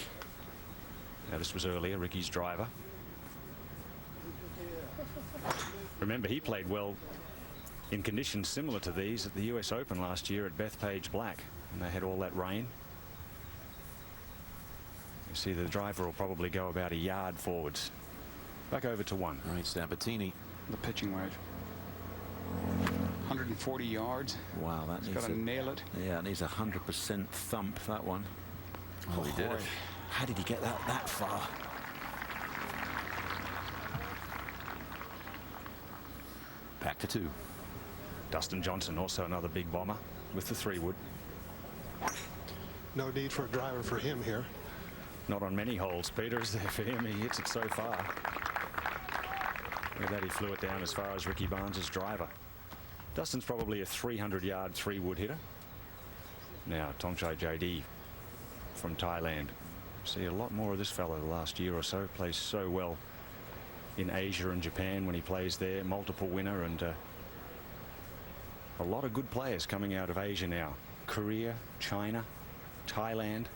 Now this was earlier, Ricky's driver. Remember, he played well in conditions similar to these at the US Open last year at Bethpage Black, and they had all that rain. You see the driver will probably go about a yard forwards. Back over to 1. All right, Sabatini. The pitching wedge. 140 yards. Wow, He's got to nail it. Yeah, it needs 100% thump, that one. Oh, he did it. How did he get that far? Back to 2. Dustin Johnson, also another big bomber with the 3-wood. No need for a driver for him here. Not on many holes, Peter, is there for him? He hits it so far. Look at that, he flew it down as far as Ricky Barnes' driver. Dustin's probably a 300-yard 3-wood hitter. Now, Tongchai JD from Thailand. See a lot more of this fellow the last year or so. Plays so well in Asia and Japan when he plays there. Multiple winner, and a lot of good players coming out of Asia now. Korea, China, Thailand.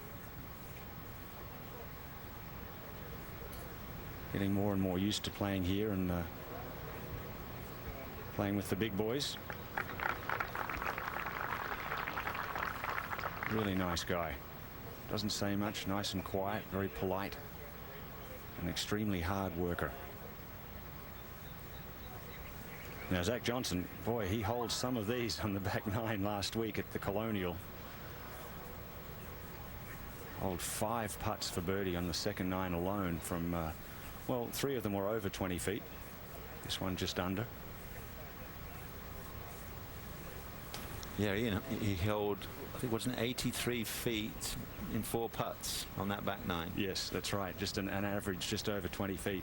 Getting more and more used to playing here and playing with the big boys. Really nice guy. Doesn't say much, nice and quiet, very polite. An extremely hard worker. Now Zach Johnson, boy, he holds some of these on the back 9 last week at the Colonial. Hold 5 putts for birdie on the second 9 alone from, well, 3 of them were over 20 feet. This one just under. Yeah, he held, I think, wasn't it 83 feet in 4 putts on that back 9. Yes, that's right. Just an average just over 20 feet.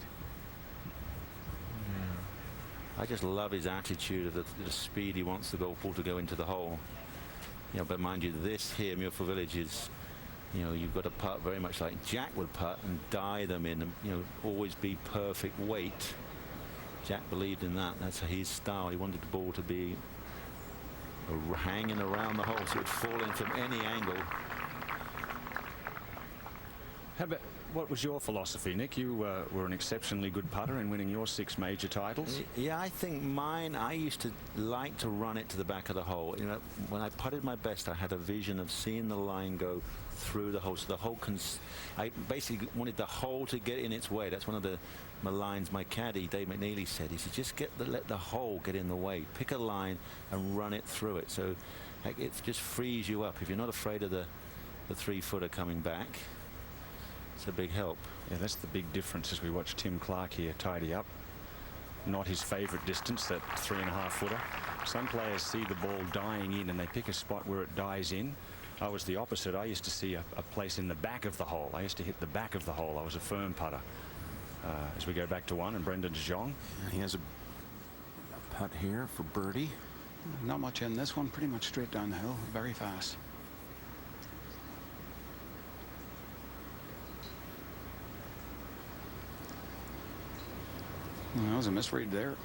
I just love his attitude of the speed he wants the golf ball to go into the hole. But mind you, this here, Muirfield Village, is, you've got to putt very much like Jack would putt and die them in, and, always be perfect weight. Jack believed in that. That's his style. He wanted the ball to be hanging around the hole so it would fall in from any angle. How What was your philosophy, Nick? You were an exceptionally good putter in winning your 6 major titles. Yeah, I think mine, I used to like to run it to the back of the hole. You know, when I putted my best, I had a vision of seeing the line go through the hole. So the hole I basically wanted the hole to get in its way. That's one of my lines my caddy, Dave McNeely, said. He said, just let the hole get in the way. Pick a line and run it through it. So it just frees you up. If you're not afraid of the 3-footer coming back, it's a big help. Yeah, that's the big difference as we watch Tim Clark here tidy up. Not his favourite distance, that 3.5-footer. Some players see the ball dying in and they pick a spot where it dies in. I was the opposite. I used to see a place in the back of the hole. I used to hit the back of the hole. I was a firm putter. As we go back to 1, and Brendan de Jong. He has a putt here for birdie. Not much in this one. Pretty much straight down the hill. Very fast. Well, that was a misread there.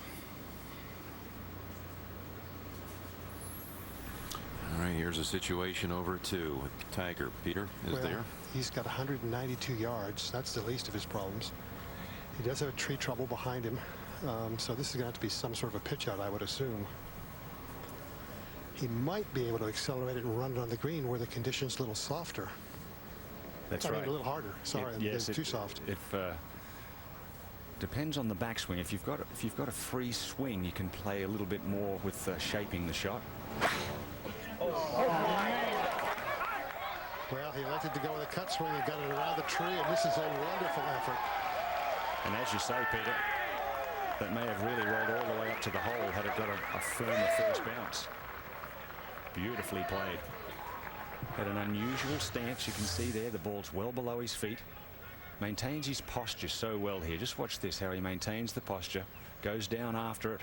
All right, here's a situation over 2 with Tiger. Peter is there. He's got 192 yards. That's the least of his problems. He does have a tree trouble behind him, so this is going to have to be some sort of a pitch out, I would assume. He might be able to accelerate it and run it on the green where the condition's a little softer. That's right. A little harder. Sorry, yes, it's too soft. Depends on the backswing. If you've got a free swing, you can play a little bit more with shaping the shot. Well, he elected to go with a cut swing and got it around the tree, and this is a wonderful effort. And as you say, Peter, that may have really rolled all the way up to the hole had it got a firmer first bounce. Beautifully played. Had an unusual stance. You can see there the ball's well below his feet. Maintains his posture so well here. Just watch this, how he maintains the posture, goes down after it,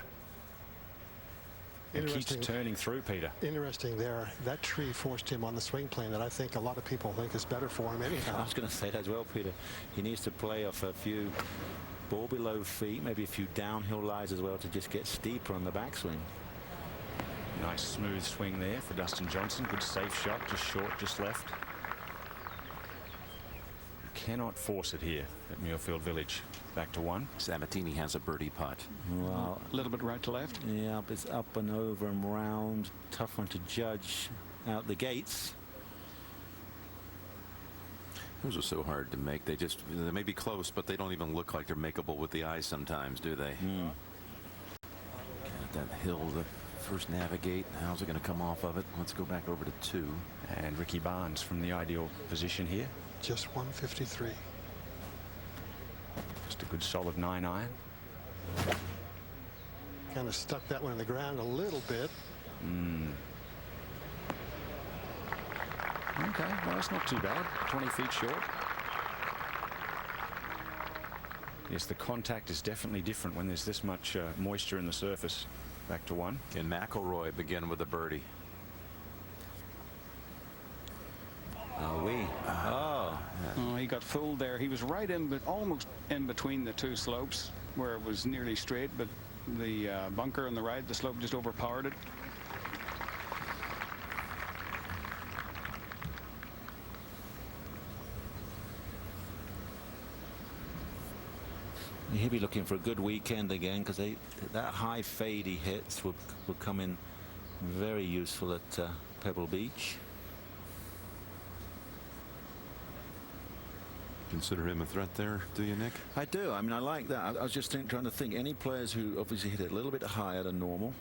and keeps turning through, Peter. Interesting there. That tree forced him on the swing plane that I think a lot of people think is better for him anyhow. I was going to say that as well, Peter. He needs to play off a few ball below feet, maybe a few downhill lies as well to just get steeper on the backswing. Nice smooth swing there for Dustin Johnson. Good safe shot, just short, just left. Cannot force it here at Muirfield Village. Back to 1. Sabatini has a birdie putt. Well, a little bit right to left. Yeah, it's up and over and round. Tough one to judge out the gates. Those are so hard to make. They may be close, but they don't even look like they're makeable with the eye sometimes, do they? That hill to first navigate. How's it going to come off of it? Let's go back over to 2. And Ricky Barnes from the ideal position here. Just 153. Just a good solid 9 iron. Kind of stuck that one in the ground a little bit. Okay, well, that's not too bad. 20 feet short. Yes, the contact is definitely different when there's this much moisture in the surface. Back to 1. And McIlroy begin with a birdie. Oh, he got fooled there. He was right in, but almost in between the 2 slopes where it was nearly straight, but the bunker on the right, the slope just overpowered it. He'll be looking for a good weekend again, because that high fade he hits will come in very useful at Pebble Beach. Consider him a threat there, do you, Nick? I do. I mean, I like that. I was just trying to think any players who obviously hit it a little bit higher than normal.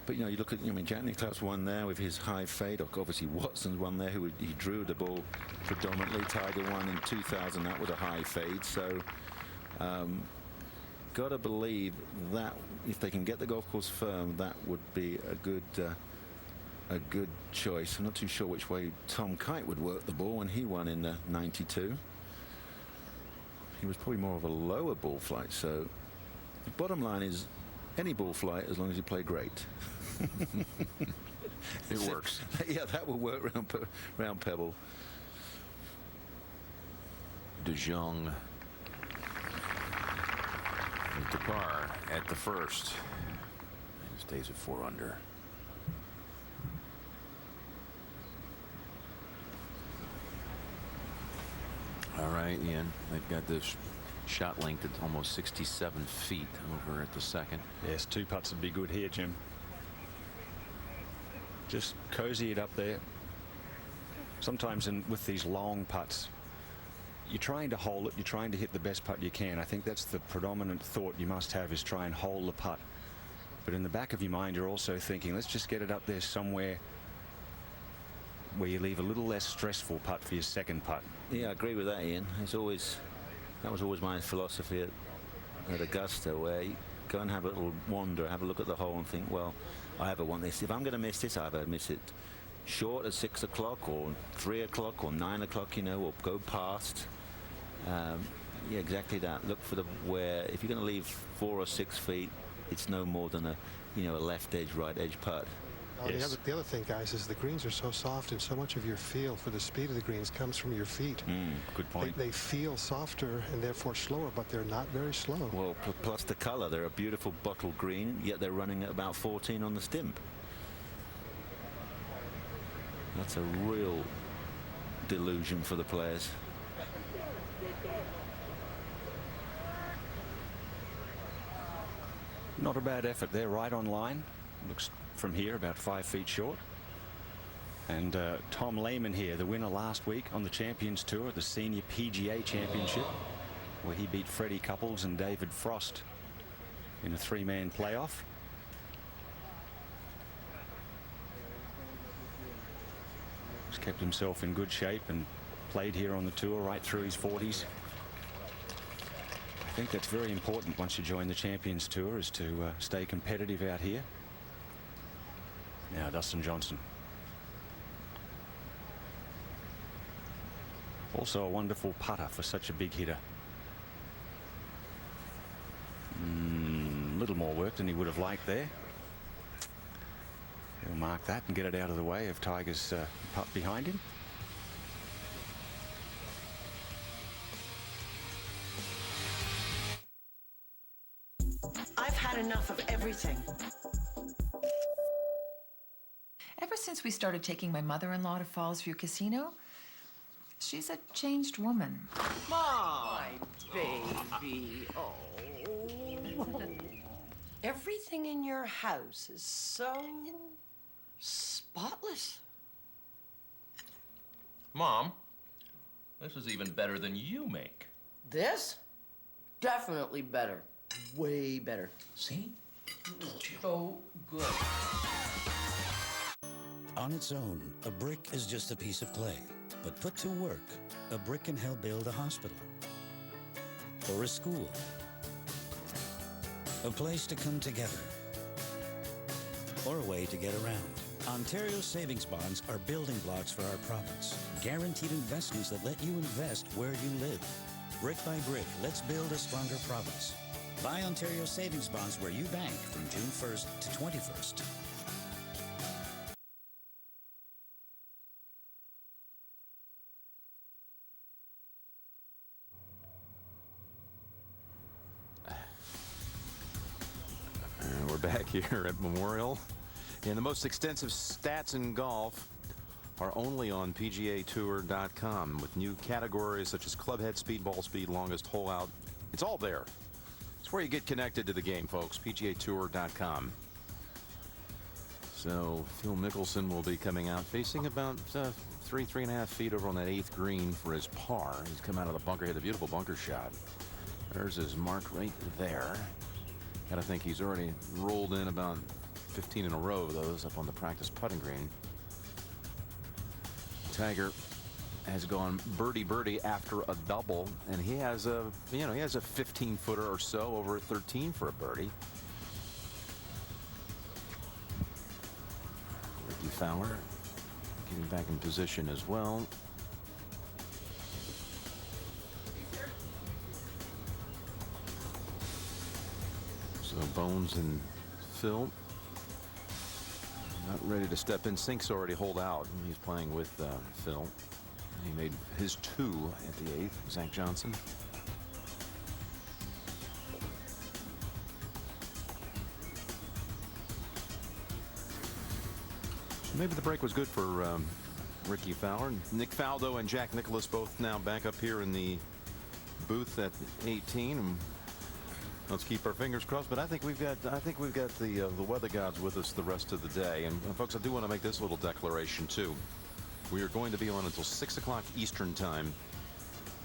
But, you know, you look at, I mean, Jack Nicklaus won there with his high fade. Obviously, Watson's won there, he drew the ball predominantly. Tiger won in 2000. That was a high fade. So, got to believe that if they can get the golf course firm, that would be a good choice. I'm not too sure which way Tom Kite would work the ball when he won in '92. He was probably more of a lower ball flight. So the bottom line is any ball flight as long as you play great. It works. Yeah, that will work round Pebble. De Jong to par at the first. He stays at 4 under. All right. right, Ian. They've got this shot length at almost 67 feet over at the second. Yes, 2 putts would be good here, Jim. Just cozy it up there. Sometimes with these long putts, you're trying to hold it, you're trying to hit the best putt you can. I think that's the predominant thought you must have, is try and hold the putt. But in the back of your mind, you're also thinking, let's just get it up there somewhere where you leave a little less stressful putt for your second putt. Yeah, I agree with that, Ian. That was always my philosophy at Augusta, where you go and have a little wander, have a look at the hole and think, well, I either want this. If I'm going to miss this, I either miss it short at 6 o'clock or 3 o'clock or 9 o'clock, or go past. Yeah, exactly that. Look for where if you're going to leave 4 or 6 feet, it's no more than a left edge, right edge putt. Yes. The other thing, guys, is the greens are so soft, and so much of your feel for the speed of the greens comes from your feet. Good point. They feel softer and therefore slower, but they're not very slow. Well, plus the color. They're a beautiful bottle green, yet they're running at about 14 on the stimp. That's a real delusion for the players. Not a bad effort there, right on line. Looks from here about 5 feet short. And Tom Lehman here, the winner last week on the Champions Tour at the Senior PGA Championship, where he beat Freddie Couples and David Frost in a 3-man playoff. He's kept himself in good shape and played here on the tour right through his 40s. I think that's very important once you join the Champions Tour, is to stay competitive out here. Now Dustin Johnson. Also a wonderful putter for such a big hitter. A little more work than he would have liked there. He'll mark that and get it out of the way of Tiger's putt behind him. I've had enough of everything. Ever since we started taking my mother-in-law to Fallsview Casino, she's a changed woman. My baby. Oh. Everything in your house is so spotless. Mom, this is even better than you make. This? Definitely better. Way better. See? So good. On its own, a brick is just a piece of clay. But put to work, a brick can help build a hospital, or a school, a place to come together, or a way to get around. Ontario savings bonds are building blocks for our province. Guaranteed investments that let you invest where you live. Brick by brick, let's build a stronger province. Buy Ontario savings bonds where you bank from June 1st to 21st. We're back here at Memorial, and the most extensive stats in golf are only on PGAtour.com, with new categories such as clubhead speed, ball speed, longest hole out. It's all there. It's where you get connected to the game, folks. PGAtour.com. So Phil Mickelson will be coming out facing about 3.5 feet over on that 8th green for his par. He's come out of the bunker, hit a beautiful bunker shot. There's his mark right there. Gotta think he's already rolled in about 15 in a row of those up on the practice putting green. Tiger has gone birdie after a double, and he has a 15-footer or so over at 13 for a birdie. Ricky Fowler getting back in position as well. So Bones and Phil not ready to step in. Sink's already holed out. He's playing with Phil. He made his 2 at the 8th. Zach Johnson. So maybe the break was good for Ricky Fowler. Nick Faldo and Jack Nicklaus both now back up here in the booth at 18. And let's keep our fingers crossed. But I think we've got the weather gods with us the rest of the day. And folks, I do want to make this little declaration too. We are going to be on until 6 o'clock Eastern time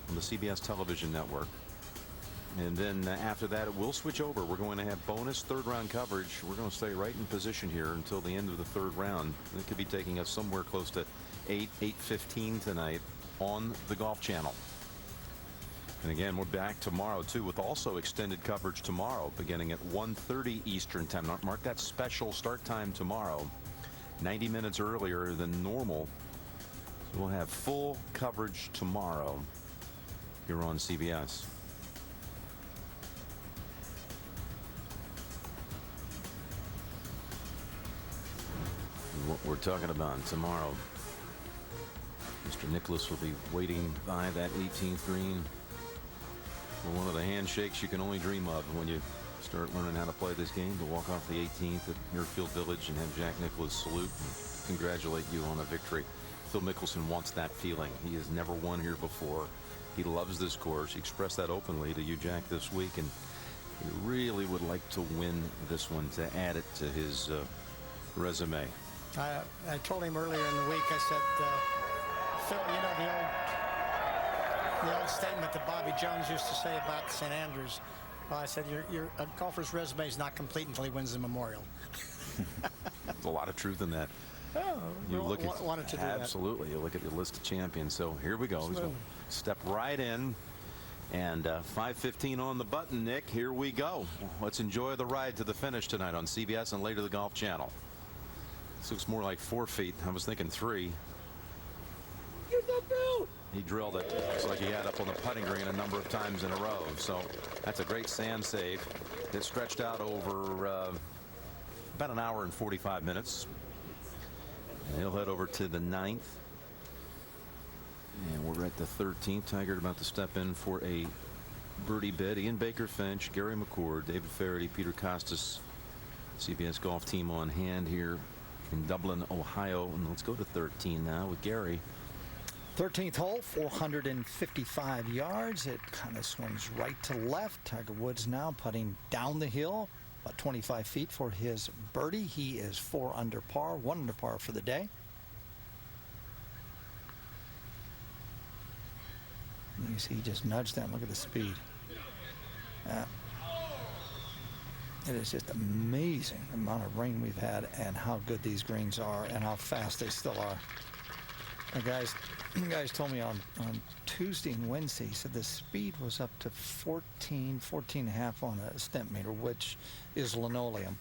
on the CBS television network. And then after that, it will switch over. We're going to have bonus third-round coverage. We're going to stay right in position here until the end of the third round. It could be taking us somewhere close to 8:15 tonight on the Golf Channel. And again, we're back tomorrow, too, with also extended coverage tomorrow, beginning at 1:30 Eastern time. Mark that special start time tomorrow, 90 minutes earlier than normal. So we'll have full coverage tomorrow here on CBS. What we're talking about tomorrow. Mr. Nicklaus will be waiting by that 18th green for one of the handshakes you can only dream of when you start learning how to play this game, to walk off the 18th at Muirfield Village and have Jack Nicklaus salute and congratulate you on a victory. Phil Mickelson wants that feeling. He has never won here before. He loves this course. He expressed that openly to you, Jack, this week, and he really would like to win this one to add it to his resume. I told him earlier in the week, I said, Phil, you know the old statement that Bobby Jones used to say about St. Andrews. Well, I said, a golfer's resume is not complete until he wins the Memorial. There's a lot of truth in that. Oh, you look at wanted to do absolutely. You look at the list of champions. So here we go. So step right in, and 5:15 on the button. Nick, here we go. Let's enjoy the ride to the finish tonight on CBS and later the Golf Channel. This looks more like 4 feet. I was thinking 3. He drilled it. Looks like he had up on the putting green a number of times in a row. So that's a great sand save. It stretched out over about an hour and 45 minutes. And he'll head over to the 9th. And we're at the 13th. Tiger about to step in for a birdie bid. Ian Baker Finch, Gary McCord, David Faraday, Peter Costas. CBS golf team on hand here in Dublin, Ohio. And let's go to 13 now with Gary. 13th hole, 455 yards. It kind of swings right to left. Tiger Woods now putting down the hill, about 25 feet for his birdie. He is 4 under par, 1 under par for the day. You see, he just nudged them. Look at the speed. It is just amazing the amount of rain we've had and how good these greens are and how fast they still are. The guys told me on Tuesday and Wednesday, he said the speed was up to 14 and a half on a stent meter, which is linoleum.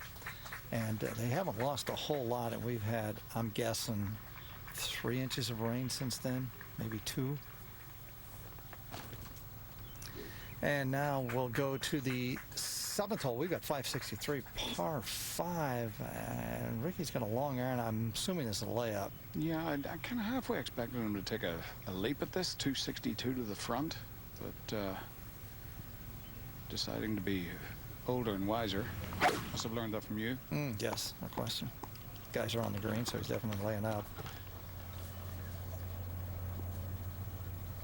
And they haven't lost a whole lot, and we've had, I'm guessing, 3 inches of rain since then, maybe 2. And now we'll go to the 7th hole. We've got 563, par 5. And Ricky's got a long iron. I'm assuming it's a layup. Yeah, I kind of halfway expected him to take a leap at this, 262 to the front. But deciding to be older and wiser. Must have learned that from you. Yes, no question. Guys are on the green, so he's definitely laying up.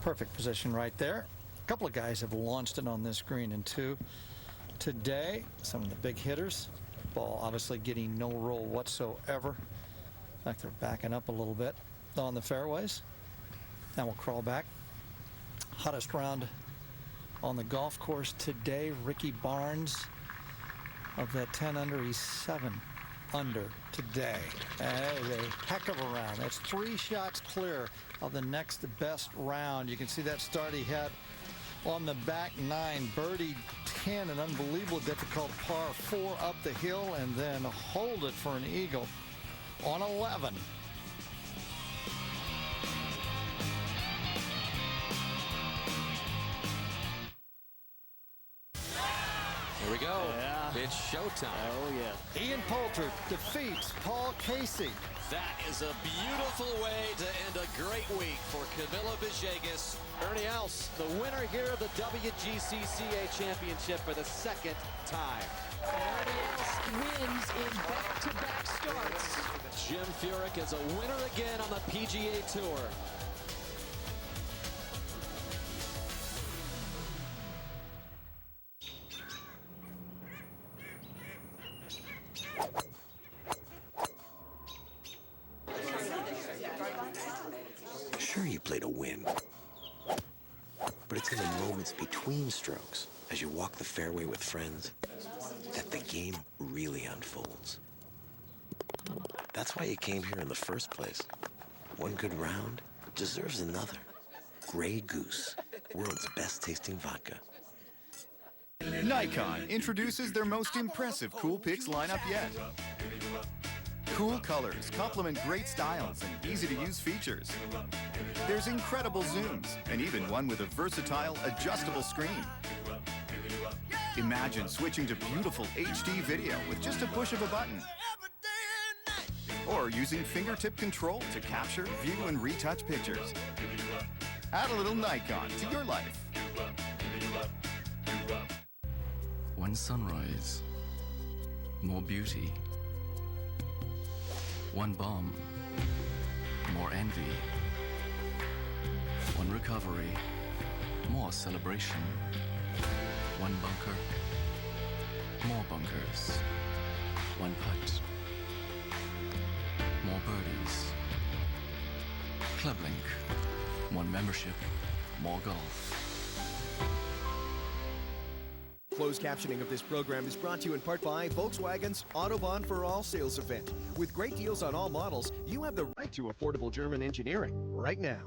Perfect position right there. A couple of guys have launched it on this green in 2 today. Some of the big hitters. Ball obviously getting no roll whatsoever. In fact, they're backing up a little bit on the fairways. Now we'll crawl back. Hottest round on the golf course today. Ricky Barnes of that 10 under. He's 7 under today. That is a heck of a round. That's 3 shots clear of the next best round. You can see that start he had on the back 9, birdie 10, an unbelievable difficult par 4 up the hill, and then hold it for an eagle on 11. Here we go. Yeah. It's showtime. Oh, yeah. Ian Poulter defeats Paul Casey. That is a beautiful way to end a great week for Camilo Villegas. Ernie Els, the winner here of the WGCCA Championship for the 2nd time. Ernie Els wins in back-to-back starts. Jim Furyk is a winner again on the PGA Tour. Sure, you play to win. But it's in the moments between strokes, as you walk the fairway with friends, that the game really unfolds. That's why you came here in the first place. One good round deserves another. Grey Goose, world's best tasting vodka. Nikon introduces their most impressive Cool Picks lineup yet. Cool colors complement great styles and easy-to-use features. There's incredible zooms, and even one with a versatile, adjustable screen. Imagine switching to beautiful HD video with just a push of a button. Or using fingertip control to capture, view, and retouch pictures. Add a little Nikon to your life. One sunrise, more beauty. One bomb, more envy. One recovery, more celebration. One bunker, more bunkers. One putt, more birdies. Club Link, one membership, more golf. Closed captioning of this program is brought to you in part by Volkswagen's Autobahn for All sales event. With great deals on all models, you have the right to affordable German engineering right now.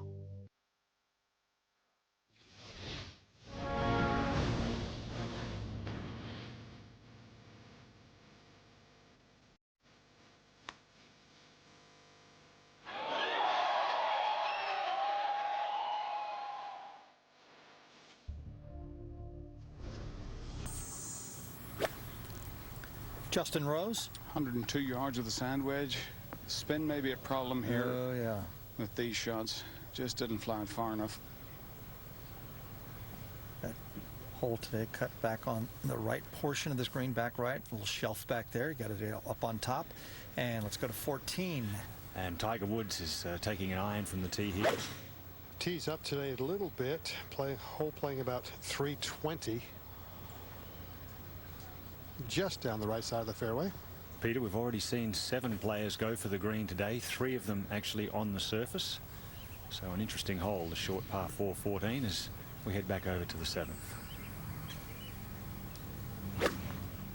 Justin Rose. 102 yards of the sand wedge. Spin may be a problem here. Oh, yeah. With these shots. Just didn't fly it far enough. That hole today cut back on the right portion of this green, back right. A little shelf back there. You got it up on top. And let's go to 14. And Tiger Woods is taking an iron from the tee here. Tees up today a little bit. Hole playing about 320. Just down the right side of the fairway. Peter, we've already seen 7 players go for the green today, 3 of them actually on the surface. So an interesting hole, the short par 4 14, as we head back over to the 7th.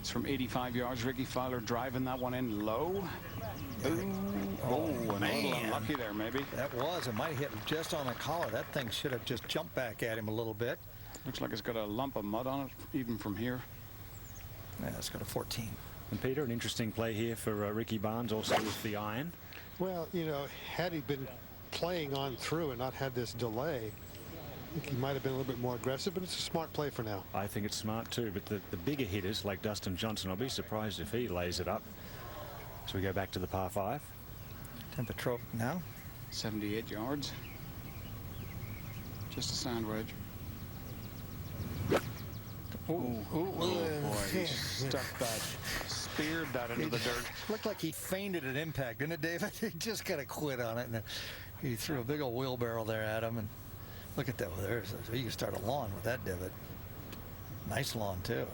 It's from 85 yards. Ricky Fowler driving that one in low. Ooh. Oh, and a little unlucky there, maybe. That was. It might have hit just on the collar. That thing should have just jumped back at him a little bit. Looks like it's got a lump of mud on it, even from here. Yeah, let's go to 14. And Peter, an interesting play here for Ricky Barnes, also with the iron. Well, you know, had he been playing on through and not had this delay, I think he might have been a little bit more aggressive, but it's a smart play for now. I think it's smart too, but the bigger hitters like Dustin Johnson, I'll be surprised if he lays it up. So we go back to the par 5. 10th Throwback now. 78 yards. Just a sand wedge. Oh boy, he stuck that, speared that into the dirt. Looked like he feigned an impact, didn't it, David? He just kind of quit on it, and he threw a big old wheelbarrow there at him. And look at that, so you can start a lawn with that divot. Nice lawn too.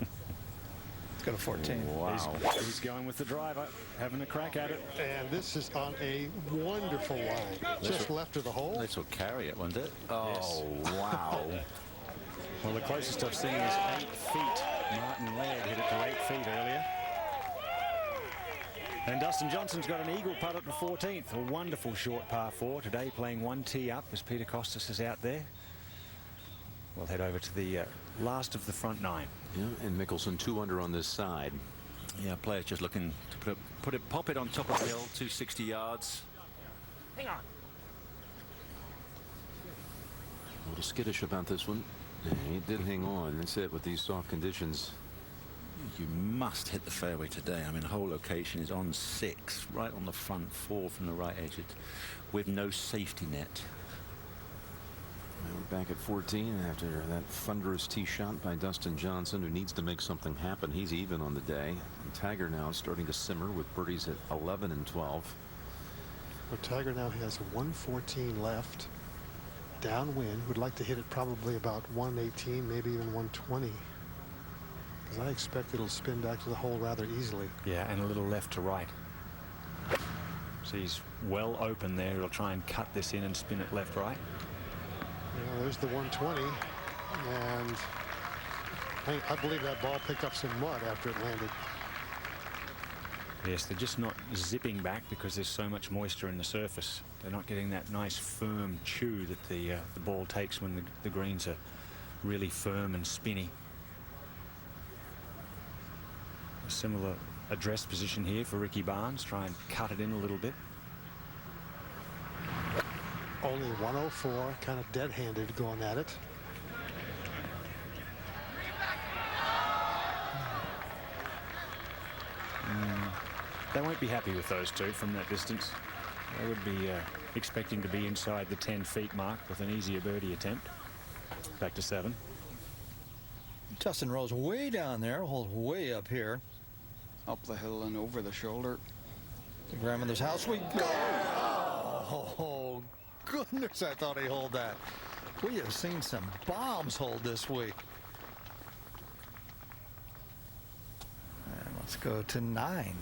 Let's go to 14. Wow. He's going with the driver, having a crack at it. And this is on a wonderful line. Just left of the hole. This will carry it, won't it? Oh, wow. Well, the closest I've seen is 8 feet. Martin Laird hit it to 8 feet earlier. And Dustin Johnson's got an eagle putt at the 14th. A wonderful short par 4 today, playing 1 tee up as Peter Costas is out there. We'll head over to the last of the front 9. Yeah, and Mickelson 2 under on this side. Yeah, players just looking to pop it on top of the hill, 260 yards. Hang on. A little skittish about this one. He did hang on. That's it with these soft conditions. You must hit the fairway today. I mean, the whole location is on 6, right on the front 4 from the right edge, with no safety net. We're back at 14 after that thunderous tee shot by Dustin Johnson, who needs to make something happen. He's even on the day. And Tiger now starting to simmer with birdies at 11 and 12. Well, Tiger now has 114 left. Downwind, would like to hit it probably about 118, maybe even 120. Because I expect it'll spin back to the hole rather easily. Yeah, and a little left to right. So he's well open there. He'll try and cut this in and spin it left, right. Yeah, there's the 120, and I believe that ball picked up some mud after it landed. Yes, they're just not zipping back because there's so much moisture in the surface. They're not getting that nice firm chew that the ball takes when the greens are really firm and spinny. A similar address position here for Ricky Barnes. Try and cut it in a little bit. Only 104, kind of dead-handed going at it. They won't be happy with those two from that distance. They would be expecting to be inside the 10 feet mark with an easier birdie attempt. Back to 7. Justin Rose way down there, holds way up here. Up the hill and over the shoulder. The grandmother's house we go. Oh, goodness, I thought he hold that. We have seen some bombs hold this week. And let's go to 9.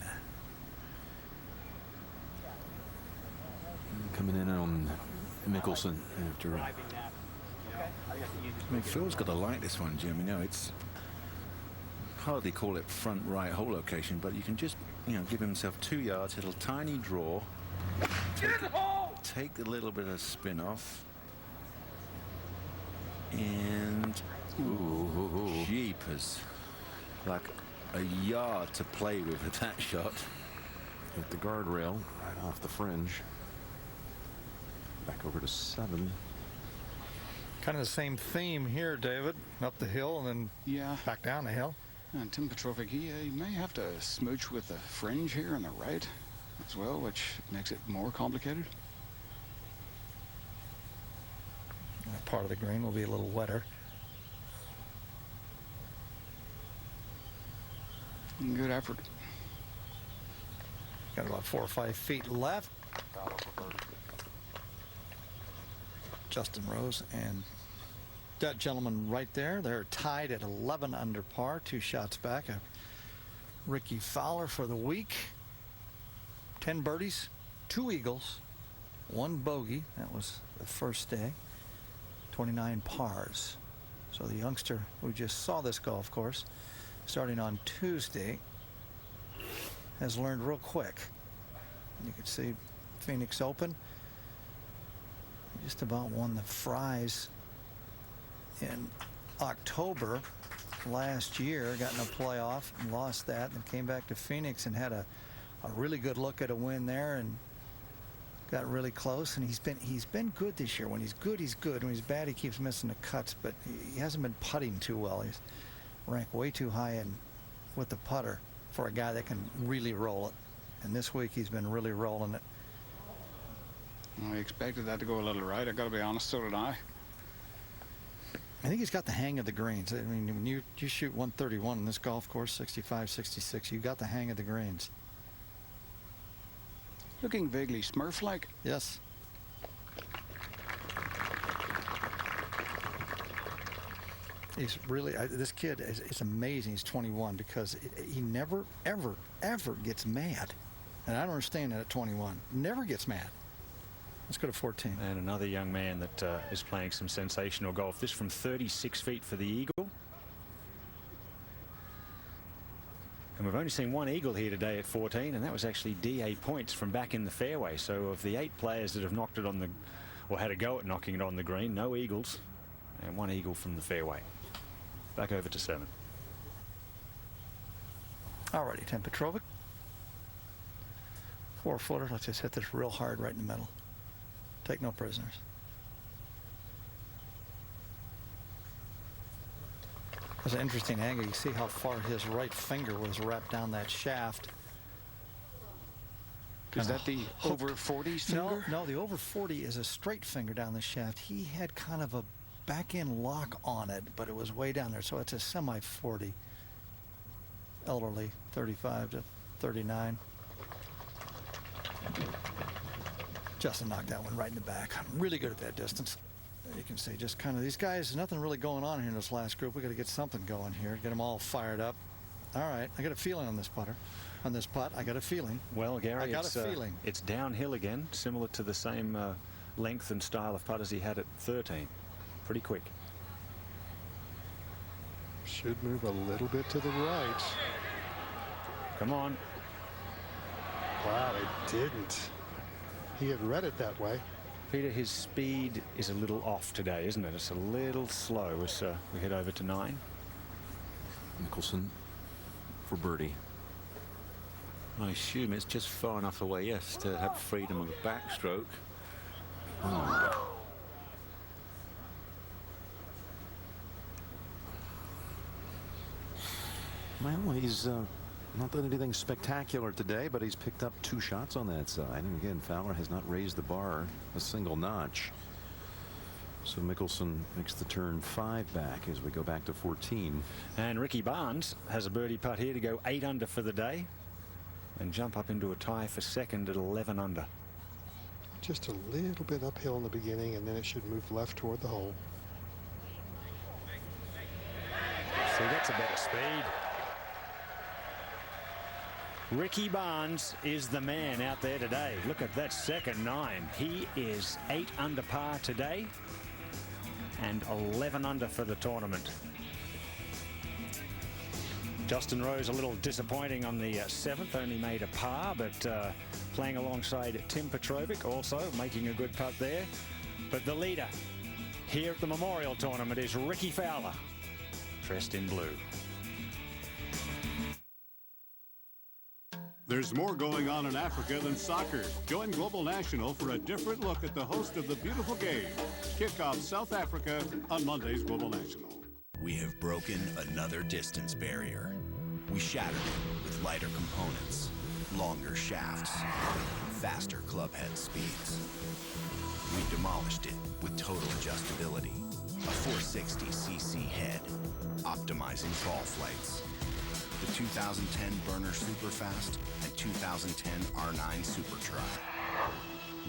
Coming in on Mickelson after. I mean, Phil's got to like this one, Jim. You know, it's hardly call it front right hole location, but you can just, you know, give himself 2 yards, little tiny draw, take a little bit of spin off, and jeepers, like a yard to play with that shot. Hit the guardrail right off the fringe. Back over to 7. Kind of the same theme here, David. Up the hill and then back down the hill. And Tim Petrovic, he may have to smooch with the fringe here on the right as well, which makes it more complicated. That part of the green will be a little wetter. Good effort. Got about 4 or 5 feet left. Justin Rose and that gentleman right there, they're tied at 11 under par, 2 shots back of Ricky Fowler for the week. 10 birdies, 2 eagles, 1 bogey. That was the first day. 29 pars. So the youngster who just saw this golf course starting on Tuesday has learned real quick. You can see Phoenix Open. Just about won the Fries in October last year, got in a playoff and lost that, and came back to Phoenix and had a really good look at a win there and got really close. And he's been good this year. When he's good, he's good. When he's bad, he keeps missing the cuts, but he hasn't been putting too well. He's ranked way too high with the putter for a guy that can really roll it. And this week he's been really rolling it. I expected that to go a little right. I got to be honest, so did I. I think he's got the hang of the greens. I mean, when you shoot 131 in this golf course, 65, 66, you got the hang of the greens. Looking vaguely Smurf-like. Yes. He's really, this kid is amazing. He's 21 because he never, ever, ever gets mad. And I don't understand that at 21. Never gets mad. Let's go to 14. And another young man that is playing some sensational golf. This from 36 feet for the eagle. And we've only seen 1 eagle here today at 14, and that was actually DA Points from back in the fairway. So of the 8 players that have knocked it on the, or had a go at knocking it on the green, no eagles, and 1 eagle from the fairway. Back over to 7. Alrighty, Tim Petrovic. 4-footer. Let's just hit this real hard right in the middle. Take no prisoners. That's an interesting angle. You see how far his right finger was wrapped down that shaft. Is that the over 40s finger? No, the over 40 is a straight finger down the shaft. He had kind of a back end lock on it, but it was way down there. So it's a semi 40. Elderly, 35 to 39. Justin knocked that one right in the back. Really good at that distance. You can see just kind of these guys, nothing really going on here in this last group. We got to get something going here, get them all fired up. All right, I got a feeling on this putter. on this putt. I got a feeling. Well, Gary, I got a feeling. It's downhill again, similar to the same length and style of putt as he had at 13. Pretty quick. Should move a little bit to the right. Come on. Wow, it didn't. He had read it that way. Peter, his speed is a little off today, isn't it? It's a little slow as we head over to 9. Mickelson for birdie. I assume it's just far enough away, yes, to have freedom of the backstroke. Well, he's not done anything spectacular today, but he's picked up 2 shots on that side. And again, Fowler has not raised the bar a single notch. So Mickelson makes the turn 5 back as we go back to 14. And Ricky Barnes has a birdie putt here to go 8 under for the day and jump up into a tie for second at 11 under. Just a little bit uphill in the beginning, and then it should move left toward the hole. See, that's a better speed. Ricky Barnes is the man out there today. Look at that second 9. He is 8 under par today and 11 under for the tournament. Justin Rose a little disappointing on the 7th, only made a par, but playing alongside Tim Petrovic, also making a good putt there. But the leader here at the Memorial Tournament is Ricky Fowler, dressed in blue. There's more going on in Africa than soccer. Join Global National for a different look at the host of the beautiful game. Kick off South Africa on Monday's Global National. We have broken another distance barrier. We shattered it with lighter components, longer shafts, faster clubhead speeds. We demolished it with total adjustability, a 460cc head, optimizing ball flights. The 2010 Burner Superfast and 2010 R9 Super Tri.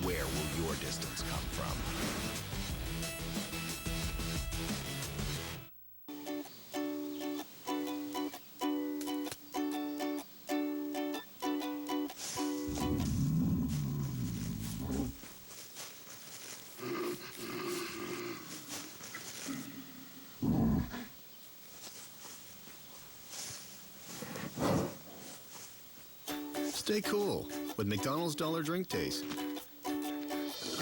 Where will your distance come from? Stay cool with McDonald's Dollar Drink Days.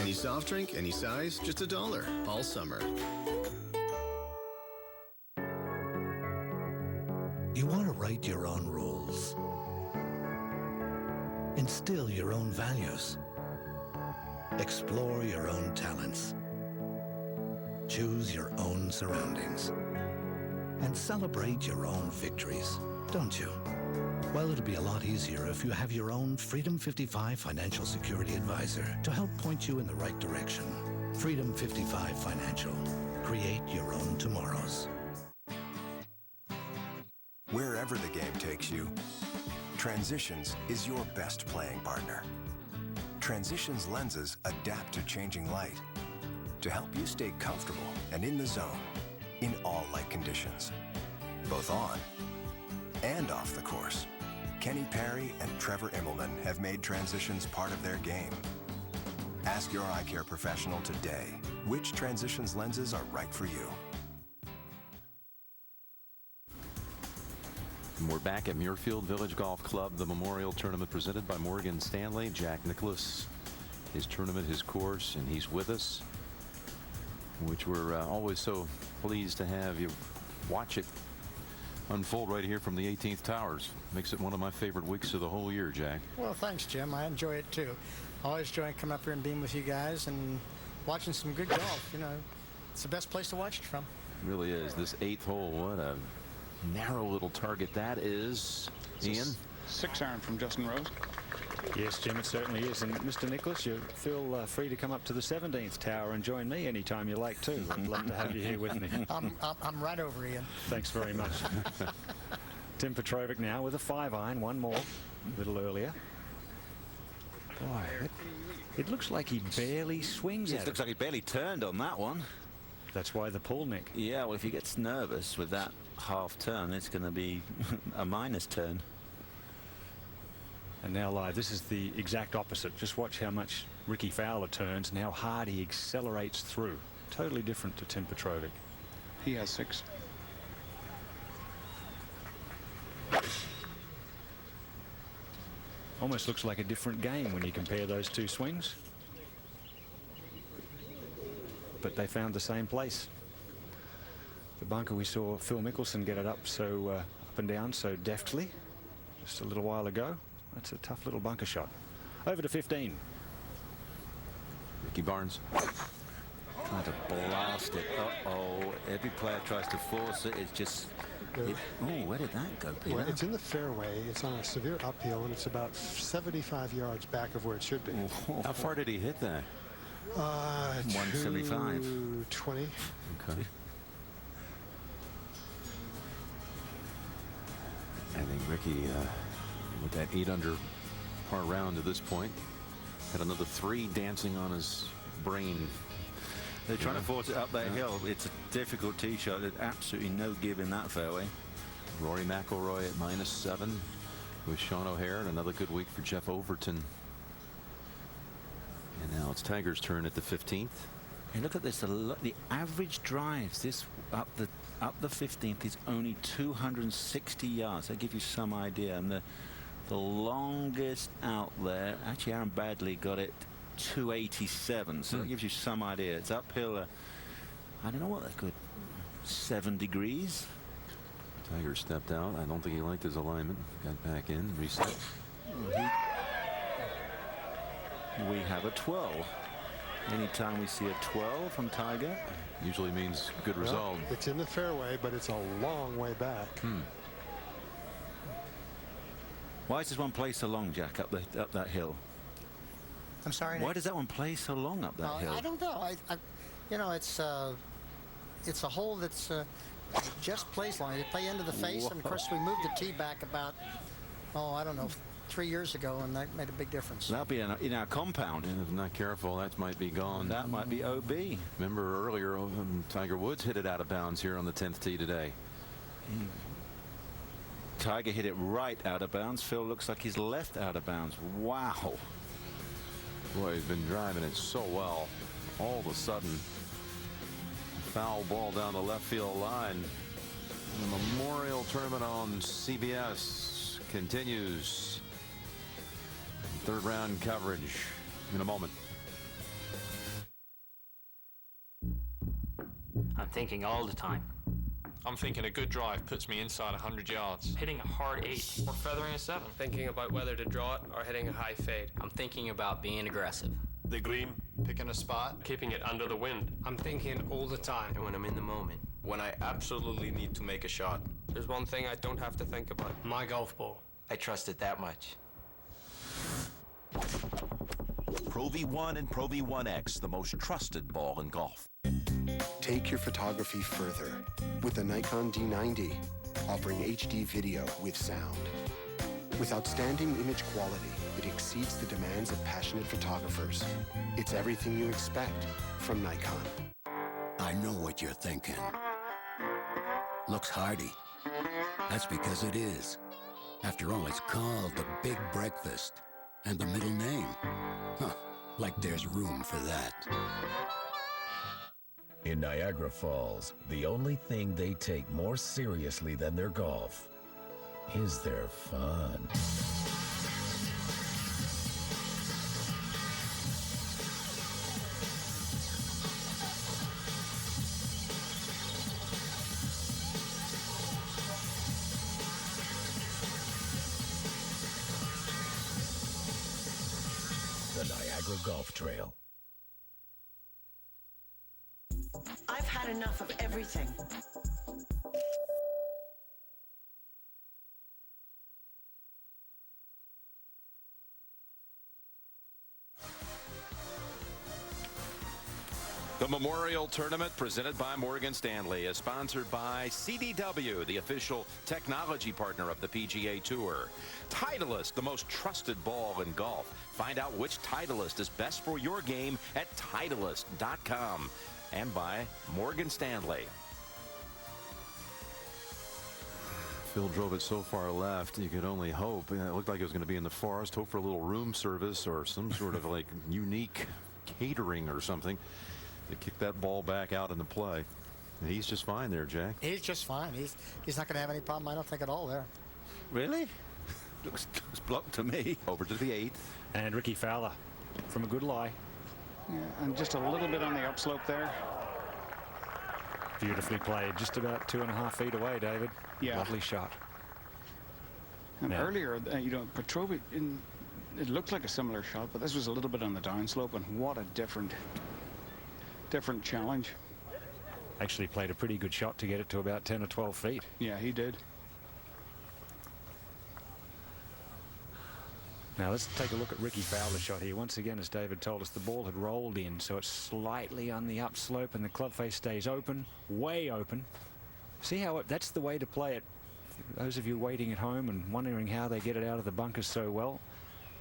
Any soft drink, any size, just $1 all summer. You want to write your own rules. Instill your own values. Explore your own talents. Choose your own surroundings. And celebrate your own victories, don't you? Well, it'll be a lot easier if you have your own Freedom 55 Financial Security Advisor to help point you in the right direction. Freedom 55 Financial. Create your own tomorrows. Wherever the game takes you, Transitions is your best playing partner. Transitions lenses adapt to changing light to help you stay comfortable and in the zone in all light conditions, both on and off the course. Kenny Perry and Trevor Immelman have made Transitions part of their game. Ask your eye care professional today which Transitions lenses are right for you. And we're back at Muirfield Village Golf Club, the Memorial Tournament presented by Morgan Stanley. Jack Nicklaus, his tournament, his course, and he's with us, which we're always so pleased to have you watch it unfold right here from the 18th Towers. Makes it one of my favorite weeks of the whole year, Jack. Well, thanks, Jim. I enjoy it too. Always enjoy coming up here and being with you guys and watching some good golf. You know, it's the best place to watch it from. It really is. This 8th hole, what a narrow little target that is. Ian? 6-iron from Justin Rose. Yes, Jim, it certainly is. And Mr. Nicklaus, you feel free to come up to the 17th tower and join me anytime you like too. I'd love to have you here with me. I'm right over, Ian. Thanks very much. Tim Petrovic now with a 5-iron, one more, a little earlier. Boy, it looks like he barely swings It at looks like he barely turned on that one. That's why the pull, Nick. Yeah, well, if he gets nervous with that half turn, it's going to be a minus turn. And now live, this is the exact opposite. Just watch how much Ricky Fowler turns and how hard he accelerates through. Totally different to Tim Petrovic. He has 6. Almost looks like a different game when you compare those two swings. But they found the same place. The bunker, we saw Phil Mickelson get it up up and down so deftly just a little while ago. That's a tough little bunker shot. Over to 15. Ricky Barnes. Trying to blast it. Uh-oh. Every player tries to force it. It's just... oh, where did that go, Peter? Well, it's in the fairway. It's on a severe uphill, and it's about 75 yards back of where it should be. How far did he hit that? 175. 220. Okay. I think Ricky, with that 8 under par round to this point, had another 3 dancing on his brain. They're trying to force it up that hill. It's a difficult tee shot. There's absolutely no give in that fairway. Rory McIlroy at -7 with Sean O'Hare, and another good week for Jeff Overton. And now it's Tiger's turn at the 15th. Hey, look at this. The average drives this up the 15th is only 260 yards. That gives you some idea. And the longest out there, actually Aaron Badley got it 287. So that gives you some idea. It's uphill. I don't know what that's good. 7 degrees. Tiger stepped out. I don't think he liked his alignment. Got back in, reset. We have a 12. Anytime we see a 12 from Tiger, usually means good result. It's in the fairway, but it's a long way back. Why does this one play so long, Jack, up that hill? I'm sorry, Why does that one play so long up that hill? I don't know. You know, it's a hole that's just plays long. They play into the face, and of course we moved the tee back about, I don't know, 3 years ago, and that made a big difference. That'll be in our compound. And if not careful, that might be gone. That might be OB. Remember earlier, Tiger Woods hit it out of bounds here on the 10th tee today. Tiger hit it right out of bounds. Phil looks like he's left out of bounds. Wow. Boy, he's been driving it so well. All of a sudden, foul ball down the left field line. The Memorial Tournament on CBS continues. 3rd round coverage in a moment. I'm thinking all the time. I'm thinking a good drive puts me inside 100 yards. Hitting a hard 8 or feathering a 7. Thinking about whether to draw it or hitting a high fade. I'm thinking about being aggressive. The green, picking a spot. Keeping it under the wind. I'm thinking all the time. And when I'm in the moment. When I absolutely need to make a shot. There's one thing I don't have to think about. My golf ball. I trust it that much. Pro V1 and Pro V1X, the most trusted ball in golf. Take your photography further with the Nikon D90, offering HD video with sound. With outstanding image quality, it exceeds the demands of passionate photographers. It's everything you expect from Nikon. I know what you're thinking. Looks hearty. That's because it is. After all, it's called the Big Breakfast. And the middle name. Huh, like there's room for that. In Niagara Falls, the only thing they take more seriously than their golf is their fun. The Niagara Golf Trail. I've had enough of everything. The Memorial Tournament presented by Morgan Stanley is sponsored by CDW, the official technology partner of the PGA Tour. Titleist, the most trusted ball in golf. Find out which Titleist is best for your game at Titleist.com. And by Morgan Stanley. Phil drove it so far left, you could only hope. It looked like it was going to be in the forest. Hope for a little room service or some sort of like unique catering or something to kick that ball back out into play. And he's just fine there, Jack. He's just fine. He's not going to have any problem, I don't think, at all there. Really? Looks blocked to me. Over to the 8th. And Ricky Fowler from a good lie. Yeah, and just a little bit on the upslope there. Beautifully played, just about 2.5 feet away, David. Yeah. Lovely shot. And Now- earlier, you know, Petrovic, it looked like a similar shot, but this was a little bit on the downslope, and what a different challenge. Actually played a pretty good shot to get it to about 10 or 12 feet. Yeah, he did. Now let's take a look at Ricky Fowler's shot here. Once again, as David told us, the ball had rolled in, so it's slightly on the upslope, and the club face stays open, way open. See how that's the way to play it. Those of you waiting at home and wondering how they get it out of the bunkers so well,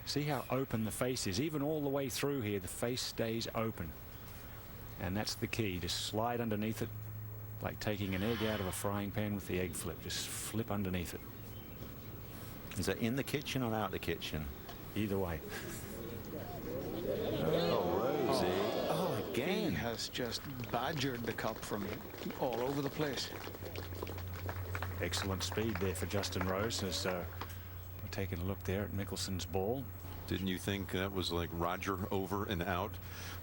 see how open the face is. Even all the way through here, the face stays open. And that's the key. Just slide underneath it, like taking an egg out of a frying pan with the egg flip. Just flip underneath it. Is that in the kitchen or out the kitchen? Either way. Oh, Rosie. Oh, again. He has just badgered the cup from all over the place. Excellent speed there for Justin Rose as we're taking a look there at Mickelson's ball. Didn't you think that was like Roger over and out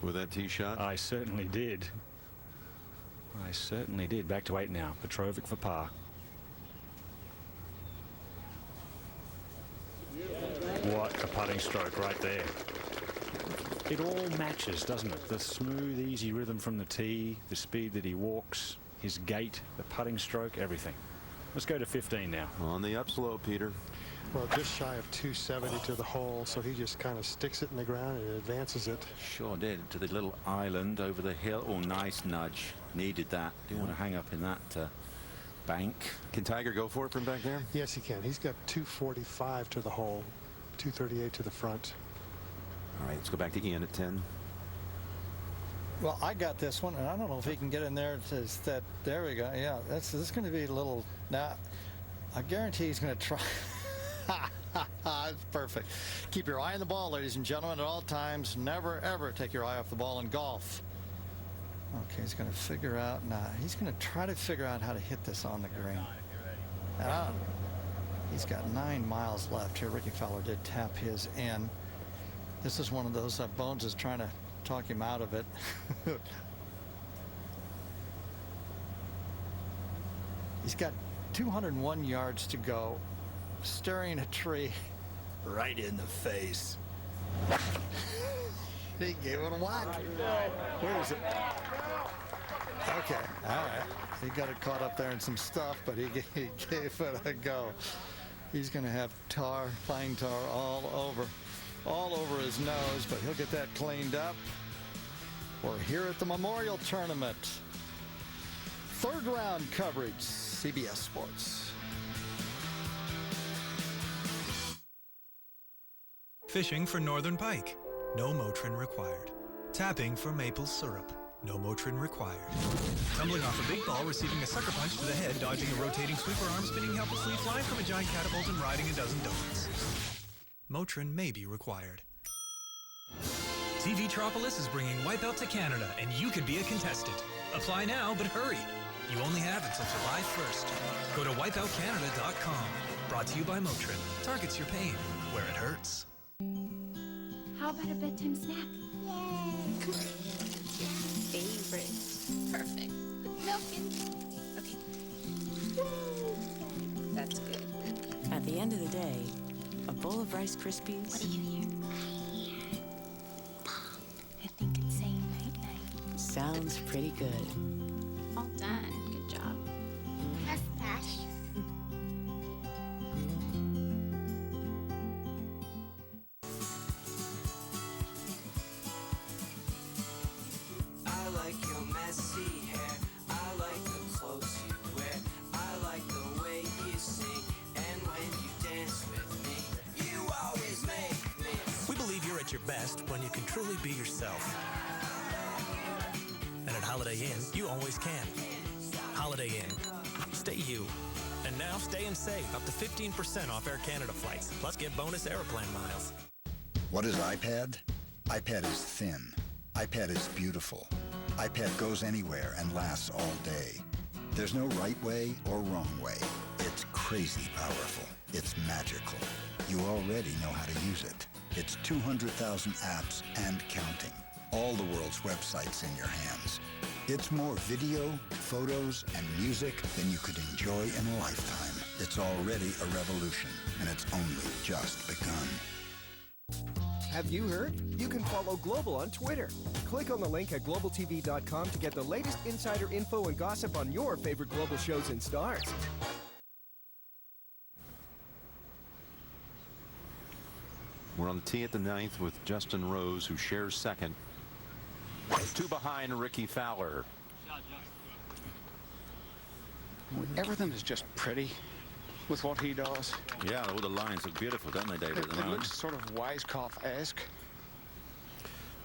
with that tee shot? I certainly did. I certainly did. Back to 8 now. Petrovic for par. What a putting stroke right there. It all matches, doesn't it? The smooth, easy rhythm from the tee, the speed that he walks, his gait, the putting stroke, everything. Let's go to 15 now. On the upslope, Peter. Well, just shy of 270 to the hole, so he just kind of sticks it in the ground and advances it. Sure did. To the little island over the hill. Oh, nice nudge. Needed that. Didn't want to hang up in that bank. Can Tiger go for it from back there? Yes, he can. He's got 245 to the hole, 238 to the front. All right, let's go back to Ian at 10. Well, I got this one, and I don't know if he can get in there. There we go. Yeah, this is going to be a little. Now, I guarantee he's going to try. It's perfect. Keep your eye on the ball, ladies and gentlemen, at all times. Never, ever take your eye off the ball in golf. Okay, he's going to figure out. He's going to try to figure out how to hit this on the green. He's got 9 miles left here. Ricky Fowler did tap his in. This is one of those Bones is trying to talk him out of it. He's got 201 yards to go, staring a tree right in the face. He gave it a whack. Where is it? Okay, all right. He got it caught up there in some stuff, but he gave it a go. He's going to have fine tar all over his nose, but he'll get that cleaned up. We're here at the Memorial Tournament. 3rd round coverage, CBS Sports. Fishing for northern pike, no Motrin required. Tapping for maple syrup, no Motrin required. Tumbling off a big ball, receiving a sucker punch to the head, dodging a rotating sweeper arm, spinning helplessly, flying from a giant catapult, and riding a dozen donuts. Motrin may be required. TV Tropolis is bringing Wipeout to Canada, and you could be a contestant. Apply now, but hurry. You only have until July 1st. Go to wipeoutcanada.com. Brought to you by Motrin. Targets your pain where it hurts. How about a bedtime snack? Yay! Favorite. Perfect. With milk in. Okay. That's good. At the end of the day, a bowl of Rice Krispies. What do you hear? I think it's saying night-night. Sounds pretty good. All done. Good job. Mustache. I like your messy hair. I like the clothes you wear. I like the way you sing. And when you dance with me, you always make me. We believe you're at your best when you can truly be yourself. And at Holiday Inn, you always can. Holiday Inn. Stay you. And now stay and save up to 15% off Air Canada flights. Plus get bonus airplane miles. What is iPad? iPad is thin. iPad is beautiful. iPad goes anywhere and lasts all day. There's no right way or wrong way. It's crazy powerful. It's magical. You already know how to use it. It's 200,000 apps and counting. All the world's websites in your hands. It's more video, photos, and music than you could enjoy in a lifetime. It's already a revolution, and it's only just begun. Have you heard? You can follow Global on Twitter. Click on the link at globaltv.com to get the latest insider info and gossip on your favorite Global shows and stars. We're on the tee at the 9th with Justin Rose, who shares second. 2 behind Ricky Fowler. Everything is just pretty with what he does. Yeah, all the lines look beautiful, don't they, David? It looks sort of Weiskopf-esque.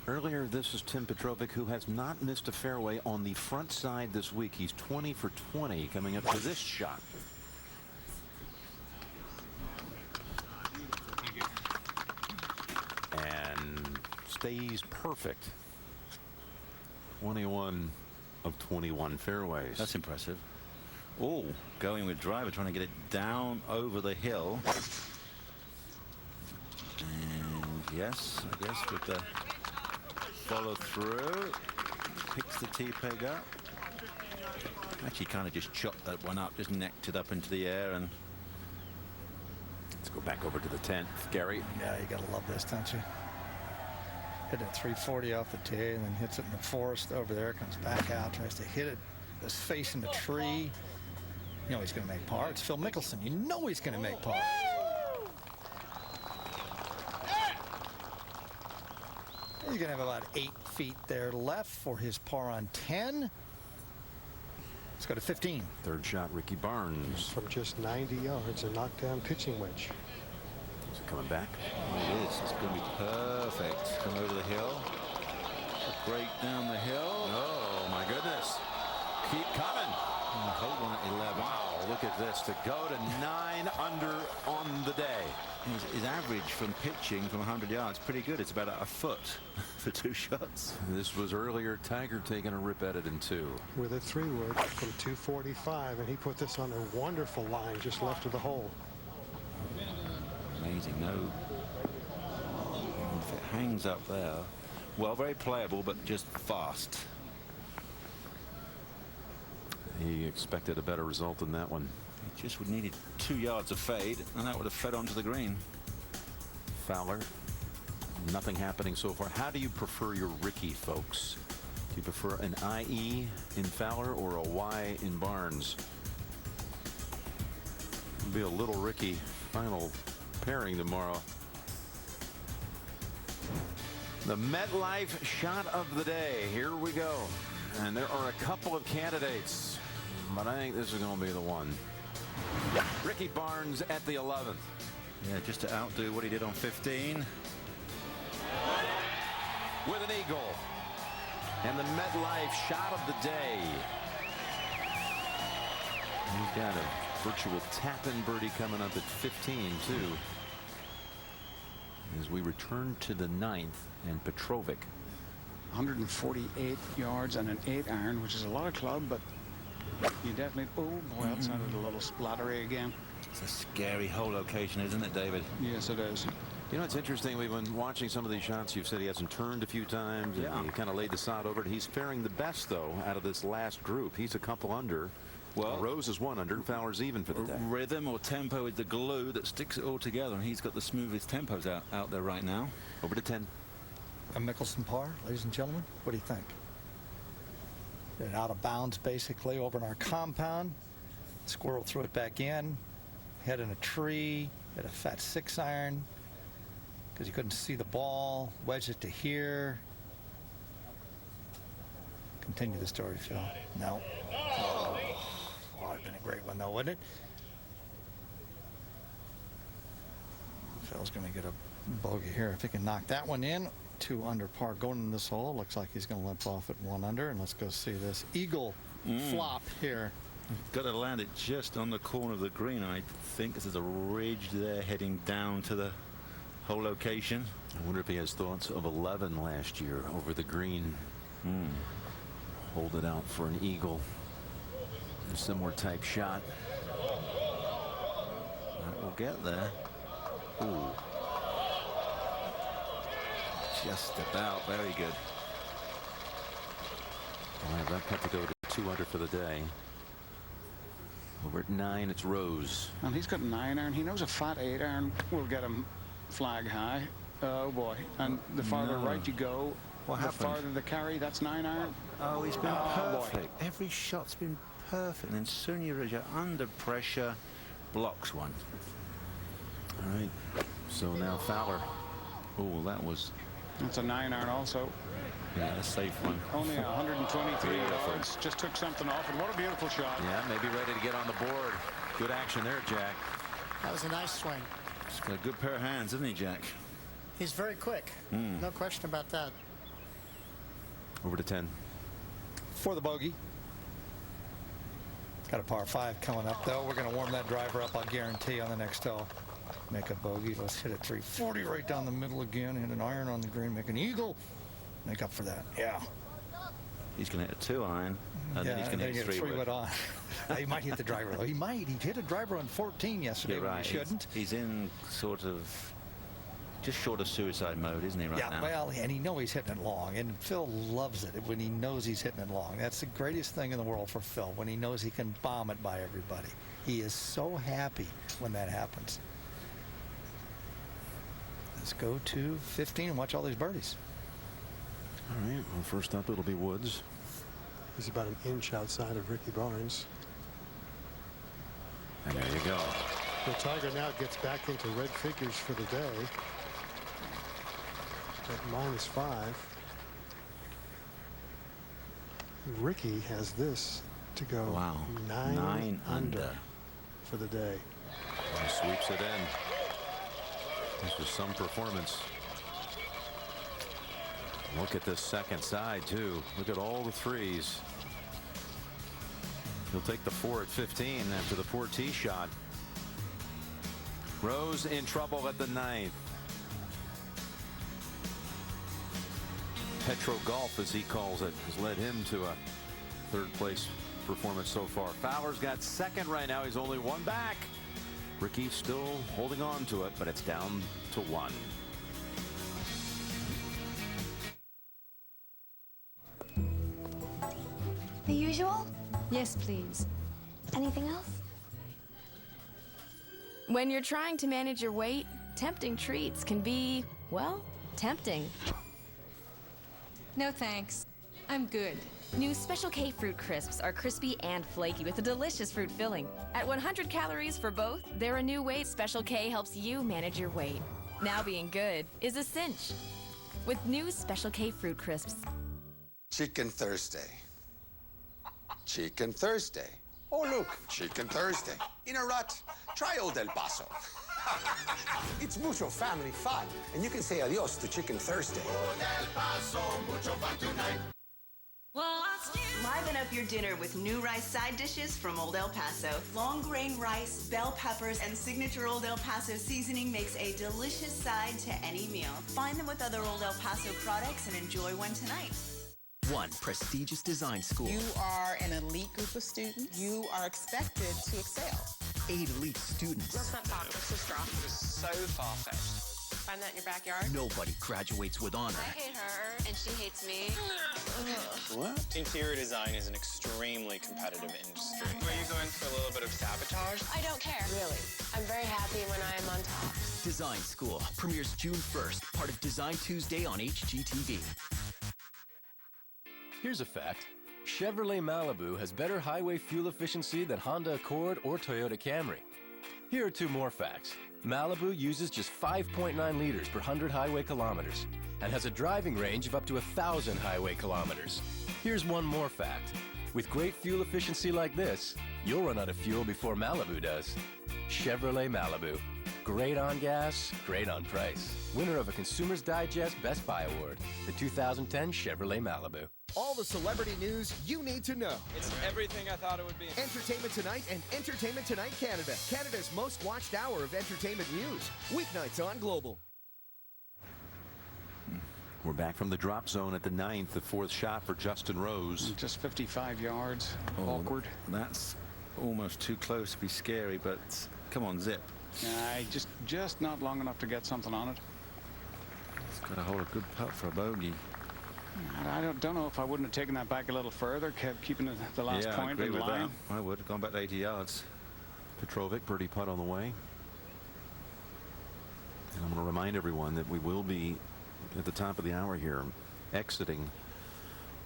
Earlier, this is Tim Petrovic, who has not missed a fairway on the front side this week. He's 20 for 20 coming up to this shot. And stays perfect. 21 of 21 fairways. That's impressive. Oh, going with driver, trying to get it down over the hill. And yes, I guess with the follow through, picks the tee peg up. Actually kind of just chopped that one up, just necked it up into the air. And let's go back over to the 10th. Gary. Yeah, you gotta love this, don't you? Hit it 340 off the tee and then hits it in the forest over there, comes back out, tries to hit it, is facing the tree. You know he's going to make par. It's Phil Mickelson. You know he's going to make par. He's going to have about 8 feet there left for his par on 10. Let's go to 15. Third shot, Ricky Barnes. From just 90 yards, a knockdown pitching wedge. Is it coming back? It is. It's going to be perfect. Come over the hill. Break down the hill. Oh, my goodness. Keep coming. Hold one at 11. Wow, look at this. To go to 9 under on the day. His average from pitching from 100 yards pretty good. It's about a foot for 2 shots. This was earlier. Tiger taking a rip at it in 2. With a 3-wood from 245, and he put this on a wonderful line just left of the hole. Amazing. No. If it hangs up there, well, very playable, but just fast. He expected a better result than that one. He just would needed 2 yards of fade, and that would have fed onto the green. Fowler. Nothing happening so far. How do you prefer your Ricky, folks? Do you prefer an IE in Fowler or a Y in Barnes? It'll be a little Ricky final pairing tomorrow. The MetLife shot of the day. Here we go. And there are a couple of candidates, but I think this is going to be the one. Ricky Barnes at the 11th. Yeah, just to outdo what he did on 15. With an eagle. And the MetLife shot of the day. He's got a virtual tap-in birdie coming up at 15, too. As we return to the 9th, and Petrovic. 148 yards and an 8-iron, which is a lot of club, but you definitely... Oh, boy, that sounded a little splattery again. It's a scary hole location, isn't it, David? Yes, it is. You know, it's interesting. We've been watching some of these shots. You've said he hasn't turned a few times. Yeah. And you kind of laid the sod over it. He's faring the best, though, out of this last group. He's a couple under. Well, Rose is 1 under. Fowler's even for the day. Rhythm or tempo is the glue that sticks it all together, and he's got the smoothest tempos out there right now. Over to 10. A Mickelson par, ladies and gentlemen. What do you think? It out of bounds, basically, over in our compound. Squirrel threw it back in. Head in a tree. Hit a fat 6-iron. Because he couldn't see the ball. Wedged it to here. Continue the story, Phil. No. Oh, that would have been a great one, though, wouldn't it? Phil's going to get a bogey here. If he can knock that one in, 2 under par going in this hole. Looks like he's going to limp off at 1 under. And let's go see this eagle flop here. Got to land it just on the corner of the green. I think there's a ridge there heading down to the hole location. I wonder if he has thoughts of 11 last year over the green. Hold it out for an eagle. A similar type shot. That will get there. Ooh. Just about. Very good. All right, that cut to go to 2 under for the day. Over at 9, it's Rose. And he's got 9 iron. He knows a fat 8 iron will get him flag high. Oh boy. And the farther right you go, What the happened? farther the carry, that's 9 iron. Oh, he's been boy. perfect. Every shot's been perfect. And then soon you're under pressure, blocks one. All right. So now Fowler. Oh, that was... That's a 9 iron also. Yeah, a safe one. Only 123 yards. Just took something off. And what a beautiful shot. Yeah, maybe ready to get on the board. Good action there, Jack. That was a nice swing. He's got a good pair of hands, isn't he, Jack? He's very quick. No question about that. Over to 10. For the bogey. Got a par 5 coming up, though. We're going to warm that driver up, I'll guarantee, on the next hole. Make a bogey. Let's hit a 340 right down the middle again. Hit an iron on the green. Make an eagle. Make up for that. Yeah. He's going to hit a 2 iron. And then he's going to hit a 3 wood on. He might hit the driver, though. He might. He hit a driver on 14 yesterday. You're right. He shouldn't. He's in sort of just short of suicide mode, isn't he, right now? Yeah, well, and he knows he's hitting it long. And Phil loves it when he knows he's hitting it long. That's the greatest thing in the world for Phil, when he knows he can bomb it by everybody. He is so happy when that happens. Let's go to 15 and watch all these birdies. All right, well, first up it'll be Woods. He's about an inch outside of Ricky Barnes. And there you go. The Tiger now gets back into red figures for the day at -5. Ricky has this to go. Wow. 9 under for the day. He sweeps it in. This was some performance. Look at this second side, too. Look at all the threes. He'll take the 4 at 15 after the poor tee shot. Rose in trouble at the 9th. Petro Golf, as he calls it, has led him to a third place performance so far. Fowler's got second right now. He's only 1 back. Ricky still holding on to it, but it's down to 1. The usual? Yes, please. Anything else? When you're trying to manage your weight, tempting treats can be, well, tempting. No thanks. I'm good. New Special K Fruit Crisps are crispy and flaky with a delicious fruit filling. At 100 calories for both, they're a new way Special K helps you manage your weight. Now being good is a cinch. With new Special K Fruit Crisps. Chicken Thursday. Chicken Thursday. Oh, look, Chicken Thursday. In a rut, try Old El Paso. It's mucho family fun, and you can say adios to Chicken Thursday. Old El Paso, mucho fun tonight. Liven up your dinner with new rice side dishes from Old El Paso. Long grain rice, bell peppers, and signature Old El Paso seasoning makes a delicious side to any meal. Find them with other Old El Paso products and enjoy one tonight. One prestigious design school. You are an elite group of students. You are expected to excel. 8 elite students. Let's not talk. It's just wrong. It is so far-fetched. Find that in your backyard? Nobody graduates with honor. I hate her, and she hates me. What? Interior design is an extremely competitive industry. Are you going for a little bit of sabotage? I don't care. Really. I'm very happy when I am on top. Design School premieres June 1st, part of Design Tuesday on HGTV. Here's a fact. Chevrolet Malibu has better highway fuel efficiency than Honda Accord or Toyota Camry. Here are 2 more facts. Malibu uses just 5.9 liters per 100 highway kilometers and has a driving range of up to 1,000 highway kilometers. Here's 1 more fact. With great fuel efficiency like this, you'll run out of fuel before Malibu does. Chevrolet Malibu. Great on gas, great on price. Winner of a Consumer's Digest Best Buy Award, the 2010 Chevrolet Malibu. All the celebrity news you need to know. It's everything I thought it would be. Entertainment Tonight and Entertainment Tonight Canada. Canada's most watched hour of entertainment news. Weeknights on Global. We're back from the drop zone at the 9th, the 4th shot for Justin Rose. Just 55 yards. Awkward. That's almost too close to be scary, but come on, zip. Just not long enough to get something on it. It's got to hold a good putt for a bogey. I don't know if I wouldn't have taken that back a little further, kept keeping the last Yeah, point I agree in with line. that. I would have gone back to 80 yards. Petrovic, birdie putt on the way. And I'm going to remind everyone that we will be at the top of the hour here, exiting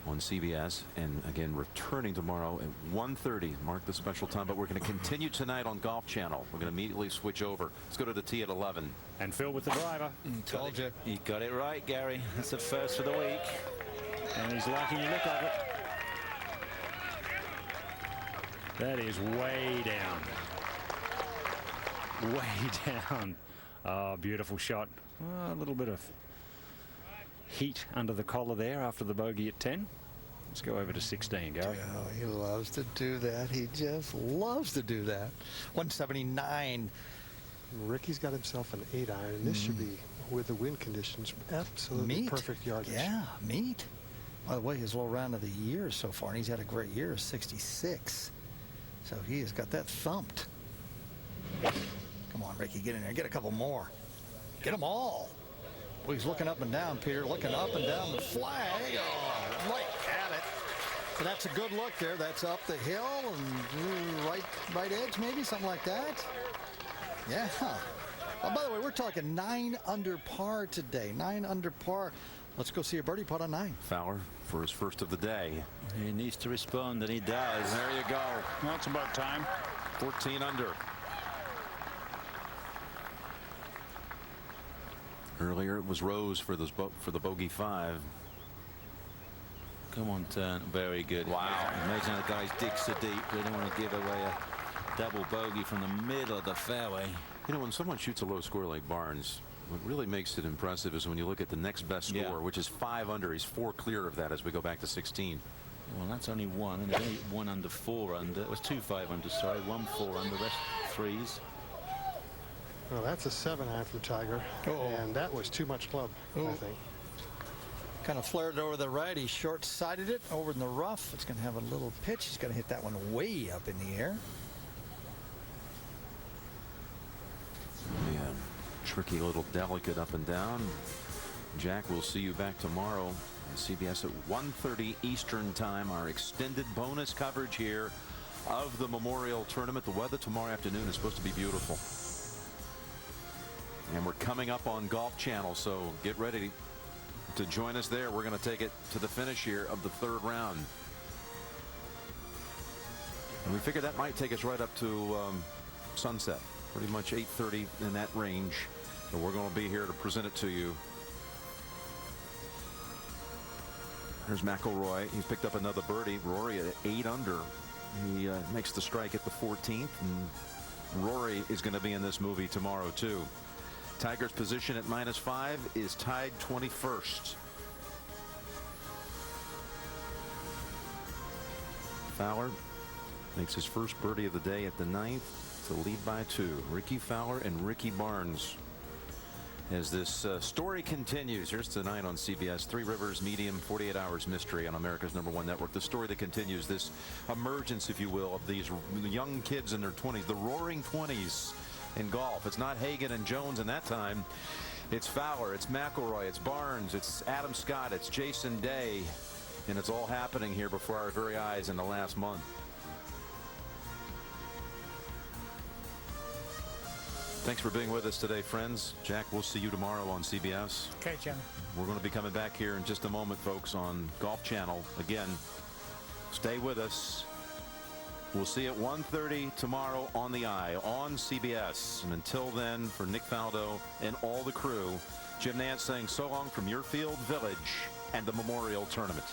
on CBS, and again returning tomorrow at 1:30. Mark the special time, but we're going to continue tonight on Golf Channel. We're going to immediately switch over. Let's go to the tee at 11. And Phil with the driver. Told you. You got it right, Gary. That's the first for the week. And he's liking the look of it. That is way down. Way down. Oh, beautiful shot. Oh, a little bit of heat under the collar there after the bogey at 10. Let's go over to 16, Gary. Oh, he loves to do that. He just loves to do that. 179. Ricky's got himself an 8-iron, and this should be, with the wind conditions, absolutely perfect yardage. Yeah, meat. By the way, his low round of the year so far, and he's had a great year, 66. So he has got that thumped. Come on, Ricky, get in there. Get a couple more. Get them all. Well, he's looking up and down, Peter, looking up and down the flag. Oh, right at it. So that's a good look there. That's up the hill and right edge, maybe, something like that. Yeah. Oh, by the way, we're talking 9 under par today. 9 under par. Let's go see a birdie putt on 9. Fowler for his first of the day. He needs to respond, and he does. There you go. That's about time. 14 under. Earlier it was Rose for the bogey 5. Come on, turn. Very good. Wow. Imagine the guys dig so deep. They don't want to give away a double bogey from the middle of the fairway. You know, when someone shoots a low score like Barnes, what really makes it impressive is when you look at the next best score, which is 5 under. He's 4 clear of that as we go back to 16. Well, that's only 1, and there's only 1 under, 4 under. It was 2 5 under, sorry, 1 4 under, rest 3s. Well, that's a 7-iron from Tiger, and that was too much club, I think. Kind of flared it over the right. He short-sided it over in the rough. It's going to have a little pitch. He's going to hit that one way up in the air. Yeah, tricky little delicate up and down. Jack, we'll see you back tomorrow on CBS at 1:30 Eastern Time. Our extended bonus coverage here of the Memorial Tournament. The weather tomorrow afternoon is supposed to be beautiful. And we're coming up on Golf Channel, so get ready to join us there. We're going to take it to the finish here of the 3rd round. And we figured that might take us right up to sunset, pretty much 8:30 in that range. So we're going to be here to present it to you. There's McIlroy. He's picked up another birdie. Rory at 8 under. He makes the strike at the 14th, and Rory is going to be in this movie tomorrow too. Tiger's position at -5 is tied 21st. Fowler makes his first birdie of the day at the 9th to lead by 2. Ricky Fowler and Ricky Barnes. As this story continues, here's tonight on CBS, 3 Rivers Medium, 48 Hours Mystery on America's #1 network. The story that continues, this emergence, if you will, of these young kids in their 20s, the roaring 20s in golf. It's not Hagen and Jones in that time. It's Fowler, it's McIlroy, it's Barnes, it's Adam Scott, it's Jason Day, and it's all happening here before our very eyes in the last month. Thanks for being with us today, friends. Jack, we'll see you tomorrow on CBS. Okay, Jim. We're going to be coming back here in just a moment, folks, on Golf Channel. Again, stay with us. We'll see you at 1:30 tomorrow on the Eye on CBS. And until then, for Nick Faldo and all the crew, Jim Nantz saying so long from your field village and the Memorial Tournament.